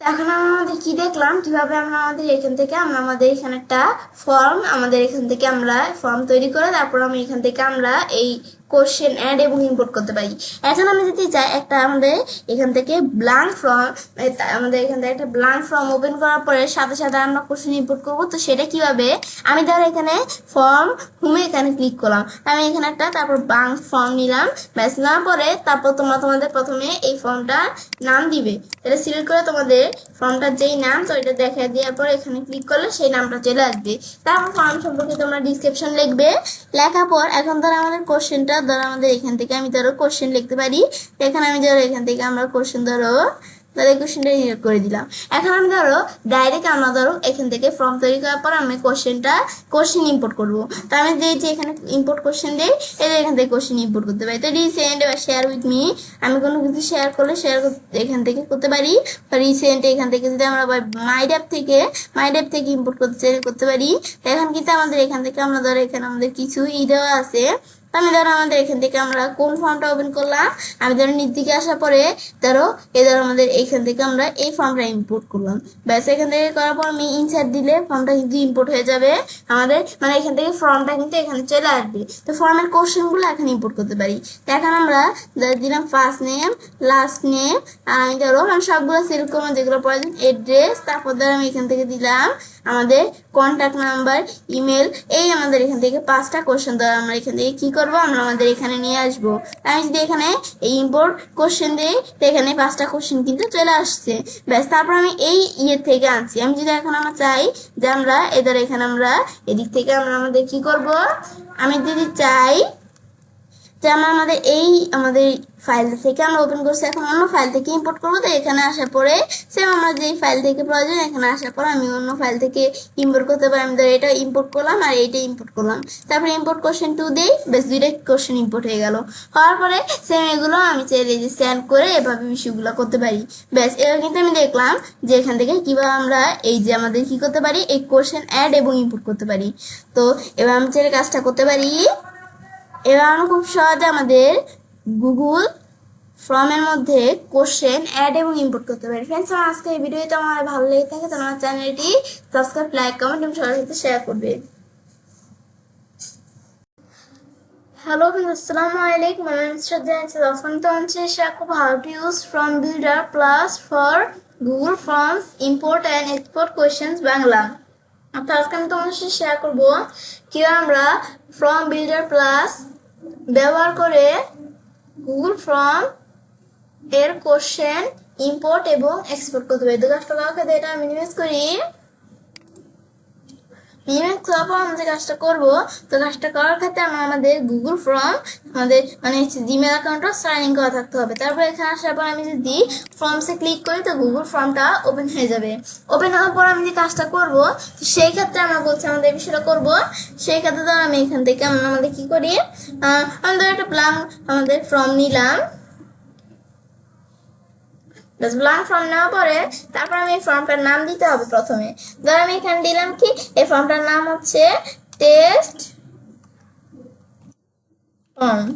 এখন আমাদের কি দেখলাম কিভাবে আমাদের এখান থেকে আমাদের এখানে একটা ফর্ম তৈরি করে তারপর আমি এখান থেকে আমরা এই কোশ্চেন অ্যাড এবং ইম্পোর্ট করতে পারি। এখন আমি যদি চাই একটা আমাদের এখান থেকে ব্ল্যাঙ্ক ফর্ম, আমাদের এখান থেকে একটা ব্ল্যাঙ্ক ফর্ম ওপেন করার পরে সাথে সাথে আমরা কোশ্চেন ইম্পোর্ট করবো। তো সেটা কিভাবে, আমি ধরো এখানে ফর্ম হোমে এখানে ক্লিক করলাম, আমি এখানে একটা তারপর ব্ল্যাঙ্ক ফর্ম নিলাম, ব্যাস। নেওয়ার পরে তারপর তোমাদের প্রথমে এই ফর্মটা নাম দিবে, এটা সিলেক্ট করে তোমাদের ফর্মটার যেই নাম, তো এটা দেখা দেওয়ার পর এখানে ক্লিক করলে সেই নামটা চলে আসবে। তারপর ফর্ম সম্পর্কে তোমরা ডিসক্রিপশন লিখবে, লেখার পর এখন ধরো আমাদের কোশ্চেনটা ধরো আমাদের এখান থেকে আমি ধরো কোশ্চেন লিখতে পারি। এখানে আমি ধরো এখান থেকে আমরা কোশ্চেন ধরো তাহলে এই কোশ্চেনটা ডিলিট করে দিলাম। এখন আমি ধরো ডাইরেক্ট আমরা ধরো এখান থেকে ফর্ম তৈরি করার পর আমি কোশ্চেন ইম্পোর্ট করবো। তো আমি যে এখানে ইম্পোর্ট কোশ্চেন দিই, এদের এখান থেকে কোশ্চেন ইম্পোর্ট করতে পারি। তো রিসেন্ট বা শেয়ার উইথ মি, আমি কোনো কিছু শেয়ার করলে এখান থেকে করতে পারি। রিসেন্ট এখান থেকে যদি আমরা মাই ড্যাপ থেকে ইম্পোর্ট করতে চাইলে করতে পারি। এখন কিন্তু আমাদের এখান থেকে আমরা ধরো এখানে আমাদের কিছু দেওয়া আছে। আমি ধরো আমাদের এখান থেকে আমরা কোন ফর্মটা ওপেন করলাম, আমি ধরো নিচ দিকে আসার পরে ধরো আমাদের এখান থেকে আমরা এই ফর্মটা ইম্পোর্ট করলাম। ব্যাস এখান থেকে করার পর আমি ইনসার্ট দিলে ফর্মটা কিন্তু ইম্পোর্ট হয়ে যাবে আমাদের, মানে এখান থেকে ফর্মটা কিন্তু এখানে চলে আসবে। তো ফর্মের কোশ্চেনগুলো এখন ইম্পোর্ট করতে পারি। এখন আমরা দিলাম ফার্স্ট নেম, লাস্ট নেম, আর আমি ধরো সবগুলো সিলেক্ট করবো যেগুলো প্রয়োজন, অ্যাড্রেস, তারপর ধরো আমি এখান থেকে দিলাম আমাদের কন্ট্যাক্ট নাম্বার, ইমেল। এই আমাদের এখান থেকে 5টা কোশ্চেন ধরো আমরা এখান থেকে কি করবো, আমরা আমাদের এখানে নিয়ে আসবো। আমি যদি এখানে এই ইম্পোর্ট কোশ্চেন দিই, তো এখানে 5টা কোশ্চেন কিন্তু চলে আসছে। ব্যাস তারপর আমি এই থেকে আনছি। আমি যদি এখন আমরা চাই যে আমরা এখানে আমরা এদিক থেকে আমরা আমাদের কি করব, আমি যদি চাই যে আমরা আমাদের ফাইল থেকে আমরা ওপেন করছি, এখন অন্য ফাইল থেকে ইম্পোর্ট করবো। তো এখানে আসার পরে সেম আমরা যেই ফাইল থেকে প্রয়োজন এখানে আসার পর আমি অন্য ফাইল থেকে ইম্পোর্ট করতে পারি। আমি ধর এটা ইম্পোর্ট করলাম আর এইটা ইম্পোর্ট করলাম, তারপরে ইম্পোর্ট কোশ্চেন 2 দিই, বেশ 2টা কোশ্চেন ইম্পোর্ট হয়ে গেল। হওয়ার পরে সেম এগুলো আমি চাইলে যে স্ক্যান করে এভাবে বিষয়গুলো করতে পারি। ব্যাস এবার কিন্তু আমি দেখলাম যে এখান থেকে কিভাবে আমরা এই যে আমাদের কি করতে পারি, এই কোশ্চেন অ্যাড এবং ইম্পোর্ট করতে পারি। তো এবার আমি চাইলে কাজটা করতে পারি। এবার আমরা খুব সহজে আমাদের গুগল ফর্মের মধ্যে কোশ্চেন অ্যাড এবং ইম্পোর্ট করতে পারি। ফ্রেন্ডস, আমার আজকে এই ভিডিওটা আমার ভালো লেগে থাকে তাহলে আমার চ্যানেলটি সাবস্ক্রাইব, লাইক, কমেন্ট এবং সবার সাথে শেয়ার করবে। Hello friends, Assalamu alaikum. My name is Shraddha and today I'm going to share how to use From Builder Plus for Google Forms import and export questions Bangla. আজকে আমি তোমাদের সাথে share করব কিভাবে আমরা ফর্ম বিল্ডার প্লাস ব্যবহার করে Google form এর কোশ্চেন ইম্পোর্ট এবং এক্সপোর্ট করতে পারি। তো কাজটা করার ক্ষেত্রে এটা মিনিমাইজ করি। মিনিমাইজ করার পর আমরা যে কাজটা করবো, তো কাজটা করার ক্ষেত্রে আমাদের গুগল ফর্ম আমাদের মানে জিমেল অ্যাকাউন্টটা সাইন ইন করা থাকতে হবে। তারপর এখানে আসার পর আমি যদি ফর্মসে ক্লিক করি তো গুগল ফর্মটা ওপেন হয়ে যাবে। ওপেন হওয়ার পর আমি যে কাজটা করব, তো সেই ক্ষেত্রে আমরা বলছি আমাদের বিষয়টা করব। সেই ক্ষেত্রে ধর আমি এখান থেকে আমরা আমাদের কি করি, আমাদের একটা ব্ল্যাঙ্ক আমাদের ফর্ম নিলাম। ব্ল্যাঙ্ক ফর্ম নেওয়ার পরে তারপর আমি এই ফর্মটার নাম দিতে হবে। প্রথমে ধর আমি এখানে দিলাম কি, এই ফর্মটার নাম হচ্ছে টেস্ট ফর্ম।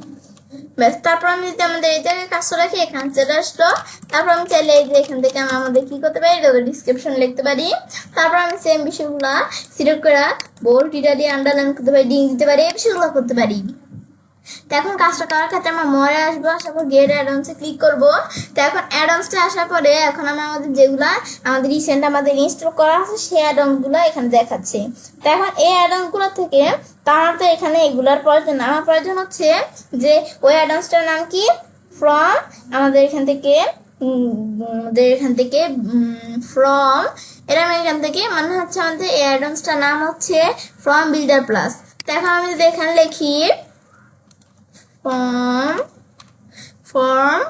ব্যাস তারপর আমি যদি আমাদের এই জায়গায় কাজটা রাখি, এখানে চলে আসলো। তারপর আমি চাইলে এই যে এখান থেকে আমি আমাদের কি করতে পারি, ডিসক্রিপশন লিখতে পারি। তারপর আমি সেম বিষয়গুলো সিলেক্ট করে বোল্ড ইটালি আন্ডারলাইন করতে পারি, ডিং দিতে পারি, এই বিষয়গুলো করতে পারি। তো এখন কাজটা করার ক্ষেত্রে আমরা মরে আসবো, আসার পর গেট অ্যাডঅনসে ক্লিক করবো। তো এখন অ্যাডঅনসটা আসার পরে এখন আমি আমাদের যেগুলা আমাদের রিসেন্ট আমাদের ইনস্টল করা আছে সেই অ্যাডঅনগুলো এখানে দেখাচ্ছে। তো এখন এই অ্যাডঅনগুলো থেকে তার তো এখানে এগুলার প্রয়োজন, আমার প্রয়োজন হচ্ছে যে ওই অ্যাডঅনসটার নাম কি, ফ্রম আমাদের এখান থেকে ফ্রম এর আমি এখান থেকে মানে হচ্ছে আমাদের এই অ্যাডঅনসটার নাম হচ্ছে ফর্ম বিল্ডার প্লাস। তো এখন আমি যদি এখানে লিখি ফর্ম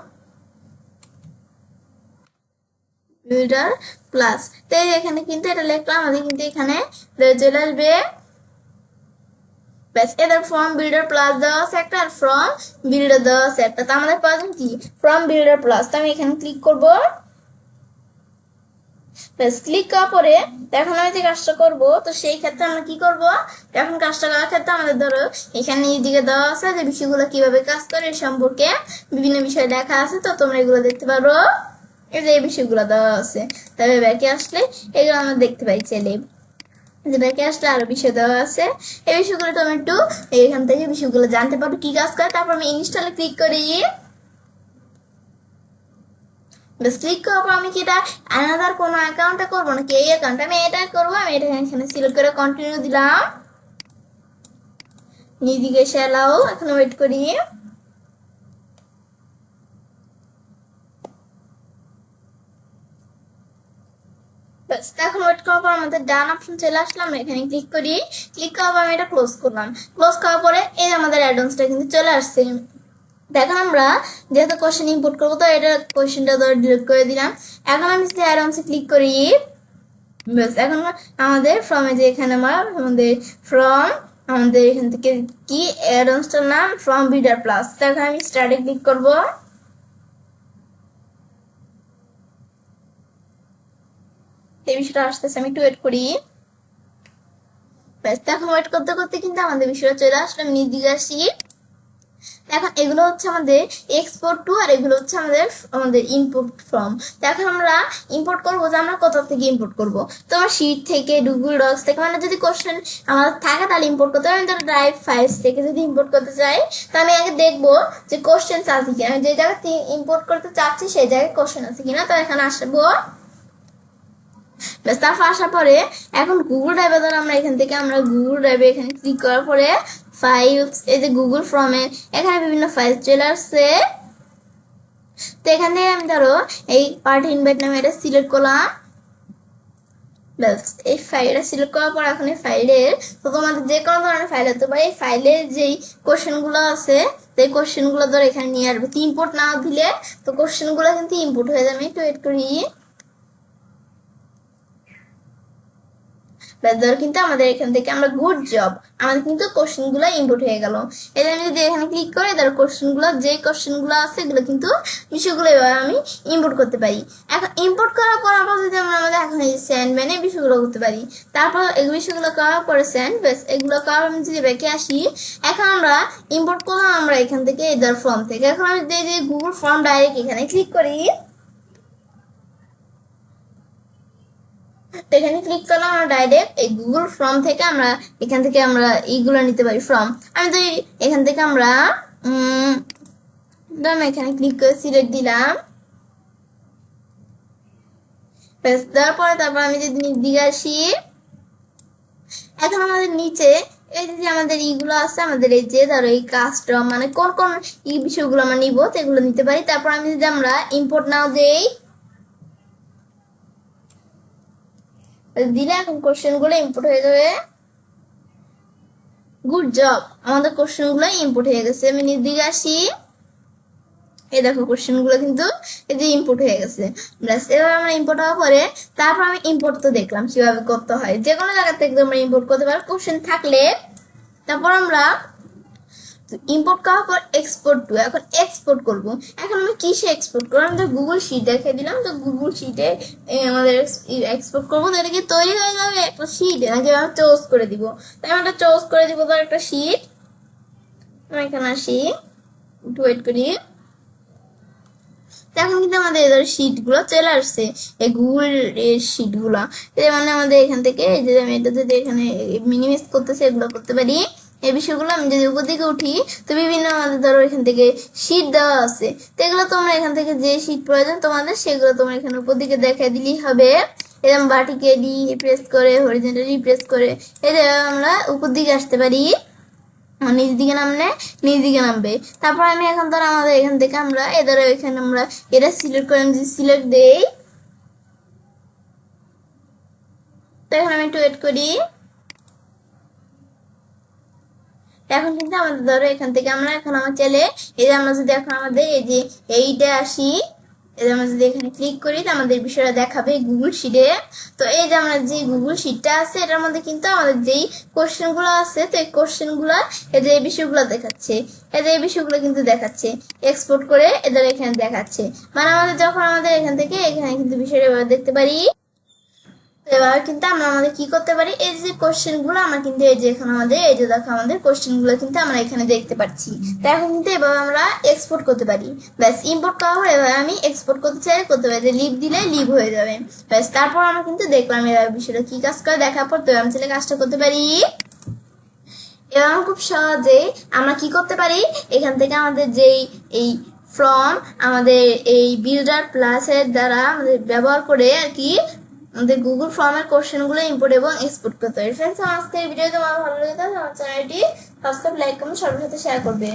বিল্ডার প্লাস, তো এখানে কিন্তু এটা লিখলাম, আমাদের কিন্তু এখানে চলে আসবে। ব্যাস এদের ফর্ম বিল্ডার প্লাস দেওয়া আছে একটা, আর ফর্ম বিল্ডার দেওয়া আছে একটা। তো আমাদের প্রয়োজন কি, ফর্ম বিল্ডার প্লাস। তো আমি এখানে ক্লিক করব। ব্যাস ক্লিক করার পরে এখন আমি যে কাজটা করব, তো সেই ক্ষেত্রে আমরা কি করব, এখন কাজটা করার ক্ষেত্রে আমাদের ধরো এখানে এইদিকে দেওয়া আছে যে বিষয়গুলো কিভাবে কাজ করে এই সম্পর্কে বিভিন্ন বিষয় লেখা আছে। তো তোমরা এগুলো দেখতে পারো, এই যে এই বিষয়গুলো দেওয়া আছে। তবে ব্যাকে আসলে এগুলো আমরা দেখতে পাই। চাইলে যে ব্যাকে আসলে আরো বিষয় দেওয়া আছে, এই বিষয়গুলো তোমরা একটু এখান থেকে বিষয়গুলো জানতে পারো কি কাজ করে। তারপর আমি ইনস্টলে ক্লিক করি। বেশ ক্লিক করার পর আমি কি এটা আলাদা কোনো অ্যাকাউন্টে করবো নাকি এই অ্যাকাউন্ট, আমি এটা করবো। আমি এটা এখানে সিলেক্ট করে কন্টিনিউ দিলাম, নিজেকে সেলাও। এখন ওয়েট করি। এখন ওয়েট করার পর আমাদের ডান অপশন চলে আসলাম, এখানে ক্লিক করি। ক্লিক করার পর আমি এটা ক্লোজ করলাম। ক্লোজ করার পরে এই আমাদের অ্যাডভান্সটা কিন্তু চলে আসছে। দেখো আমরা যেহেতু কোশ্চেন ইনপুট করবো, তো এটা কোশ্চেনটা ধরে ডিলিট করে দিলাম। এখন আমি যদি অ্যারোন্সে ক্লিক করি, ব্যাস এখন আমাদের ফ্রমে যে এখানে আমাদের ফ্রম আমাদের এখান থেকে কি অ্যারোন্সটার নাম ফ্রম বিডার প্লাস। দেখো আমি স্টার্টে ক্লিক করব, এই বিষয়টা আসতেছে, আমি একটু ওয়েট করি। ব্যাস এখন ওয়েট করতে করতে কিন্তু আমাদের বিষয়টা চলে আসলে, আমি নিজ দিকে আসি। এখন এগুলো হচ্ছে আমাদের এক্সপোর্ট টু, আর এগুলো হচ্ছে আমাদের ইম্পোর্ট ফ্রম। এখন আমরা ইম্পোর্ট করবো যে আমরা কোথা থেকে ইম্পোর্ট করব, তো আমার শিট থেকে, গুগল ডক্স থেকে, মানে যদি কোশ্চেন আমার থাকে তাহলে ইম্পোর্ট করতে হবে। আমি ধরো ড্রাইভ ফাইলস থেকে যদি ইম্পোর্ট করতে চাই, তো আমি আগে দেখবো যে কোশ্চেন আছে কি, আমি যে জায়গাতে ইম্পোর্ট করতে চাচ্ছি সেই জায়গায় কোশ্চেন আছে কিনা। তো এখানে আসবো, ব্যাস তারপর আসার পরে এখন গুগল ড্রাইভে ধরো আমরা এখান থেকে আমরা গুগল ড্রাইভে এখানে ক্লিক করার পরে ফাইলস, এই যে গুগল ফর্মে এখানে বিভিন্ন ফাইল চলে আসছে। তো এখান থেকে আমি ধরো এই পার্টি ইনভাইট নামে এটা সিলেক্ট করলাম। ব্যাস এই ফাইলটা সিলেক্ট করার পর এখন এই ফাইলের, তো তোমাদের যে কোনো ধরনের ফাইল হতে পারে, এই ফাইলের যেই কোশ্চেনগুলো আছে সেই কোশ্চেনগুলো ধরো এখানে নিয়ে আসবে। তো ইম্পোর্ট না দিলে তো কোশ্চেনগুলো কিন্তু ইম্পোর্ট হয়ে যাবে। একটু ওয়েট করি, ধরো কিন্তু আমাদের এখান থেকে আমরা গুড জব, আমাদের কিন্তু কোশ্চেন গুলো ইম্পোর্ট হয়ে গেল। এবার আমি যদি এখানে ক্লিক করি, ধরো কোশ্চেন গুলো যে কোশ্চেন গুলো আছে এগুলো কিন্তু বিষয়গুলো এবার আমি ইম্পোর্ট করতে পারি। এখন ইম্পোর্ট করার পর আমরা যদি আমাদের এখন এই সেন্ড মানে বিষয়গুলো করতে পারি, তারপর এই বিষয়গুলো করার পরে সেন্ড, বেশ এগুলো করার আমি যদি রেখে আসি, এখন আমরা ইম্পোর্ট করলাম আমরা এখান থেকে এই ধর ফর্ম থেকে। এখন আমি যে গুগল ফর্ম ডাইরেক্ট এখানে ক্লিক করি, তো এখানে ক্লিক করলাম, আমরা ডাইরেক্ট এই গুগল ফর্ম থেকে আমরা এখান থেকে আমরা এইগুলো নিতে পারি ফর্ম। আমি তো এখান থেকে আমরা এখানে ক্লিক করে সিলেক্ট দিলাম, তারপর আমি যদি দিকে আসি, এখন আমাদের নিচে এই যে আমাদের ইগুলো আছে, আমাদের এই যে ধরো এই কাস্টম মানে কোন কোন এই বিষয়গুলো আমরা নিব, তো এগুলো নিতে পারি। তারপর আমি যদি আমরা ইম্পোর্ট নাও দেই, দিলে এখন কোশ্চেন গুলো ইম্পোর্ট হয়ে যাবে। গুড জব, আমাদের কোশ্চেন গুলো ইম্পোর্ট হয়ে গেছে। আমি নিজ দিকে আসি, এই দেখো কোশ্চেন গুলো কিন্তু এই যে ইম্পোর্ট হয়ে গেছে। ব্যাস এবার আমরা ইম্পোর্ট হওয়ার পরে তারপর আমি ইম্পোর্ট তো দেখলাম কিভাবে করতে হয়, যে কোনো জায়গা থেকে আমরা ইম্পোর্ট করতে পারি কোশ্চেন থাকলে। তারপর আমরা ইম্পোর্ট করার পর এক্সপোর্ট টু, এখন এক্সপোর্ট করব। এখন আমি কিসে এক্সপোর্ট করবো, আমি তো গুগল শিট দেখিয়ে দিলাম, তো গুগল শিটে আমাদের এক্সপোর্ট করবো। তো এটা কি তৈরি হয়ে যাবে একটা শিট, নাকি আমি চুজ করে দিব? তাই আমরা চুজ করে দিব ধর একটা শিট। আমি এখানে আসি, একটু ওয়েট করি। এখন কিন্তু আমাদের এদের শিট গুলো চলে আসছে, এই গুগল এর শিট গুলা। মানে আমাদের এখান থেকে এই যে আমি এটা যদি এখানে মিনিমাইজ করতেছি, এগুলো করতে পারি। এই বিষয়গুলো আমি যদি উপর দিকে উঠি, তো বিভিন্ন আমাদের ধরো এখান থেকে শিট দেওয়া আছে, তো এগুলো তোমরা এখান থেকে যে শিট প্রয়োজন তোমাদের সেগুলো তোমরা এখানে উপর দিকে দেখাই দিলেই হবে। এরকম ভার্টিক্যালি প্রেস করে, হরিজন্টালি প্রেস করে এই যে আমরা উপর দিকে আসতে পারি, নিচ দিকে নামলে নিচ দিকে নামবে। তারপর আমি এখন ধর আমাদের এখান থেকে আমরা এদের এখানে আমরা এটা সিলেক্ট করে যদি সিলেক্ট দেই, তো এখন আমি একটু ওয়েট করি। এখন কিন্তু আমাদের ধরো এখান থেকে আমরা এখন আমার চাইলে এই যে আমরা যদি এখন আমাদের এই যে এইটা আসি, এই যে আমরা যদি এখানে ক্লিক করি, তো আমাদের বিষয়টা দেখাবে গুগল শিটে। তো এই যে আমরা যে গুগল শিটটা আছে এটার মধ্যে কিন্তু আমাদের যেই কোশ্চেন গুলো আছে, তো এই কোশ্চেন গুলো এই যে এই বিষয়গুলো দেখাচ্ছে, এই যে এই বিষয়গুলো কিন্তু দেখাচ্ছে এক্সপোর্ট করে এদের এখানে দেখাচ্ছে। মানে আমাদের যখন আমাদের এখান থেকে এখানে কিন্তু বিষয়টা দেখতে পারি। এবার কিন্তু আমরা আমাদের কি করতে পারি, এই যে কোশ্চেন গুলো আমরা কিন্তু এই যে এখানে আমাদের এই যে দেখো আমাদের কোশ্চেন গুলো কিন্তু আমরা এখানে দেখতে পাচ্ছি। তো এখন কিন্তু এবার আমরা এক্সপোর্ট করতে পারি। ব্যাস ইম্পোর্ট করার পর এবার আমি এক্সপোর্ট করতে চাই, করতে পারি, যে লিভ দিলে লিভ হয়ে যাবে। ব্যাস তারপর আমরা কিন্তু দেখলাম এবার বিষয়টা কি কাজ করে দেখার পর তো আমি চাইলে কাজটা করতে পারি। এবার আমরা খুব সহজে আমরা কি করতে পারি, এখান থেকে আমাদের যেই এই ফ্রম আমাদের এই বিল্ডার প্লাসের দ্বারা আমাদের ব্যবহার করে আর কি আমাদের গুগল ফর্মের কোশ্চেন গুলো ইম্পোর্ট এবং এক্সপোর্ট করতে পারি। ফ্রেন্ডস, আজকের ভিডিও তোমার ভালো লেগে থাকে আমার চ্যানেলটি সাবস্ক্রাইব, লাইক, কমেন্ট সবার সাথে শেয়ার করবে।